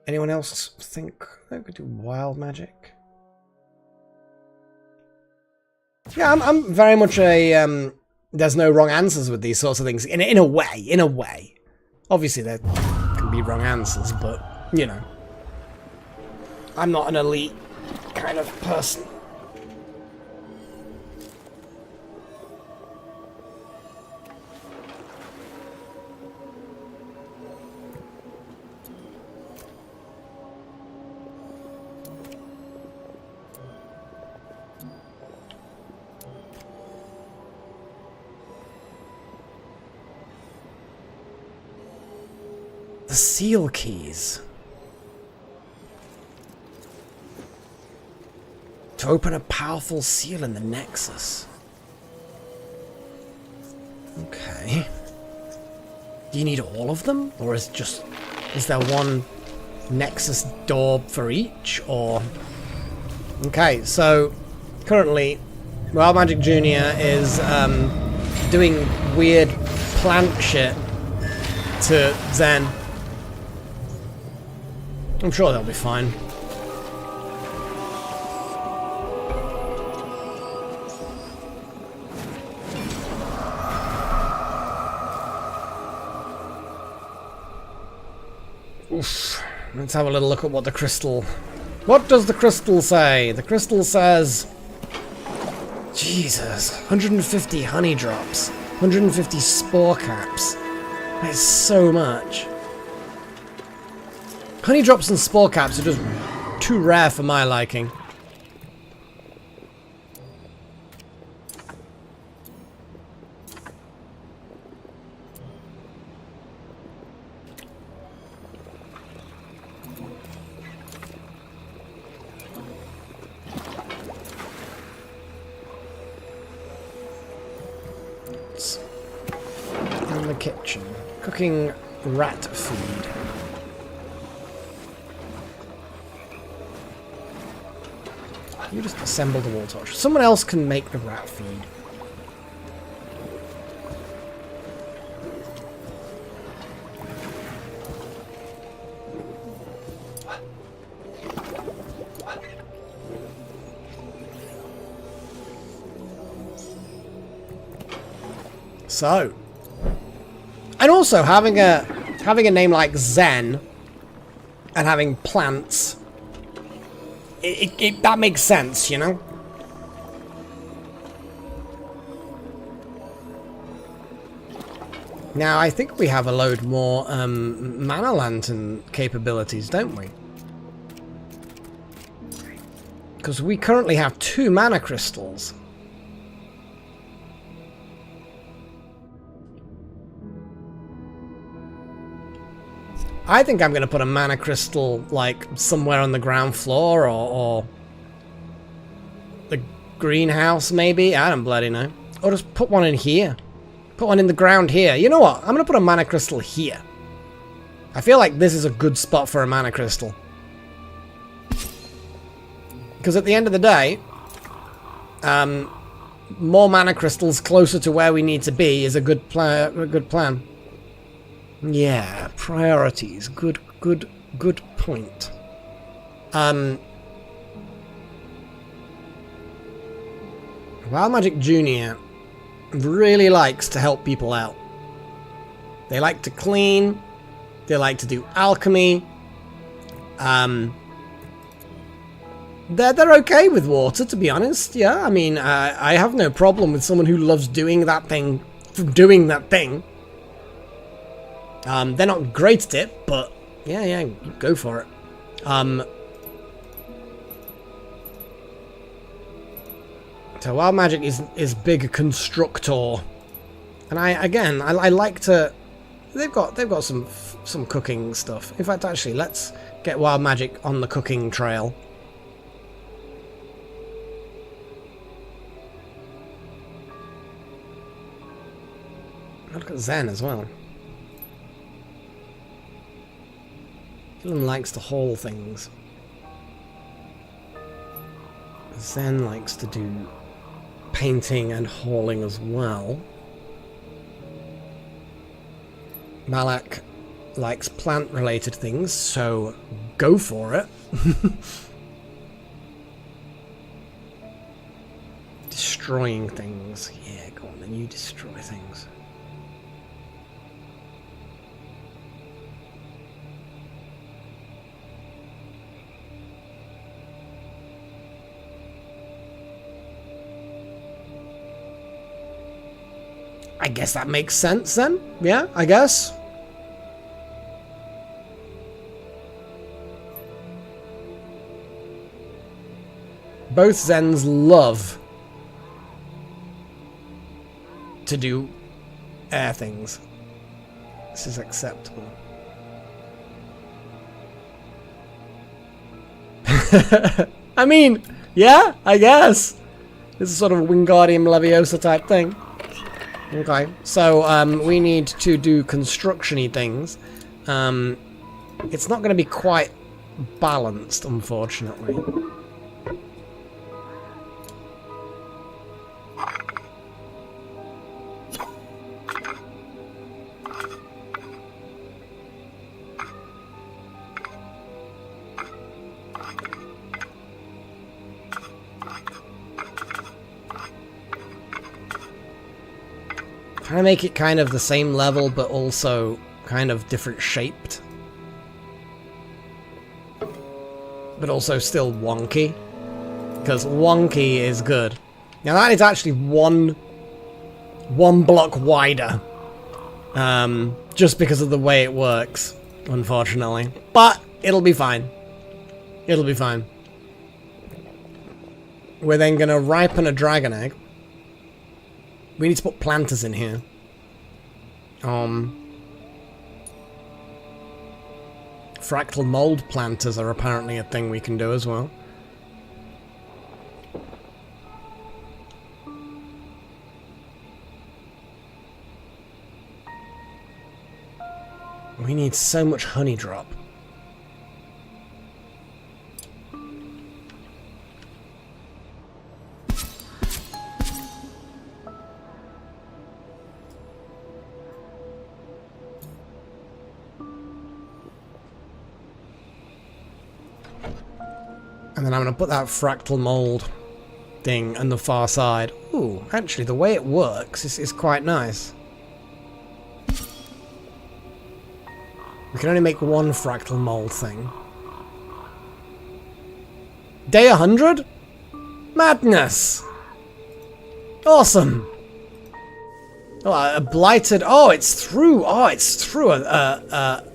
Anyone else think they could do wild magic? Yeah, I'm very much a there's no wrong answers with these sorts of things. In a way. Obviously there can be wrong answers, but I'm not an elite kind of person. The seal keys. To open a powerful seal in the Nexus. Okay. Do you need all of them? Or is there one Nexus door for each? Or... Okay, so currently Wild Magic Jr. is doing weird plant shit to Zen. I'm sure they'll be fine. Oof. Let's have a little look at what the crystal... What does the crystal say? The crystal says... Jesus, 150 honey drops, 150 spore caps. That is so much. Honey drops and spore caps are just too rare for my liking. In the kitchen, cooking rat food. You just assemble the wall torch. Someone else can make the rat feed. So, and also having a name like Zen and having plants. That makes sense, you know? Now, I think we have a load more mana lantern capabilities, don't we? Because we currently have 2 mana crystals. I think I'm going to put a mana crystal, like, somewhere on the ground floor, or the greenhouse, maybe? I don't bloody know. Or just put one in here. Put one in the ground here. You know what? I'm going to put a mana crystal here. I feel like this is a good spot for a mana crystal. Because at the end of the day, more mana crystals closer to where we need to be is a good plan. Yeah, priorities. Good point. Wild Magic Jr. really likes to help people out. They like to clean. They like to do alchemy. They're okay with water, to be honest. Yeah, I mean, I have no problem with someone who loves doing that thing from doing that thing. They're not great at it, but yeah, go for it. So Wild Magic is big constructor, and I like to. They've got some cooking stuff. In fact, actually, let's get Wild Magic on the cooking trail. Look at Zen as well. Dylan likes to haul things. Zen likes to do painting and hauling as well. Malak likes plant-related things, so go for it. Destroying things. Yeah, go on then, you destroy things. I guess that makes sense then. Yeah, I guess. Both Zens love to do air things. This is acceptable. I mean, yeah, I guess. This is sort of a Wingardium Leviosa type thing. Okay, so we need to do construction-y things. It's not going to be quite balanced, unfortunately. Trying to make it kind of the same level, but also kind of different shaped. But also still wonky. Because wonky is good. Now that is actually one block wider. Just because of the way it works, unfortunately. But it'll be fine. It'll be fine. We're then going to ripen a dragon egg. We need to put planters in here. Fractal mold planters are apparently a thing we can do as well. We need so much honey drop. And then I'm going to put that fractal mold thing on the far side. Ooh, actually, the way it works is quite nice. We can only make one fractal mold thing. Day 100? Madness! Awesome! Oh, a blighted... Oh, it's through an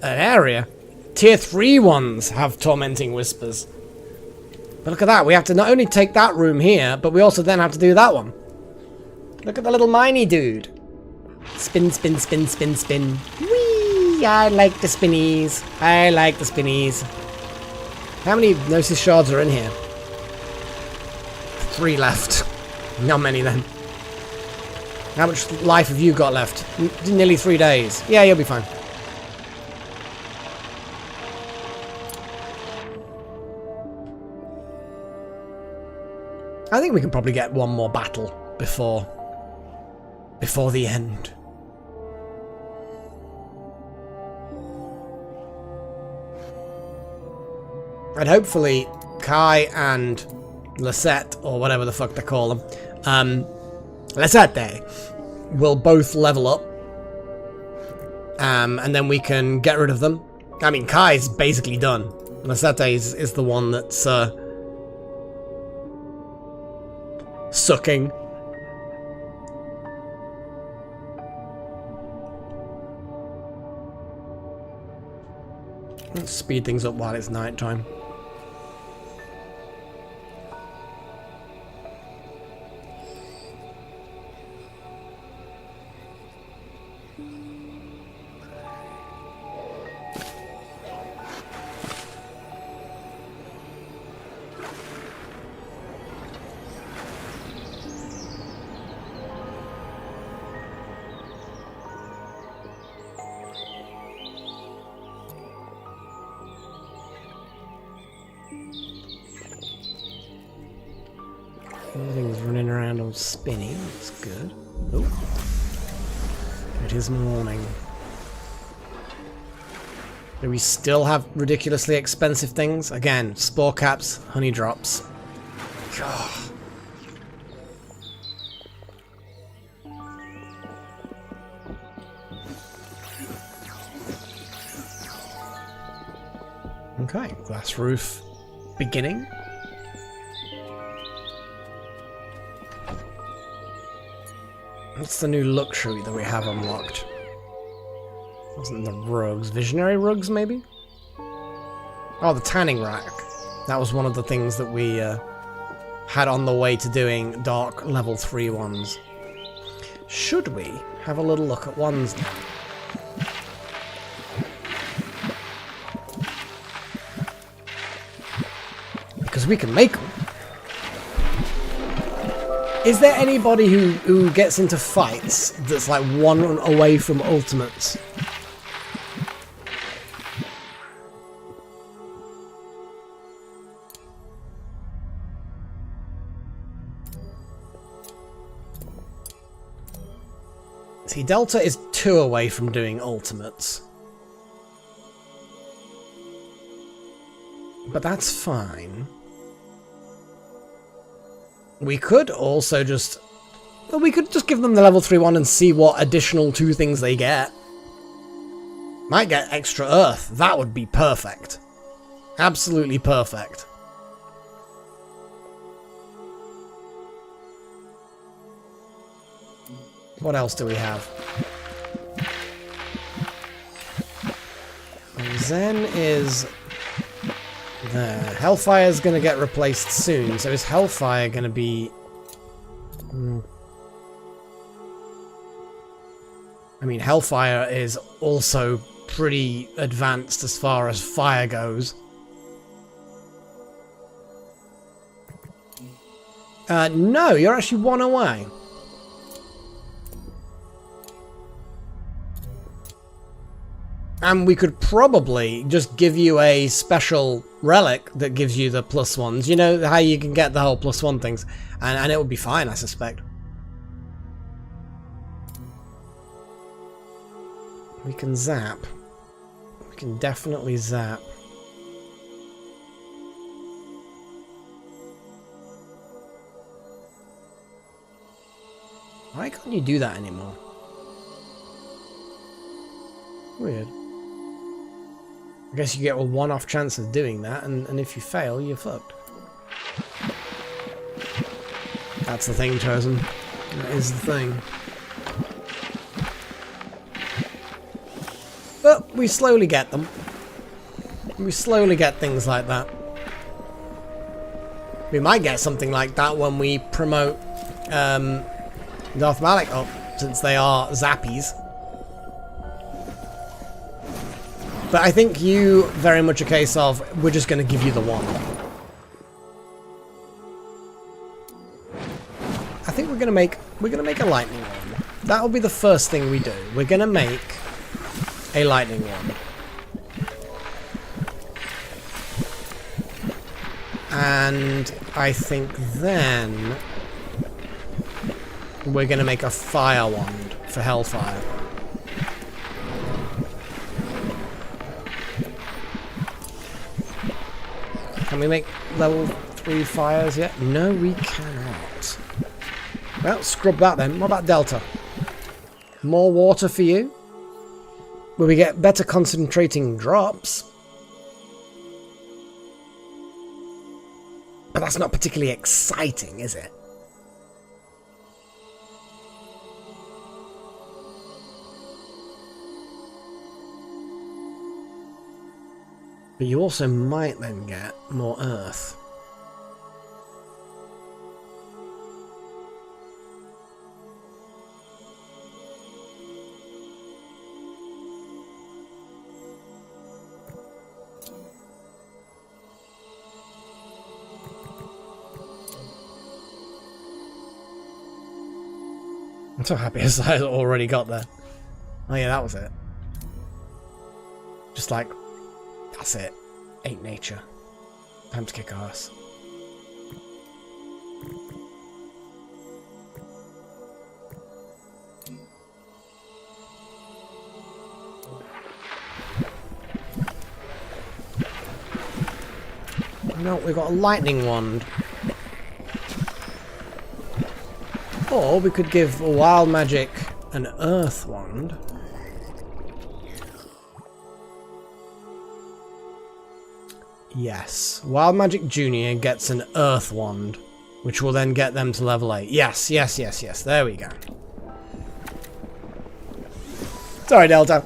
area. Tier 3 ones have tormenting whispers. But look at that, we have to not only take that room here, but we also then have to do that one. Look at the little miney dude. Spin, spin, spin, spin, spin. Whee! I like the spinnies. I like the spinnies. How many Gnosis shards are in here? 3 left. Not many then. How much life have you got left? Nearly 3 days. Yeah, you'll be fine. I think we can probably get one more battle before the end. And hopefully Kai and Lisette, or whatever the fuck they call them, Lisette will both level up. And then we can get rid of them. I mean, Kai's basically done. Lisette is the one that's sucking. Let's speed things up while it's night time. Everything's running around all spinning. That's good. Oh. It is morning. Do we still have ridiculously expensive things? Again, spore caps, honey drops. God. Okay, glass roof beginning. What's the new luxury that we have unlocked? Wasn't the rugs? Visionary rugs, maybe? Oh, the tanning rack. That was one of the things that we had on the way to doing dark level 3 ones. Should we have a little look at ones now? Because we can make them. Is there anybody who gets into fights that's like one away from ultimates? See, Delta is 2 away from doing ultimates. But that's fine. We could also just... Well, we could just give them the level 3 one and see what additional 2 things they get. Might get extra earth. That would be perfect. Absolutely perfect. What else do we have? Zen is... there. Hellfire's gonna get replaced soon, so is Hellfire gonna be... I mean, Hellfire is also pretty advanced as far as fire goes. No, you're actually 1 away. And we could probably just give you a special relic that gives you the +1s. You know how you can get the whole +1 things. And it would be fine, I suspect. We can zap. We can definitely zap. Why can't you do that anymore? Weird. I guess you get a one-off chance of doing that, and if you fail, you're fucked. That's the thing, Chosen. That is the thing. But we slowly get them. We slowly get things like that. We might get something like that when we promote Darth Malak up, since they are zappies. But I think you very much a case of we're just going to give you the wand. I think we're going to make a lightning wand. That'll be the first thing we do. We're going to make a lightning wand. And I think then we're going to make a fire wand for Hellfire. Can we make level 3 fires yet? No, we cannot. Well, scrub that then. What about Delta? More water for you? Will we get better concentrating drops? But that's not particularly exciting, is it? But you also might then get more earth. I'm so happy as I already got there. Oh yeah, that was it. Just like, that's it. Ain't nature. Time to kick ass. No, we've got a lightning wand. Or we could give Wild Magic an earth wand. Yes. Wild Magic Junior gets an earth wand, which will then get them to level 8. Yes, yes, yes, yes. There we go. Sorry, Delta.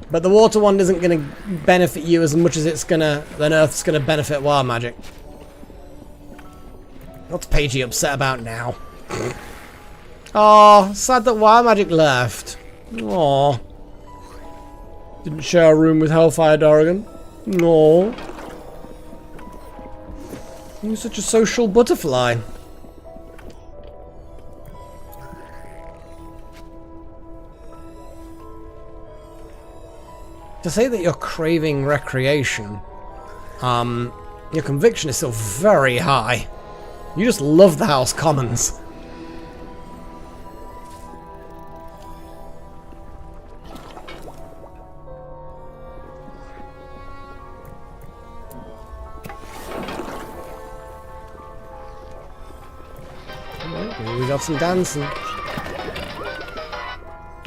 But the water wand isn't going to benefit you as much as it's going to... than earth's going to benefit Wild Magic. What's Paigey upset about now? Oh, sad that Wild Magic left. Aw. Didn't share a room with Hellfire Dorrigan. No. You're such a social butterfly. To say that you're craving recreation, your conviction is still very high. You just love the House Commons. We got some dancing. It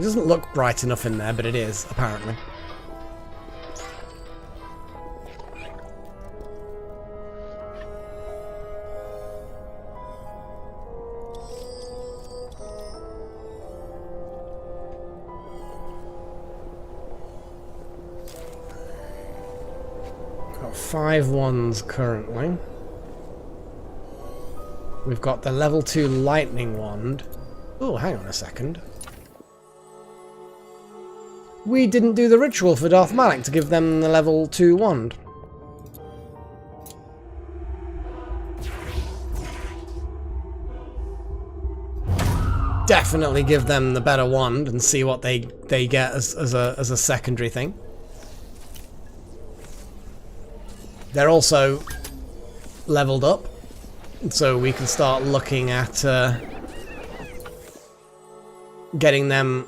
doesn't look bright enough in there, but it is, apparently. Got 5 wands currently. We've got the level 2 lightning wand. Oh, hang on a second. We didn't do the ritual for Darth Malak to give them the level 2 wand. Definitely give them the better wand and see what they get as a secondary thing. They're also leveled up. So we can start looking at getting them.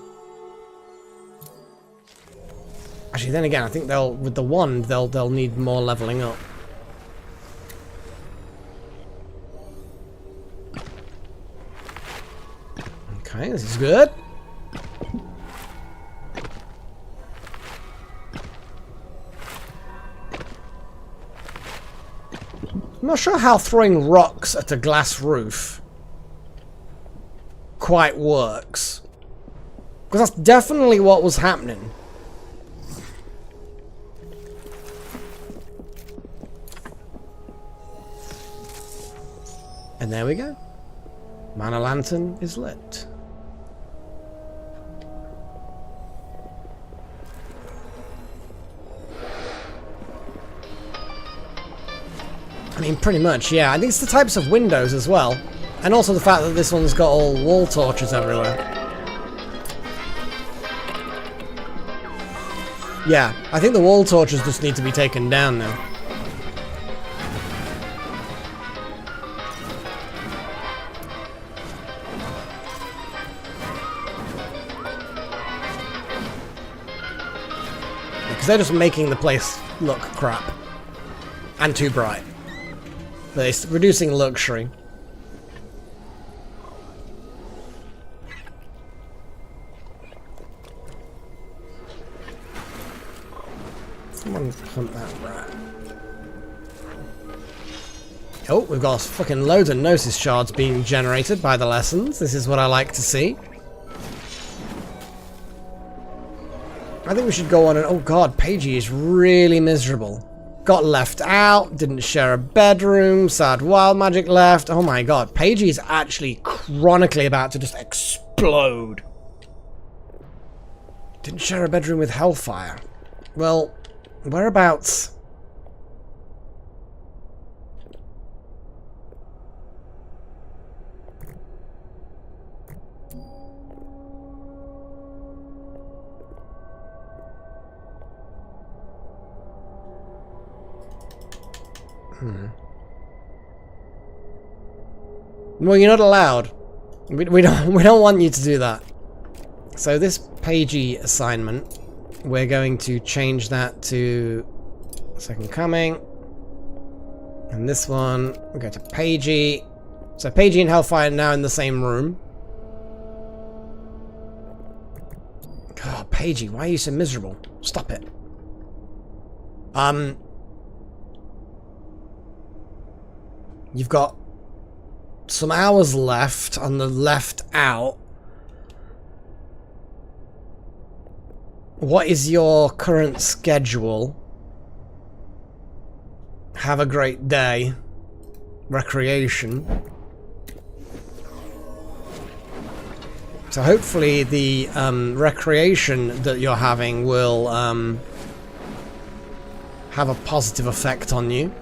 Actually, then again, I think they'll with the wand they'll need more leveling up. Okay, this is good. I'm not sure how throwing rocks at a glass roof quite works. Because that's definitely what was happening. And there we go. Mana Lantern is lit. I mean, pretty much, yeah. I think it's the types of windows as well. And also the fact that this one's got all wall torches everywhere. Yeah, I think the wall torches just need to be taken down now. Because they're just making the place look crap. And too bright. But it's reducing luxury. Someone hunt that rat. Oh, we've got fucking loads of Gnosis shards being generated by the lessons. This is what I like to see. I think we should go on and... Oh god, Paigey is really miserable. Got left out, didn't share a bedroom, sad wild magic left. Oh my god, Paigey is actually chronically about to just explode. Didn't share a bedroom with Hellfire. Well, whereabouts? Well, you're not allowed. We don't want you to do that. So this Paigey assignment, we're going to change that to Second Coming. And this one, we go to Paigey. So Paigey and Hellfire are now in the same room. God, Paigey, why are you so miserable? Stop it. You've got some hours left on the left out. What is your current schedule? Have a great day. Recreation. So hopefully the recreation that you're having will have a positive effect on you.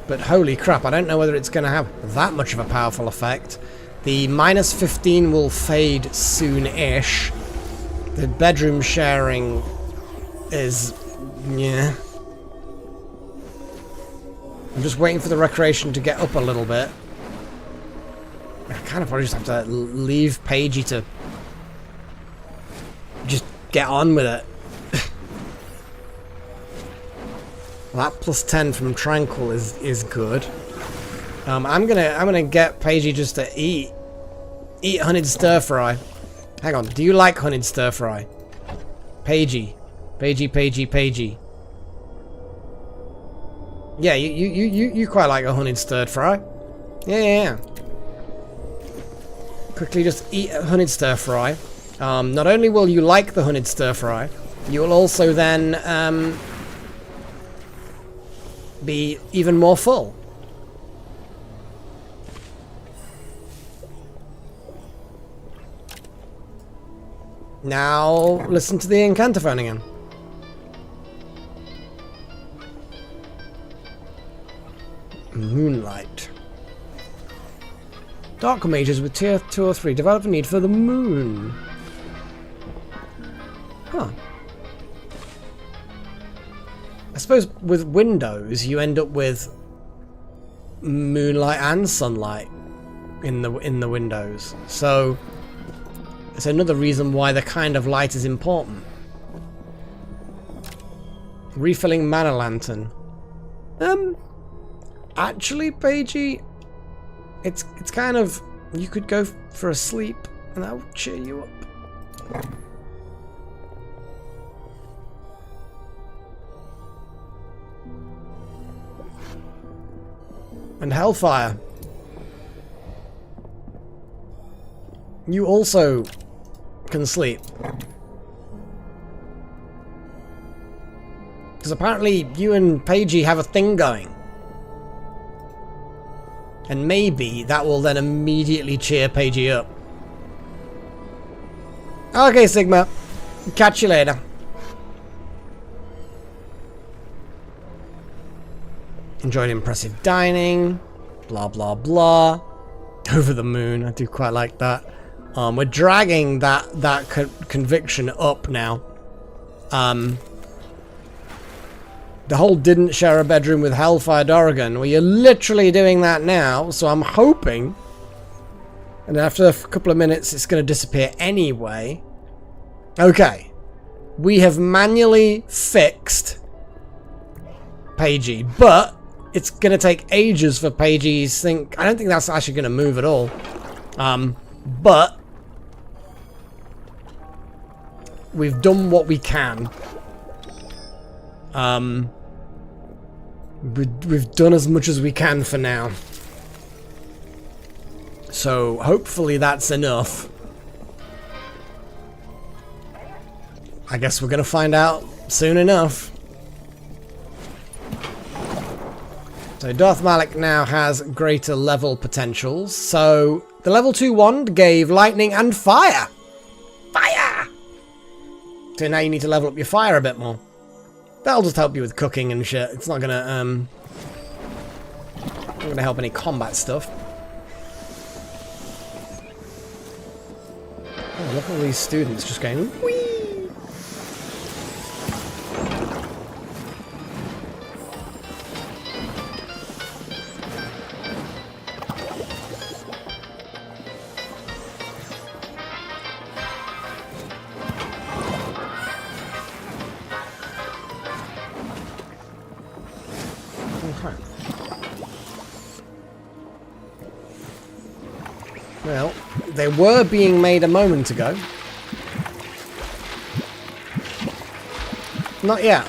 But holy crap, I don't know whether it's going to have that much of a powerful effect. The minus 15 will fade soon-ish. The bedroom sharing is... yeah. I'm just waiting for the recreation to get up a little bit. I kind of probably just have to leave Paigey to just get on with it. Well, that plus 10 from Tranquil is good. I'm gonna get Paigey just to eat honeyed stir fry. Hang on, do you like honeyed stir fry? Paigey. Yeah, you quite like a honeyed stir fry. Yeah. Quickly just eat a honeyed stir fry. Not only will you like the honeyed stir fry, you will also then be even more full. Now, listen to the incantophone again. Moonlight. Dark mages with tier 2 or 3 develop a need for the moon. Huh. I suppose with windows you end up with moonlight and sunlight in the windows. So it's another reason why the kind of light is important. Refilling mana lantern. Actually, Paigey, it's kind of, you could go for a sleep and that would cheer you up. And Hellfire. You also can sleep. Because apparently you and Paigey have a thing going. And maybe that will then immediately cheer Paige up. Okay, Sigma. Catch you later. Enjoyed impressive dining. Blah, blah, blah. Over the moon. I do quite like that. We're dragging that conviction up now. The whole didn't share a bedroom with Hellfire Dorrigan. Well, you're literally doing that now, so I'm hoping. And after a couple of minutes, it's going to disappear anyway. Okay. We have manually fixed Paige, but it's going to take ages for Paige's thing. I don't think that's actually going to move at all. But we've done what we can. We've done as much as we can for now. So hopefully that's enough. I guess we're gonna find out soon enough. So Darth Malik now has greater level potentials. So the level 2 wand gave lightning and fire. Fire! So now you need to level up your fire a bit more. That'll just help you with cooking and shit. It's not gonna help any combat stuff. Oh, look at all these students just going whee! Well, they were being made a moment ago. Not yet.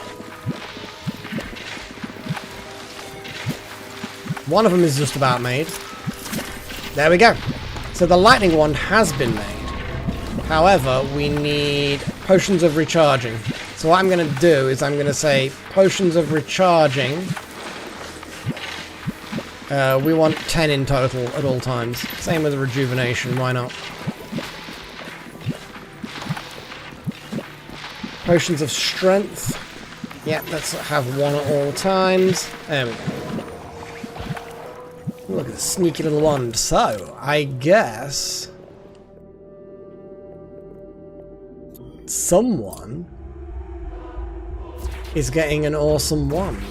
One of them is just about made. There we go. So the lightning wand has been made. However, we need potions of recharging. So what I'm going to do is I'm going to say potions of recharging. We want 10 in total at all times. Same with rejuvenation, why not? Potions of strength. Yeah, let's have one at all times. There we go. Look at the sneaky little wand. So, I guess someone is getting an awesome wand.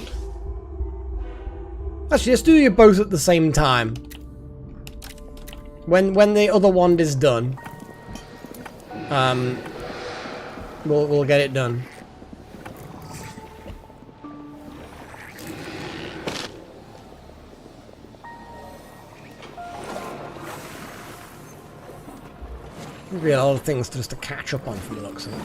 Actually, let's do you both at the same time. When the other wand is done, we'll get it done. There'll be a lot of things just to catch up on from the looks of it.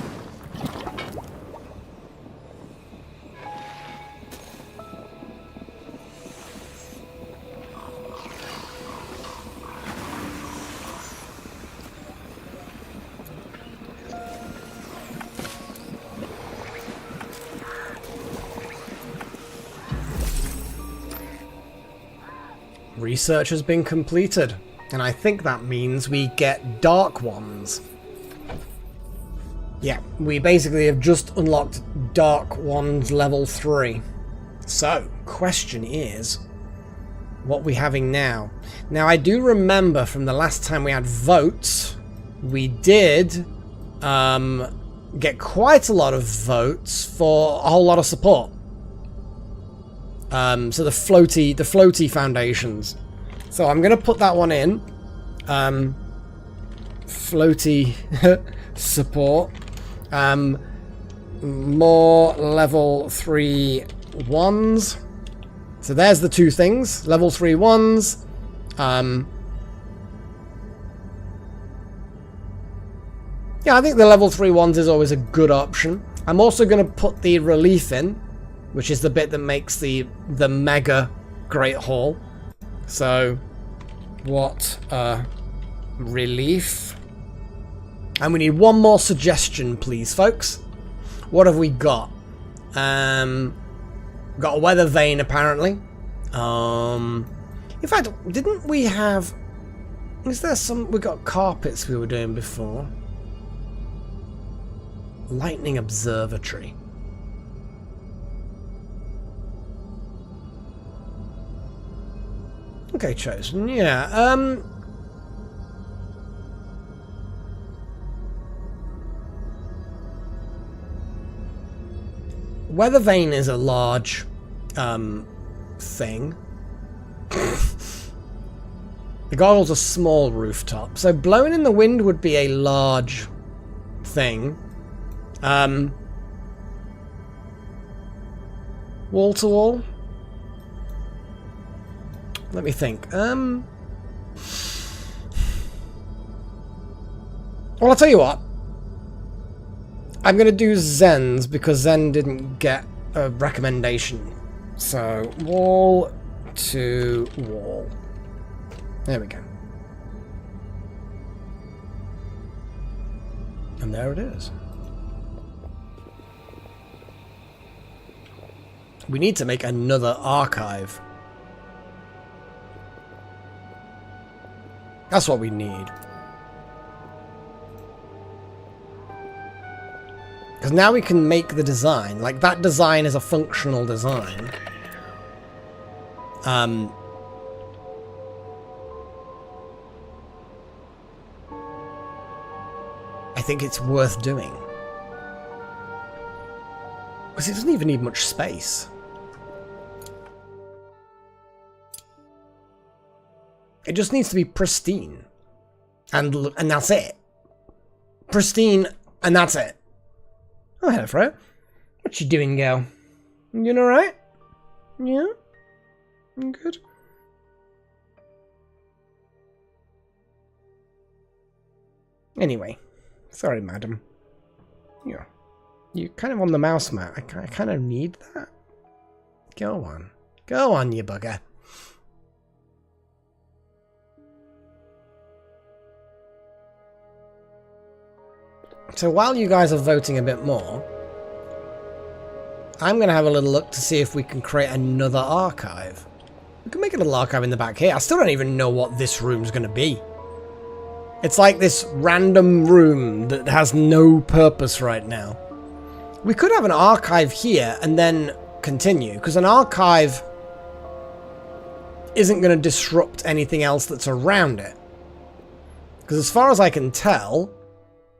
Research has been completed, and I think that means we get Dark Wands. Yeah, we basically have just unlocked Dark Wands level 3. So, question is, what are we having now? Now, I do remember from the last time we had votes, we did get quite a lot of votes for a whole lot of support. So the floaty foundations. So I'm gonna put that one in. Floaty support. More level 3 wands. So there's the two things. Level 3 wands. Yeah, I think the level 3 wands is always a good option. I'm also gonna put the relief in, which is the bit that makes the mega Great Hall. So, what relief. And we need one more suggestion, please, folks. What have we got? Got a weather vane, apparently. In fact, didn't we have... Is there some... We got carpets we were doing before. Lightning Observatory. Okay, Chosen. Yeah, Weather vane is a large thing. The goggles are small rooftop, so blowing in the wind would be a large thing. Wall to wall. Let me think. Well, I'll tell you what. I'm going to do Zen's because Zen didn't get a recommendation. So, wall to wall. There we go. And there it is. We need to make another archive. That's what we need. Because now we can make the design. Like, that design is a functional design. I think it's worth doing. Because it doesn't even need much space. It just needs to be pristine. And that's it. Pristine, and that's it. Oh, hello, Fro. What you doing, girl? You doing alright? Yeah? You good? Anyway. Sorry, madam. Yeah. You're kind of on the mouse mat. I kind of need that. Go on. Go on, you bugger. So while you guys are voting a bit more, I'm going to have a little look to see if we can create another archive. We can make a little archive in the back here. I still don't even know what this room's going to be. It's like this random room that has no purpose right now. We could have an archive here and then continue, because an archive isn't going to disrupt anything else that's around it. Because as far as I can tell,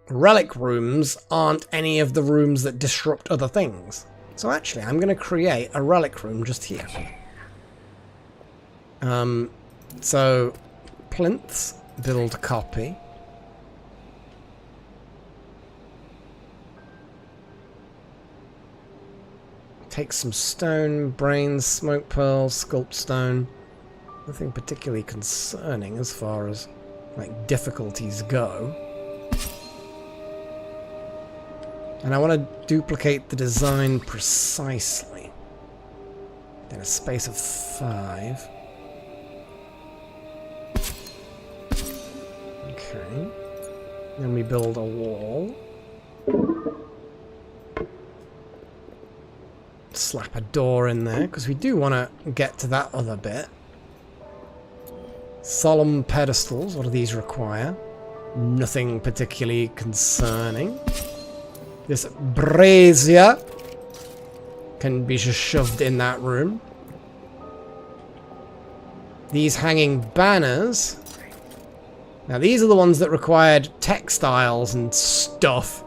relic rooms aren't any of the rooms that disrupt other things. So actually, I'm going to create a relic room just here. So, plinths, build copy. Take some stone, brains, smoke pearls, sculpt stone. Nothing particularly concerning as far as, like, difficulties go. And I want to duplicate the design precisely. In a space of 5. Okay. Then we build a wall. Slap a door in there, because we do want to get to that other bit. Solemn pedestals, what do these require? Nothing particularly concerning. This brazier can be just shoved in that room. These hanging banners. Now these are the ones that required textiles and stuff.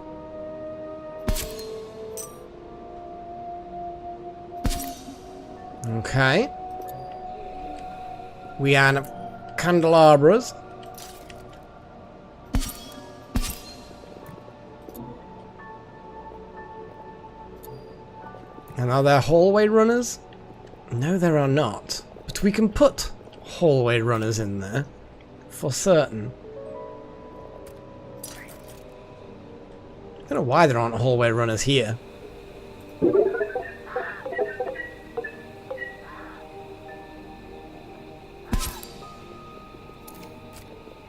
Okay. We have candelabras. And are there hallway runners? No, there are not. But we can put hallway runners in there. For certain. I don't know why there aren't hallway runners here.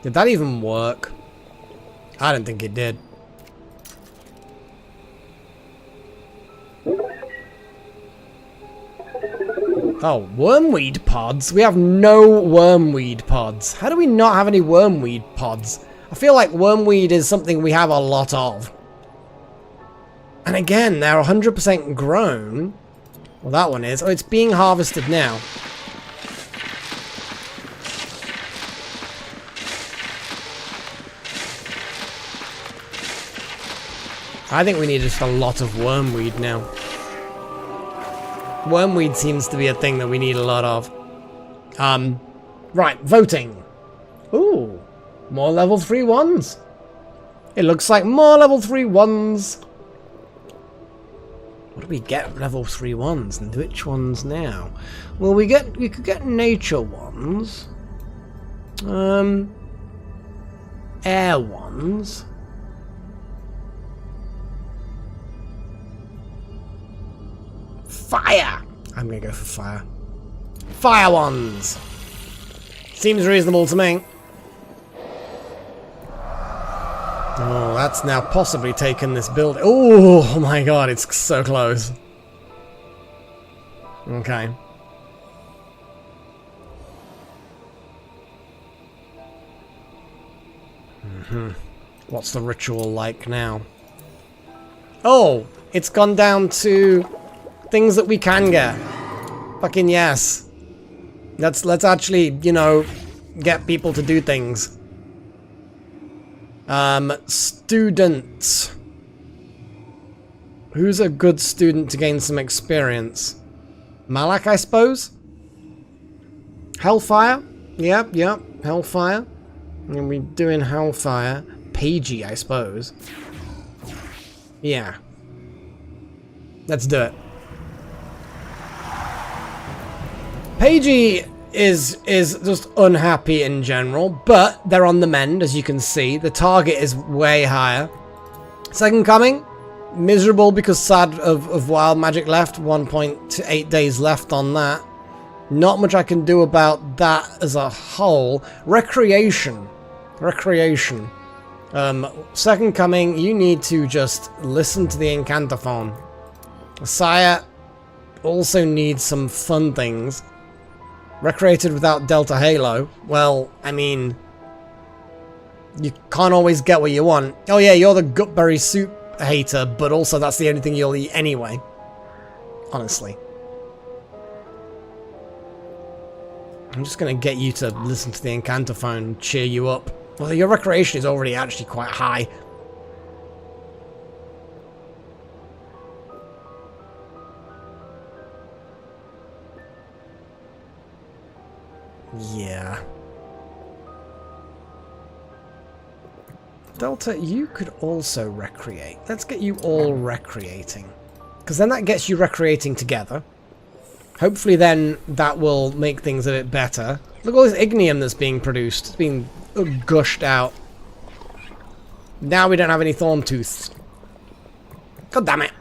Did that even work? I don't think it did. Oh, wormweed pods? We have no wormweed pods. How do we not have any wormweed pods? I feel like wormweed is something we have a lot of. And again, they're 100% grown. Well, that one is. Oh, it's being harvested now. I think we need just a lot of wormweed now. Wormweed seems to be a thing that we need a lot of. Right, voting. Ooh, more level 3 ones. It looks like more level 3 ones. What do we get level 3 ones, and which ones now? Well, we could get nature ones. Air ones. Fire! I'm gonna go for fire. Fire ones! Seems reasonable to me. Oh, that's now possibly taken this building. Oh my god, it's so close. Okay. What's the ritual like now? Oh, it's gone down to things that we can get. Fucking yes. Let's actually, you know, get people to do things. Students. Who's a good student to gain some experience? Malak, I suppose? Hellfire? Yep. Hellfire. And we're doing Hellfire. Pagey, I suppose. Yeah. Let's do it. Pagey is just unhappy in general, but they're on the mend, as you can see. The target is way higher. Second Coming, miserable because sad of Wild Magic left. 1.8 days left on that. Not much I can do about that as a whole. Recreation. Second Coming, you need to just listen to the Incantophone. Sire also needs some fun things. Recreated without Delta Halo. Well, I mean, you can't always get what you want. Oh yeah, you're the Gutberry soup hater, but also that's the only thing you'll eat anyway. Honestly. I'm just gonna get you to listen to the Incantophone and cheer you up. Well, your recreation is already actually quite high. Yeah. Delta, you could also recreate. Let's get you all recreating. Because then that gets you recreating together. Hopefully then that will make things a bit better. Look at all this ignium that's being produced. It's being gushed out. Now we don't have any thorn tooths. God damn it.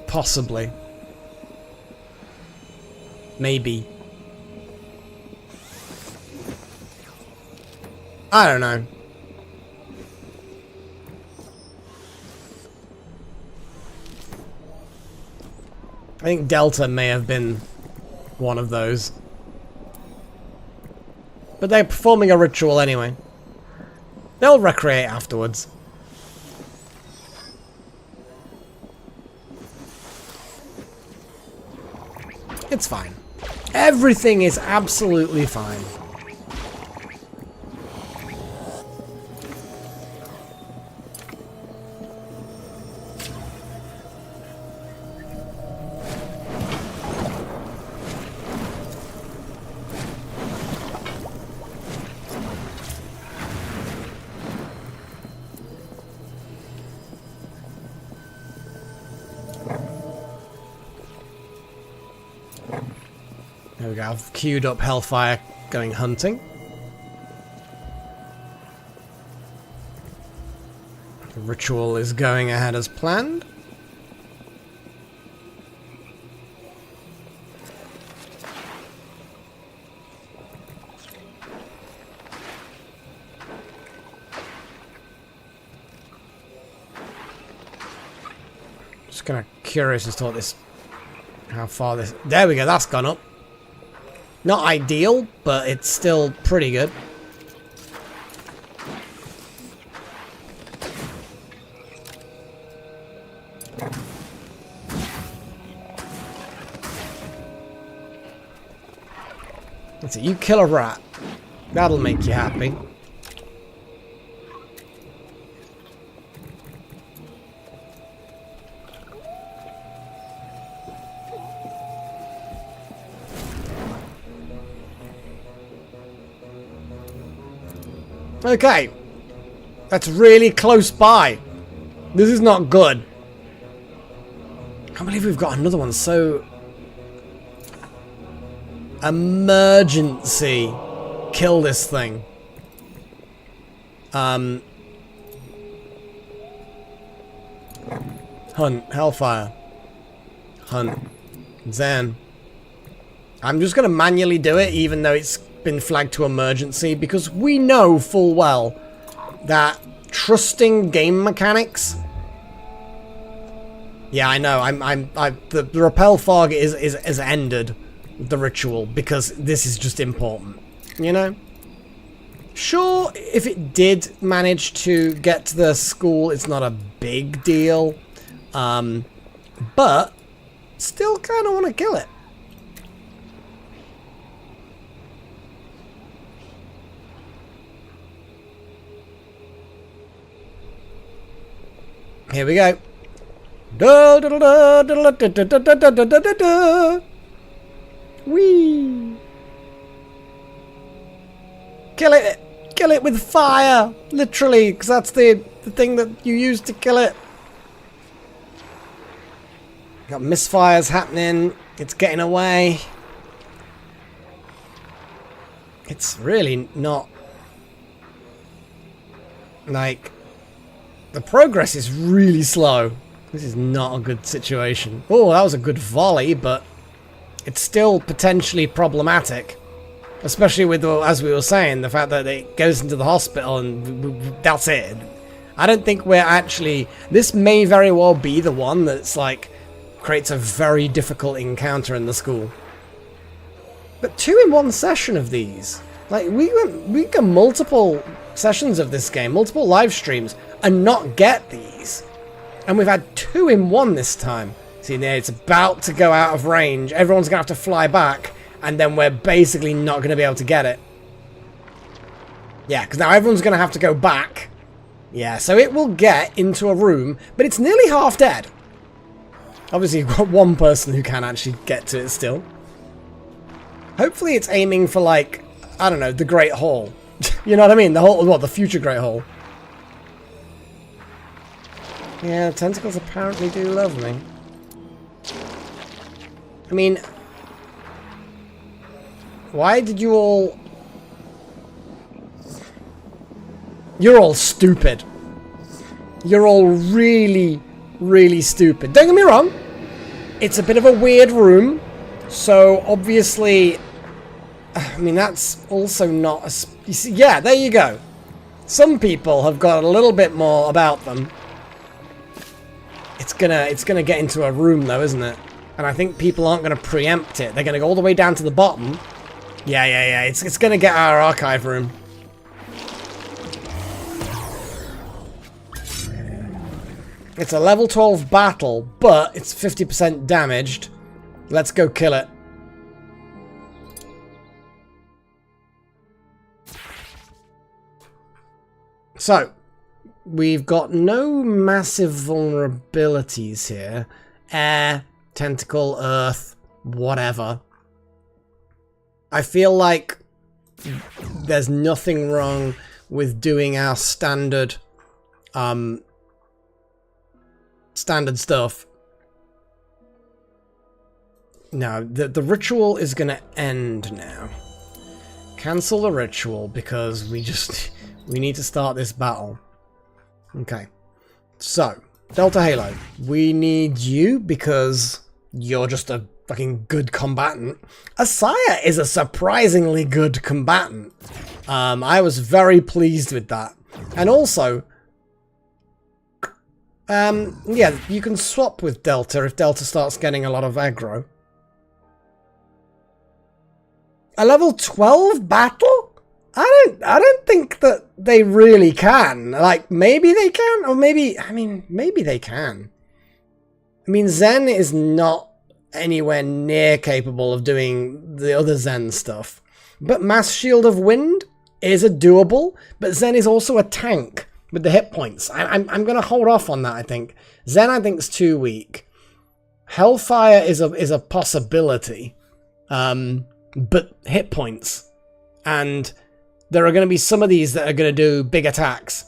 Possibly. Maybe. I don't know. I think Delta may have been one of those. But they're performing a ritual anyway. They'll recreate afterwards. It's fine. Everything is absolutely fine. There we go, I've queued up Hellfire going hunting. The ritual is going ahead as planned. Just kind of curious as to what this... How far this... There we go, that's gone up. Not ideal, but it's still pretty good. That's it, you kill a rat. That'll make you happy. Okay. That's really close by. This is not good. I can't believe we've got another one so... Emergency. Kill this thing. Hunt. Hellfire. Hunt. Zen. I'm just going to manually do it even though it's been flagged to emergency because we know full well that trusting game mechanics... Yeah, I know. The repel fog is ended. The ritual, because this is just important, you know? Sure, if it did manage to get to the school, it's not a big deal, but still kind of want to kill it. Here we go. Whee! Kill it! Kill it with fire! Literally, because that's the thing that you use to kill it. Got misfires happening. It's getting away. It's really not... Like... The progress is really slow. This is not a good situation. Oh, that was a good volley, but... It's still potentially problematic, especially with, as we were saying, the fact that it goes into the hospital and that's it. I don't think we're actually... This may very well be the one that's like creates a very difficult encounter in the school. But 2 in 1 session of these, like we got multiple sessions of this game, multiple live streams, and not get these, and we've had 2 in 1 this time. See there, it's about to go out of range. Everyone's going to have to fly back, and then we're basically not going to be able to get it. Yeah, because now everyone's going to have to go back. Yeah, so it will get into a room, but it's nearly half dead. Obviously, you've got one person who can actually get to it still. Hopefully it's aiming for, like, I don't know, the Great Hall. You know what I mean? The whole, what, the future Great Hall. Yeah, tentacles apparently do love me. I mean, why did you all... You're all stupid. You're all really, really stupid. Don't get me wrong. It's a bit of a weird room. So, obviously... I mean, that's also not a... You see, yeah, there you go. Some people have got a little bit more about them. It's gonna get into a room, though, isn't it? And I think people aren't going to preempt it. They're going to go all the way down to the bottom. Yeah. It's going to get our archive room. It's a level 12 battle, but it's 50% damaged. Let's go kill it. So, we've got no massive vulnerabilities here. Air, tentacle, earth, whatever. I feel like there's nothing wrong with doing our standard standard stuff. No, the ritual is going to end now. Cancel the ritual because we need to start this battle. Okay. So, Delta Halo, we need you because you're just a fucking good combatant. Asaya is a surprisingly good combatant. I was very pleased with that. And also, Yeah, you can swap with Delta if Delta starts getting a lot of aggro. A level 12 battle? I don't think that they really can. Like, maybe they can, or maybe they can. I mean, Zen is not anywhere near capable of doing the other Zen stuff. But Mass Shield of Wind is a doable, but Zen is also a tank with the hit points. I'm going to hold off on that, I think. Zen, I think, is too weak. Hellfire is a possibility, but hit points. And there are going to be some of these that are going to do big attacks.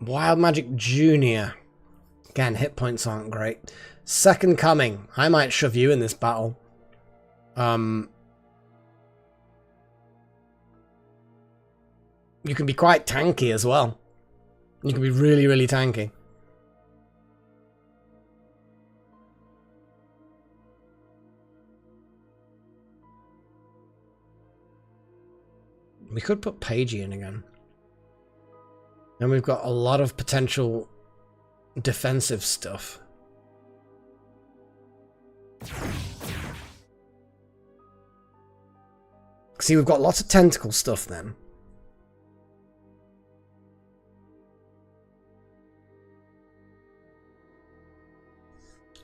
Wild Magic Junior. Again, hit points aren't great. Second Coming. I might shove you in this battle. You can be quite tanky as well. You can be really, really tanky. We could put Pagey in again. And we've got a lot of potential defensive stuff. See, we've got lots of tentacle stuff then.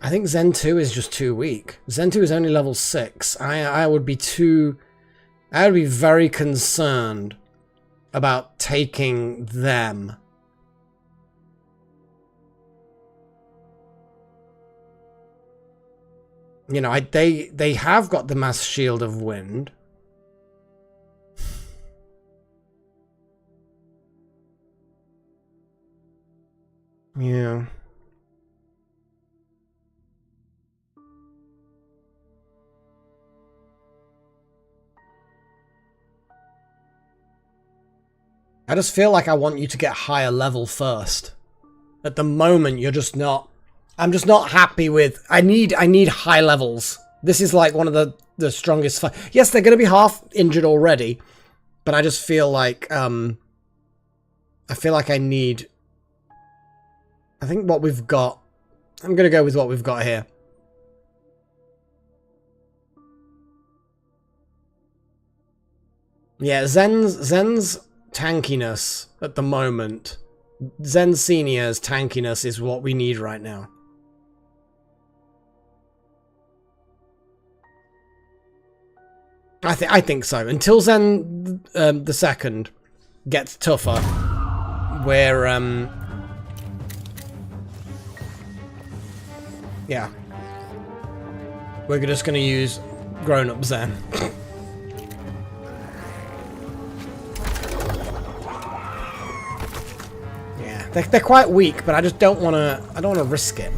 I think Zen 2 is just too weak. Zen 2 is only level 6. I would be very concerned about taking them. You know, they have got the Mass Shield of Wind. Yeah. I just feel like I want you to get higher level first. At the moment, you're just not... I'm just not happy with... I need high levels. This is like one of the strongest... Yes, they're going to be half injured already. But I just feel like... I feel like I need... I think what we've got... I'm going to go with what we've got here. Yeah, Zen's tankiness at the moment. Zen Senior's tankiness is what we need right now. I think so. Until Zen the second gets tougher, we're yeah, we're just gonna use grown-up Zen. Yeah, they're quite weak, but I just don't want to. I don't want to risk it.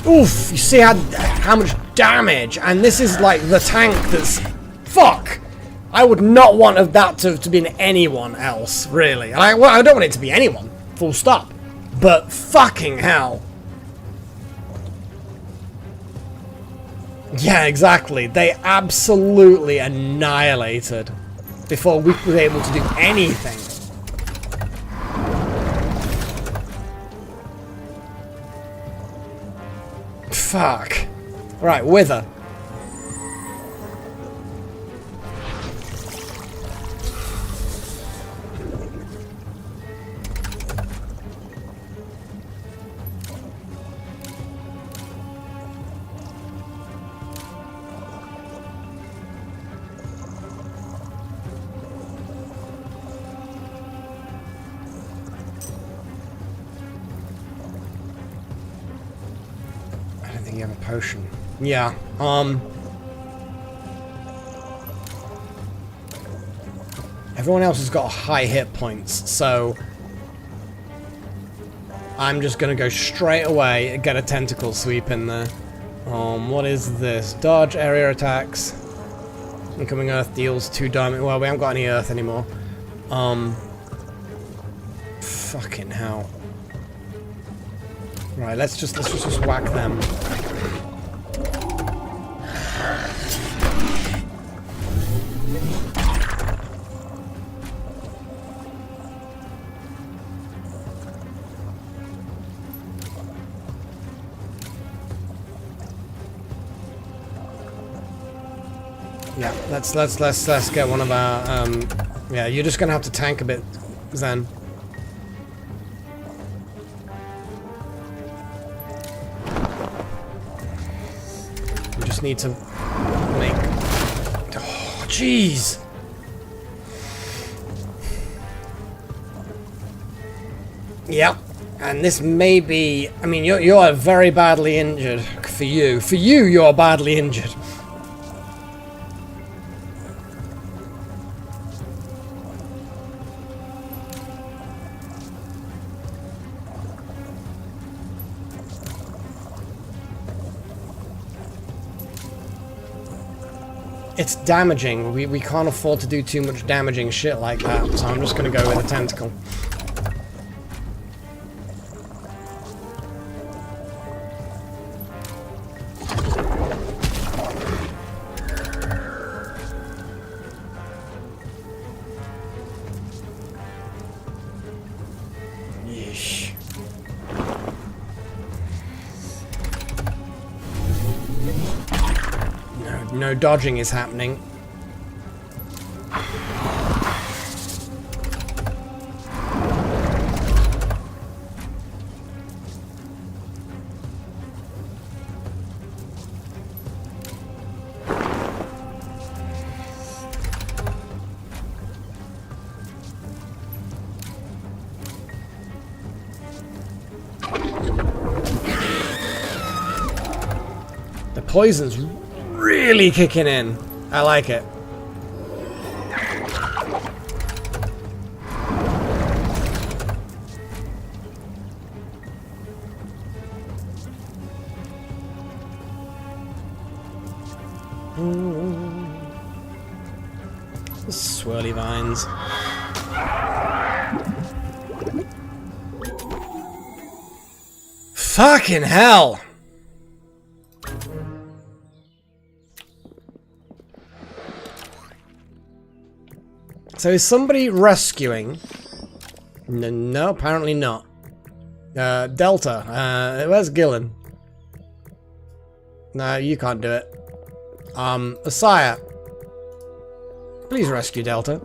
Oof! You see how much damage, and this is like the tank that's... Fuck! I would not want that to be anyone else, really. And I don't want it to be anyone, full stop. But fucking hell. Yeah, exactly. They absolutely annihilated before we were able to do anything. Fuck. Right, Wither. You have a potion. Yeah, everyone else has got high hit points, so I'm just gonna go straight away and get a tentacle sweep in there. What is this? Dodge area attacks. Incoming earth deals 2 damage. Well, we haven't got any earth anymore. Fucking hell. Right, let's just whack them. Yeah, let's get one of our, yeah, you're just gonna have to tank a bit, Zen. We just need to make... Oh, jeez! Yep, and this may be... I mean, you're very badly injured. For you. For you, you're badly injured. It's damaging. We can't afford to do too much damaging shit like that, so I'm just gonna go with a tentacle. Yeesh. No dodging is happening. The poison's really kicking in. I like it. Swirly vines. Fucking hell! So is somebody rescuing? No, apparently not. Delta, where's Gillen? No, you can't do it. Asaya. Please rescue Delta.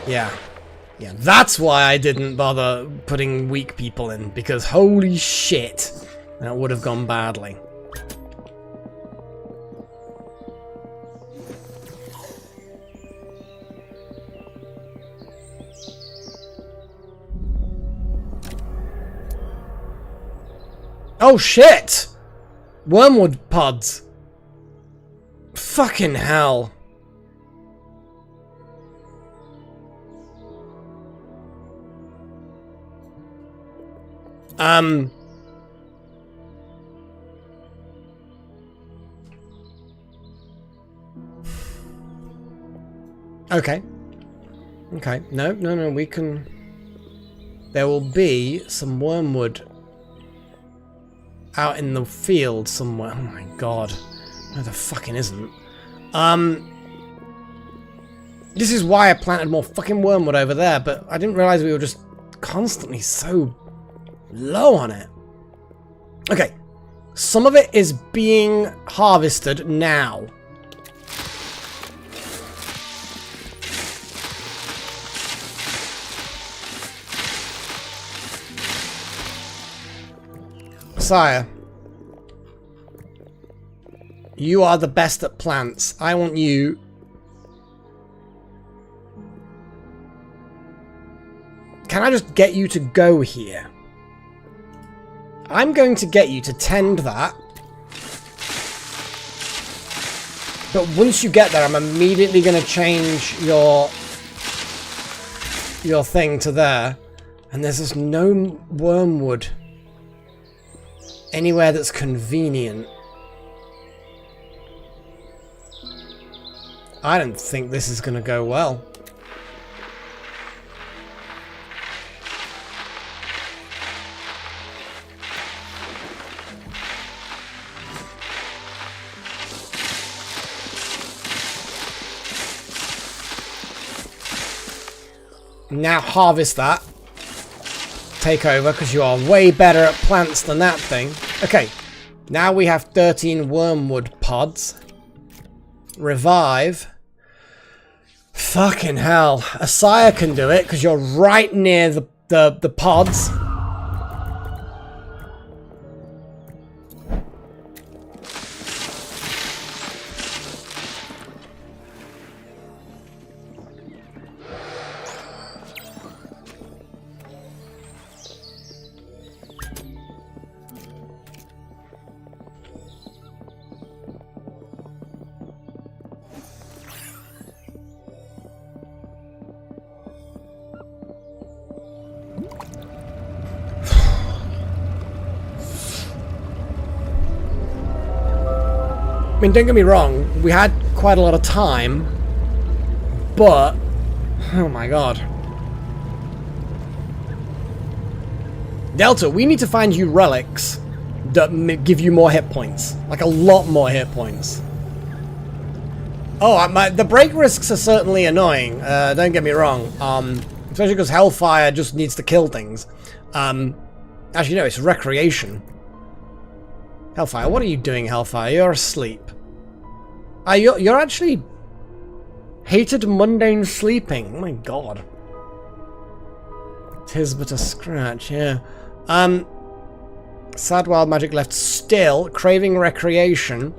Yeah. Yeah, that's why I didn't bother putting weak people in, because holy shit. That would have gone badly. Oh shit! Wormwood pods. Fucking hell. Okay. Okay. No, we can... There will be some wormwood out in the field somewhere. Oh my god. No, there fucking isn't. This is why I planted more fucking wormwood over there, but I didn't realize we were just constantly so low on it. Okay. Some of it is being harvested now. Sire, you are the best at plants. I want you... Can I just get you to go here? I'm going to get you to tend that. But once you get there, I'm immediately going to change your thing to there. And there's just no wormwood anywhere that's convenient. I don't think this is going to go well. Now harvest that. take over because you are way better at plants than that thing. Okay, now we have 13 wormwood pods. Revive. Fucking hell. Asaya can do it because you're right near the pods. I mean, don't get me wrong, we had quite a lot of time, but, oh my god. Delta, we need to find you relics that give you more hit points. Like a lot more hit points. Oh, the break risks are certainly annoying, don't get me wrong. Especially because Hellfire just needs to kill things. Actually, no, it's recreation. Hellfire, what are you doing, Hellfire? You're asleep. You're actually hated mundane sleeping. Oh my god. 'Tis but a scratch, yeah. Sad wild magic left still, craving recreation.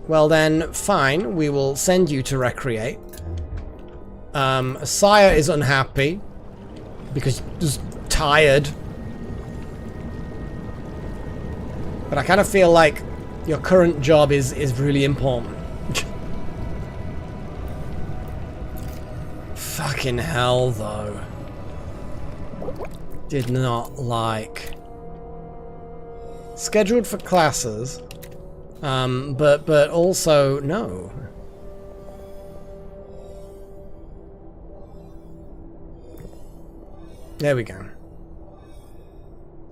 Well then, fine, we will send you to recreate. Sire is unhappy because he's tired. But I kind of feel like your current job is really important. Fucking hell, though. Did not like. Scheduled for classes. But also, no. There we go.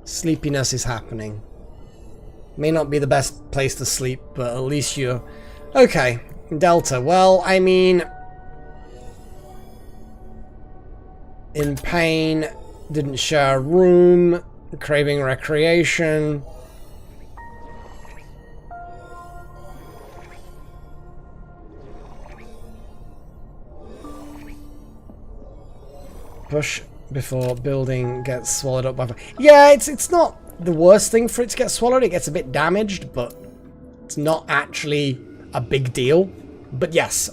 Sleepiness is happening. May not be the best place to sleep, but at least you're... Okay, Delta. Well, I mean... In pain, didn't share a room, craving recreation. Push before building gets swallowed up by... Yeah, it's not the worst thing for it to get swallowed. It gets a bit damaged, but it's not actually a big deal. But yes,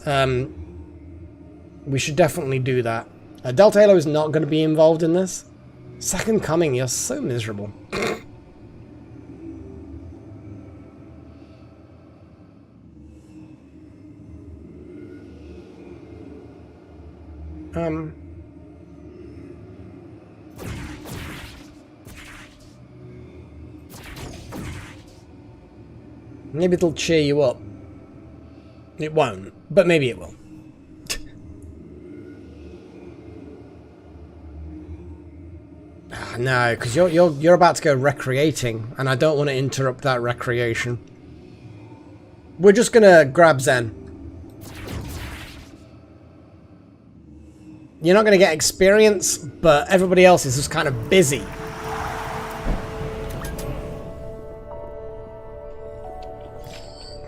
we should definitely do that. Delta Halo is not going to be involved in this. Second Coming, you're so miserable. Maybe it'll cheer you up. It won't, but maybe it will. No, because you're about to go recreating, and I don't want to interrupt that recreation. We're just gonna grab Zen. You're not gonna get experience, but everybody else is just kind of busy.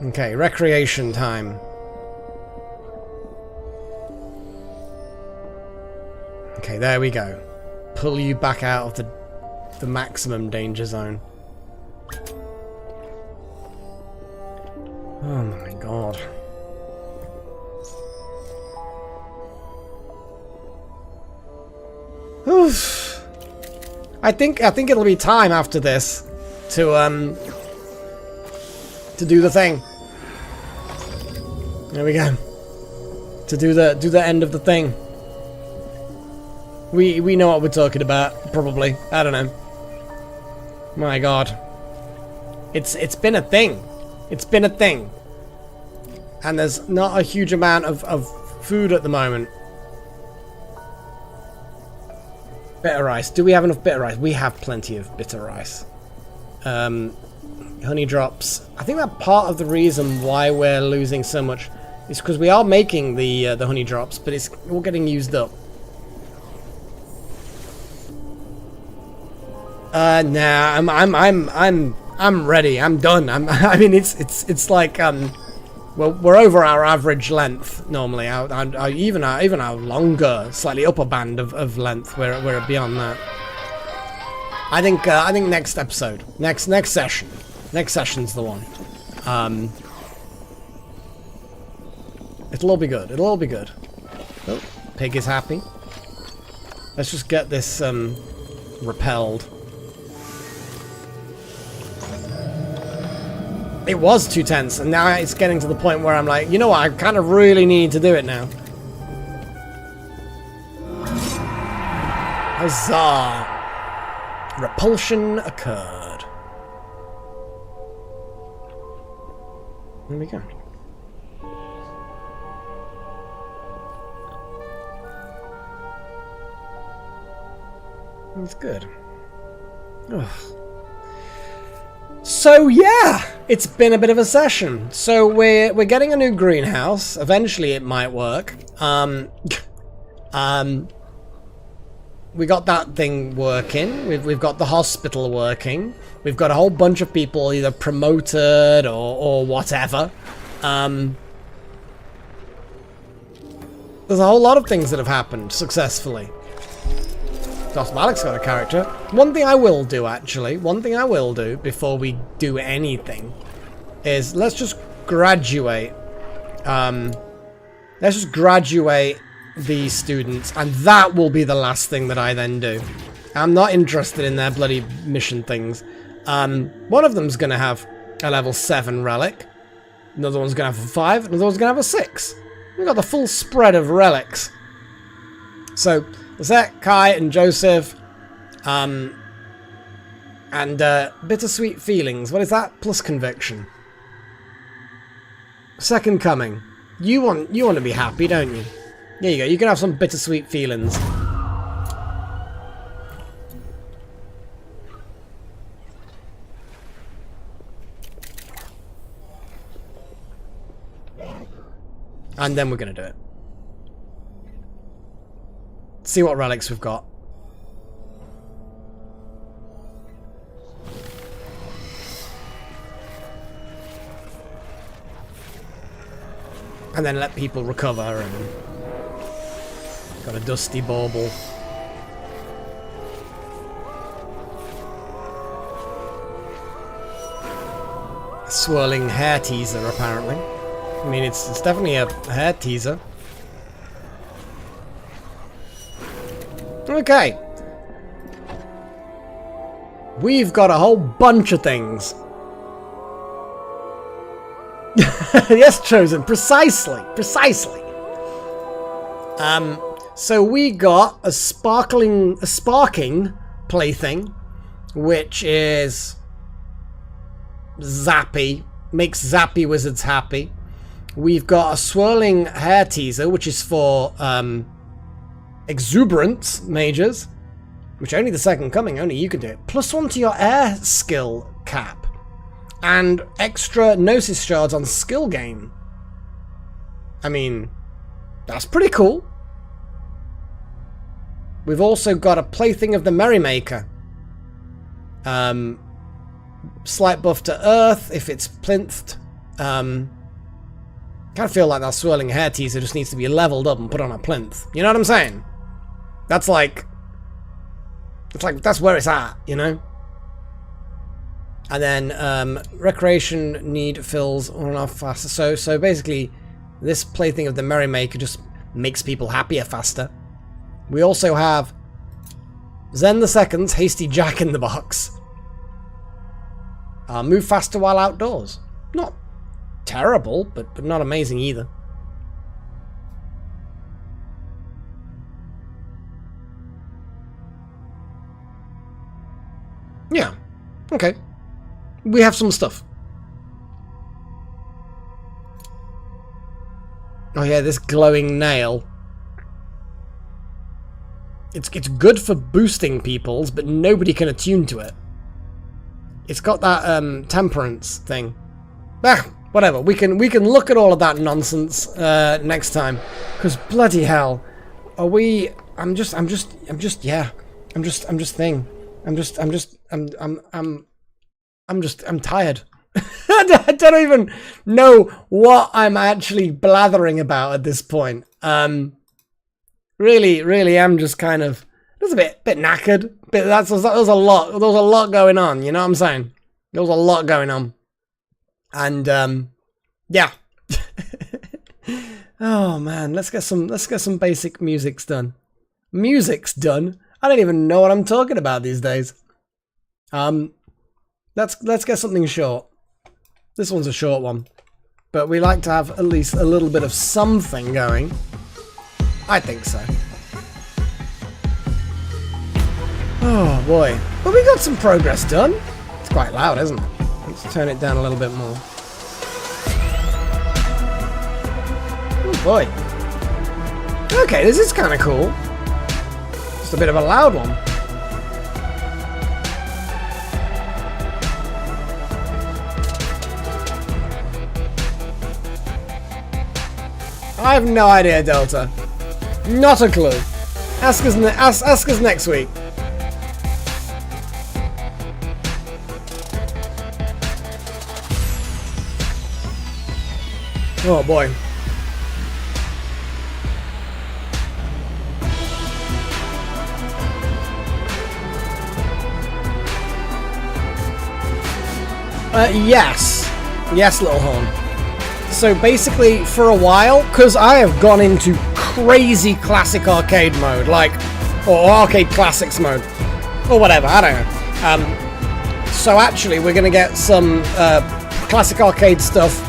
Okay, recreation time. Okay, there we go. Pull you back out of the maximum danger zone. Oh my god. Oof. I think it'll be time after this to do the thing. There we go. To do the end of the thing. We know what we're talking about, probably. I don't know. My god. It's been a thing. It's been a thing. And there's not a huge amount of food at the moment. Bitter rice. Do we have enough bitter rice? We have plenty of bitter rice. Honey drops. I think that part of the reason why we're losing so much is because we are making the honey drops, but it's all getting used up. Nah, I'm ready. I'm done. I mean, it's like well, we're over our average length normally. Even our longer, slightly upper band of length. We're beyond that. I think next episode, next session's the one. It'll all be good. It'll all be good. Oh, pig is happy. Let's just get this repelled. It was too tense, and now it's getting to the point where I'm like, you know what, I kind of really need to do it now. Huzzah! Repulsion occurred. There we go. That's good. Ugh. So yeah, it's been a bit of a session. So we're getting a new greenhouse. Eventually, it might work. We got that thing working. We've got the hospital working. We've got a whole bunch of people either promoted or whatever. There's a whole lot of things that have happened successfully. Doss Malik's got a character. One thing I will do, actually, before we do anything is let's just graduate. Let's just graduate the students, and that will be the last thing that I then do. I'm not interested in their bloody mission things. One of them's going to have a level 7 relic. Another one's going to have a 5. Another one's going to have a 6. We've got the full spread of relics. So, Zek, Kai, and Joseph, and bittersweet feelings. What is that? Plus conviction. Second coming. You want to be happy, don't you? There you go. You can have some bittersweet feelings. And then we're gonna do it. See what relics we've got. And then let people recover and... Got a dusty bauble. A swirling hair teaser, apparently. I mean, it's definitely a hair teaser. Okay. We've got a whole bunch of things. Yes, Chosen. Precisely. Precisely. So we got a sparking plaything, which is Zappy. Makes Zappy wizards happy. We've got a swirling hair teaser, which is for exuberance mages, which only the second coming, only you can do it. +1 to your air skill cap. And extra Gnosis shards on skill gain. I mean, that's pretty cool. We've also got a Plaything of the Merrymaker. Slight buff to Earth if it's plinth. Kind of feel like that swirling hair teaser just needs to be leveled up and put on a plinth. You know what I'm saying? That's like... that's where it's at, you know? And then recreation need fills on and off faster. So basically, this Plaything of the Merrymaker just makes people happier faster. We also have Zen the Second's Hasty Jack in the Box. Move faster while outdoors. Not terrible, but not amazing either. Yeah. Okay. We have some stuff. Oh yeah, this glowing nail. It's good for boosting peoples, but nobody can attune to it. It's got that temperance thing. Ah, whatever. We can look at all of that nonsense next time. Because bloody hell, are we? I'm just thing. I'm tired. I don't even know what I'm actually blathering about at this point. Really am just kind of just a bit knackered. But there was a lot going on, you know what I'm saying? There was a lot going on. And yeah. Oh man, let's get some basic music's done. Music's done? I don't even know what I'm talking about these days. Let's get something short. This one's a short one, but we like to have at least a little bit of something going. I think so. Oh boy. But we got some progress done. It's quite loud, isn't it? Let's turn it down a little bit more. Oh boy. Okay, this is kind of cool. Just a bit of a loud one. I have no idea, Delta. Not a clue. Ask us next week. Oh boy. Yes. Yes, Little Horn. So basically, for a while, because I have gone into crazy classic arcade mode, like, or arcade classics mode, or whatever, I don't know. So actually, we're going to get some classic arcade stuff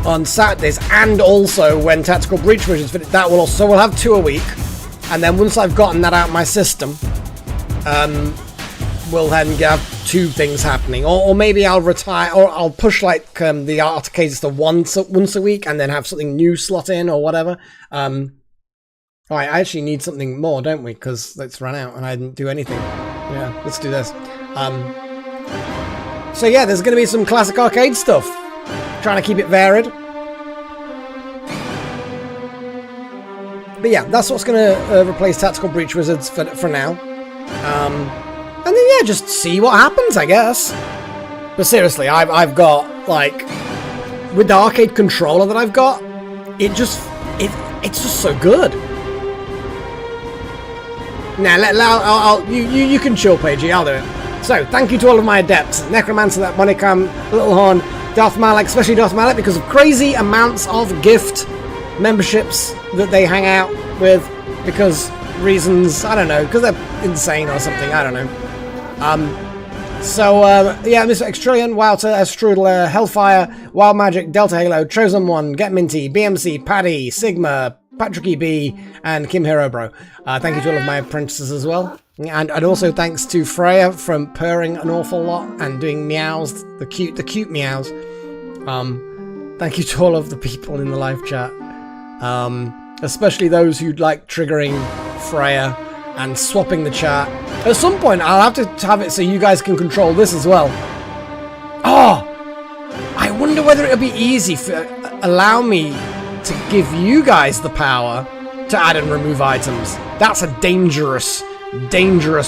on Saturdays, and also when Tactical Breach Wizards finish, that will also, so we'll have 2 a week, and then once I've gotten that out of my system, we'll then have 2 things happening, or maybe I'll retire, or I'll push like the arcades to once a week, and then have something new slot in, or whatever. Alright, I actually need something more, don't we? Because it's run out, and I didn't do anything. Yeah, let's do this. So yeah, there's going to be some classic arcade stuff. Trying to keep it varied. But yeah, that's what's going to replace Tactical Breach Wizards for now. And then yeah, just see what happens, I guess. But seriously, I've got, like, with the arcade controller that I've got, it's just so good. Nah, you can chill, Pagey, I'll do it. So, thank you to all of my adepts, Necromancer, that Monicam, Little Horn, Darth Malak, especially Darth Malak, because of crazy amounts of gift memberships that they hang out with, because reasons, I don't know, because they're insane or something, I don't know. Yeah, Mr. Extrillion, Wouter, Strudel, Hellfire, Wild Magic, Delta Halo, Chosen One, Get Minty, BMC, Paddy, Sigma, Patrick EB, and Kim Hero Bro. Thank you to all of my apprentices as well. And also thanks to Freya from purring an awful lot and doing meows, the cute meows. Thank you to all of the people in the live chat. Especially those who like triggering Freya and swapping the chat. At some point, I'll have to have it so you guys can control this as well. Oh! I wonder whether it'll be easy for allow me to give you guys the power to add and remove items. That's a dangerous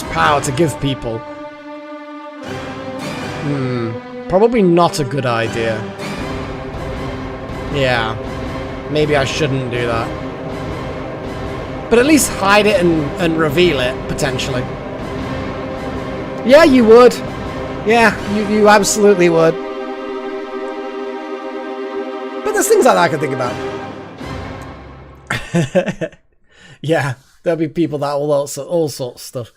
power to give people. Probably not a good idea. Yeah. Maybe I shouldn't do that. But at least hide it and reveal it, potentially. Yeah, you would. Yeah, you absolutely would. But there's things like that I can think about. Yeah, there'll be people that will all sorts of stuff.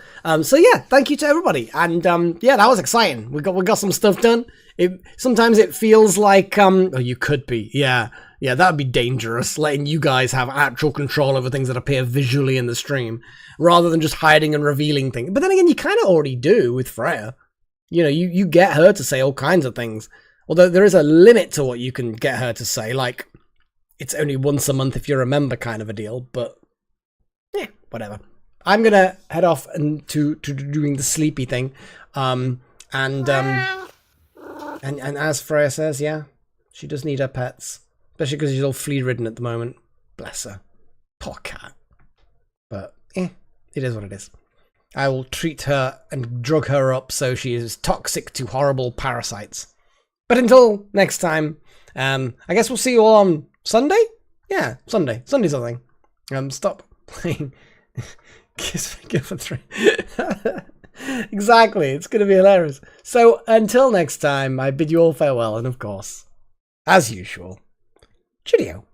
So yeah, thank you to everybody. And yeah, that was exciting. We got some stuff done. Sometimes it feels like oh, you could be. Yeah, that'd be dangerous, letting you guys have actual control over things that appear visually in the stream, rather than just hiding and revealing things. But then again, you kind of already do with Freya. You know, you get her to say all kinds of things. Although there is a limit to what you can get her to say, like, it's only once a month if you're a member kind of a deal, but yeah, whatever. I'm gonna head off and to doing the sleepy thing. And as Freya says, yeah, she does need her pets. Especially because she's all flea-ridden at the moment. Bless her. Poor cat. But, it is what it is. I will treat her and drug her up so she is toxic to horrible parasites. But until next time, I guess we'll see you all on Sunday? Yeah, Sunday. Sunday something. Stop playing Kiss Me Give for 3. Exactly, it's going to be hilarious. So until next time, I bid you all farewell, and of course, as usual, cheerio.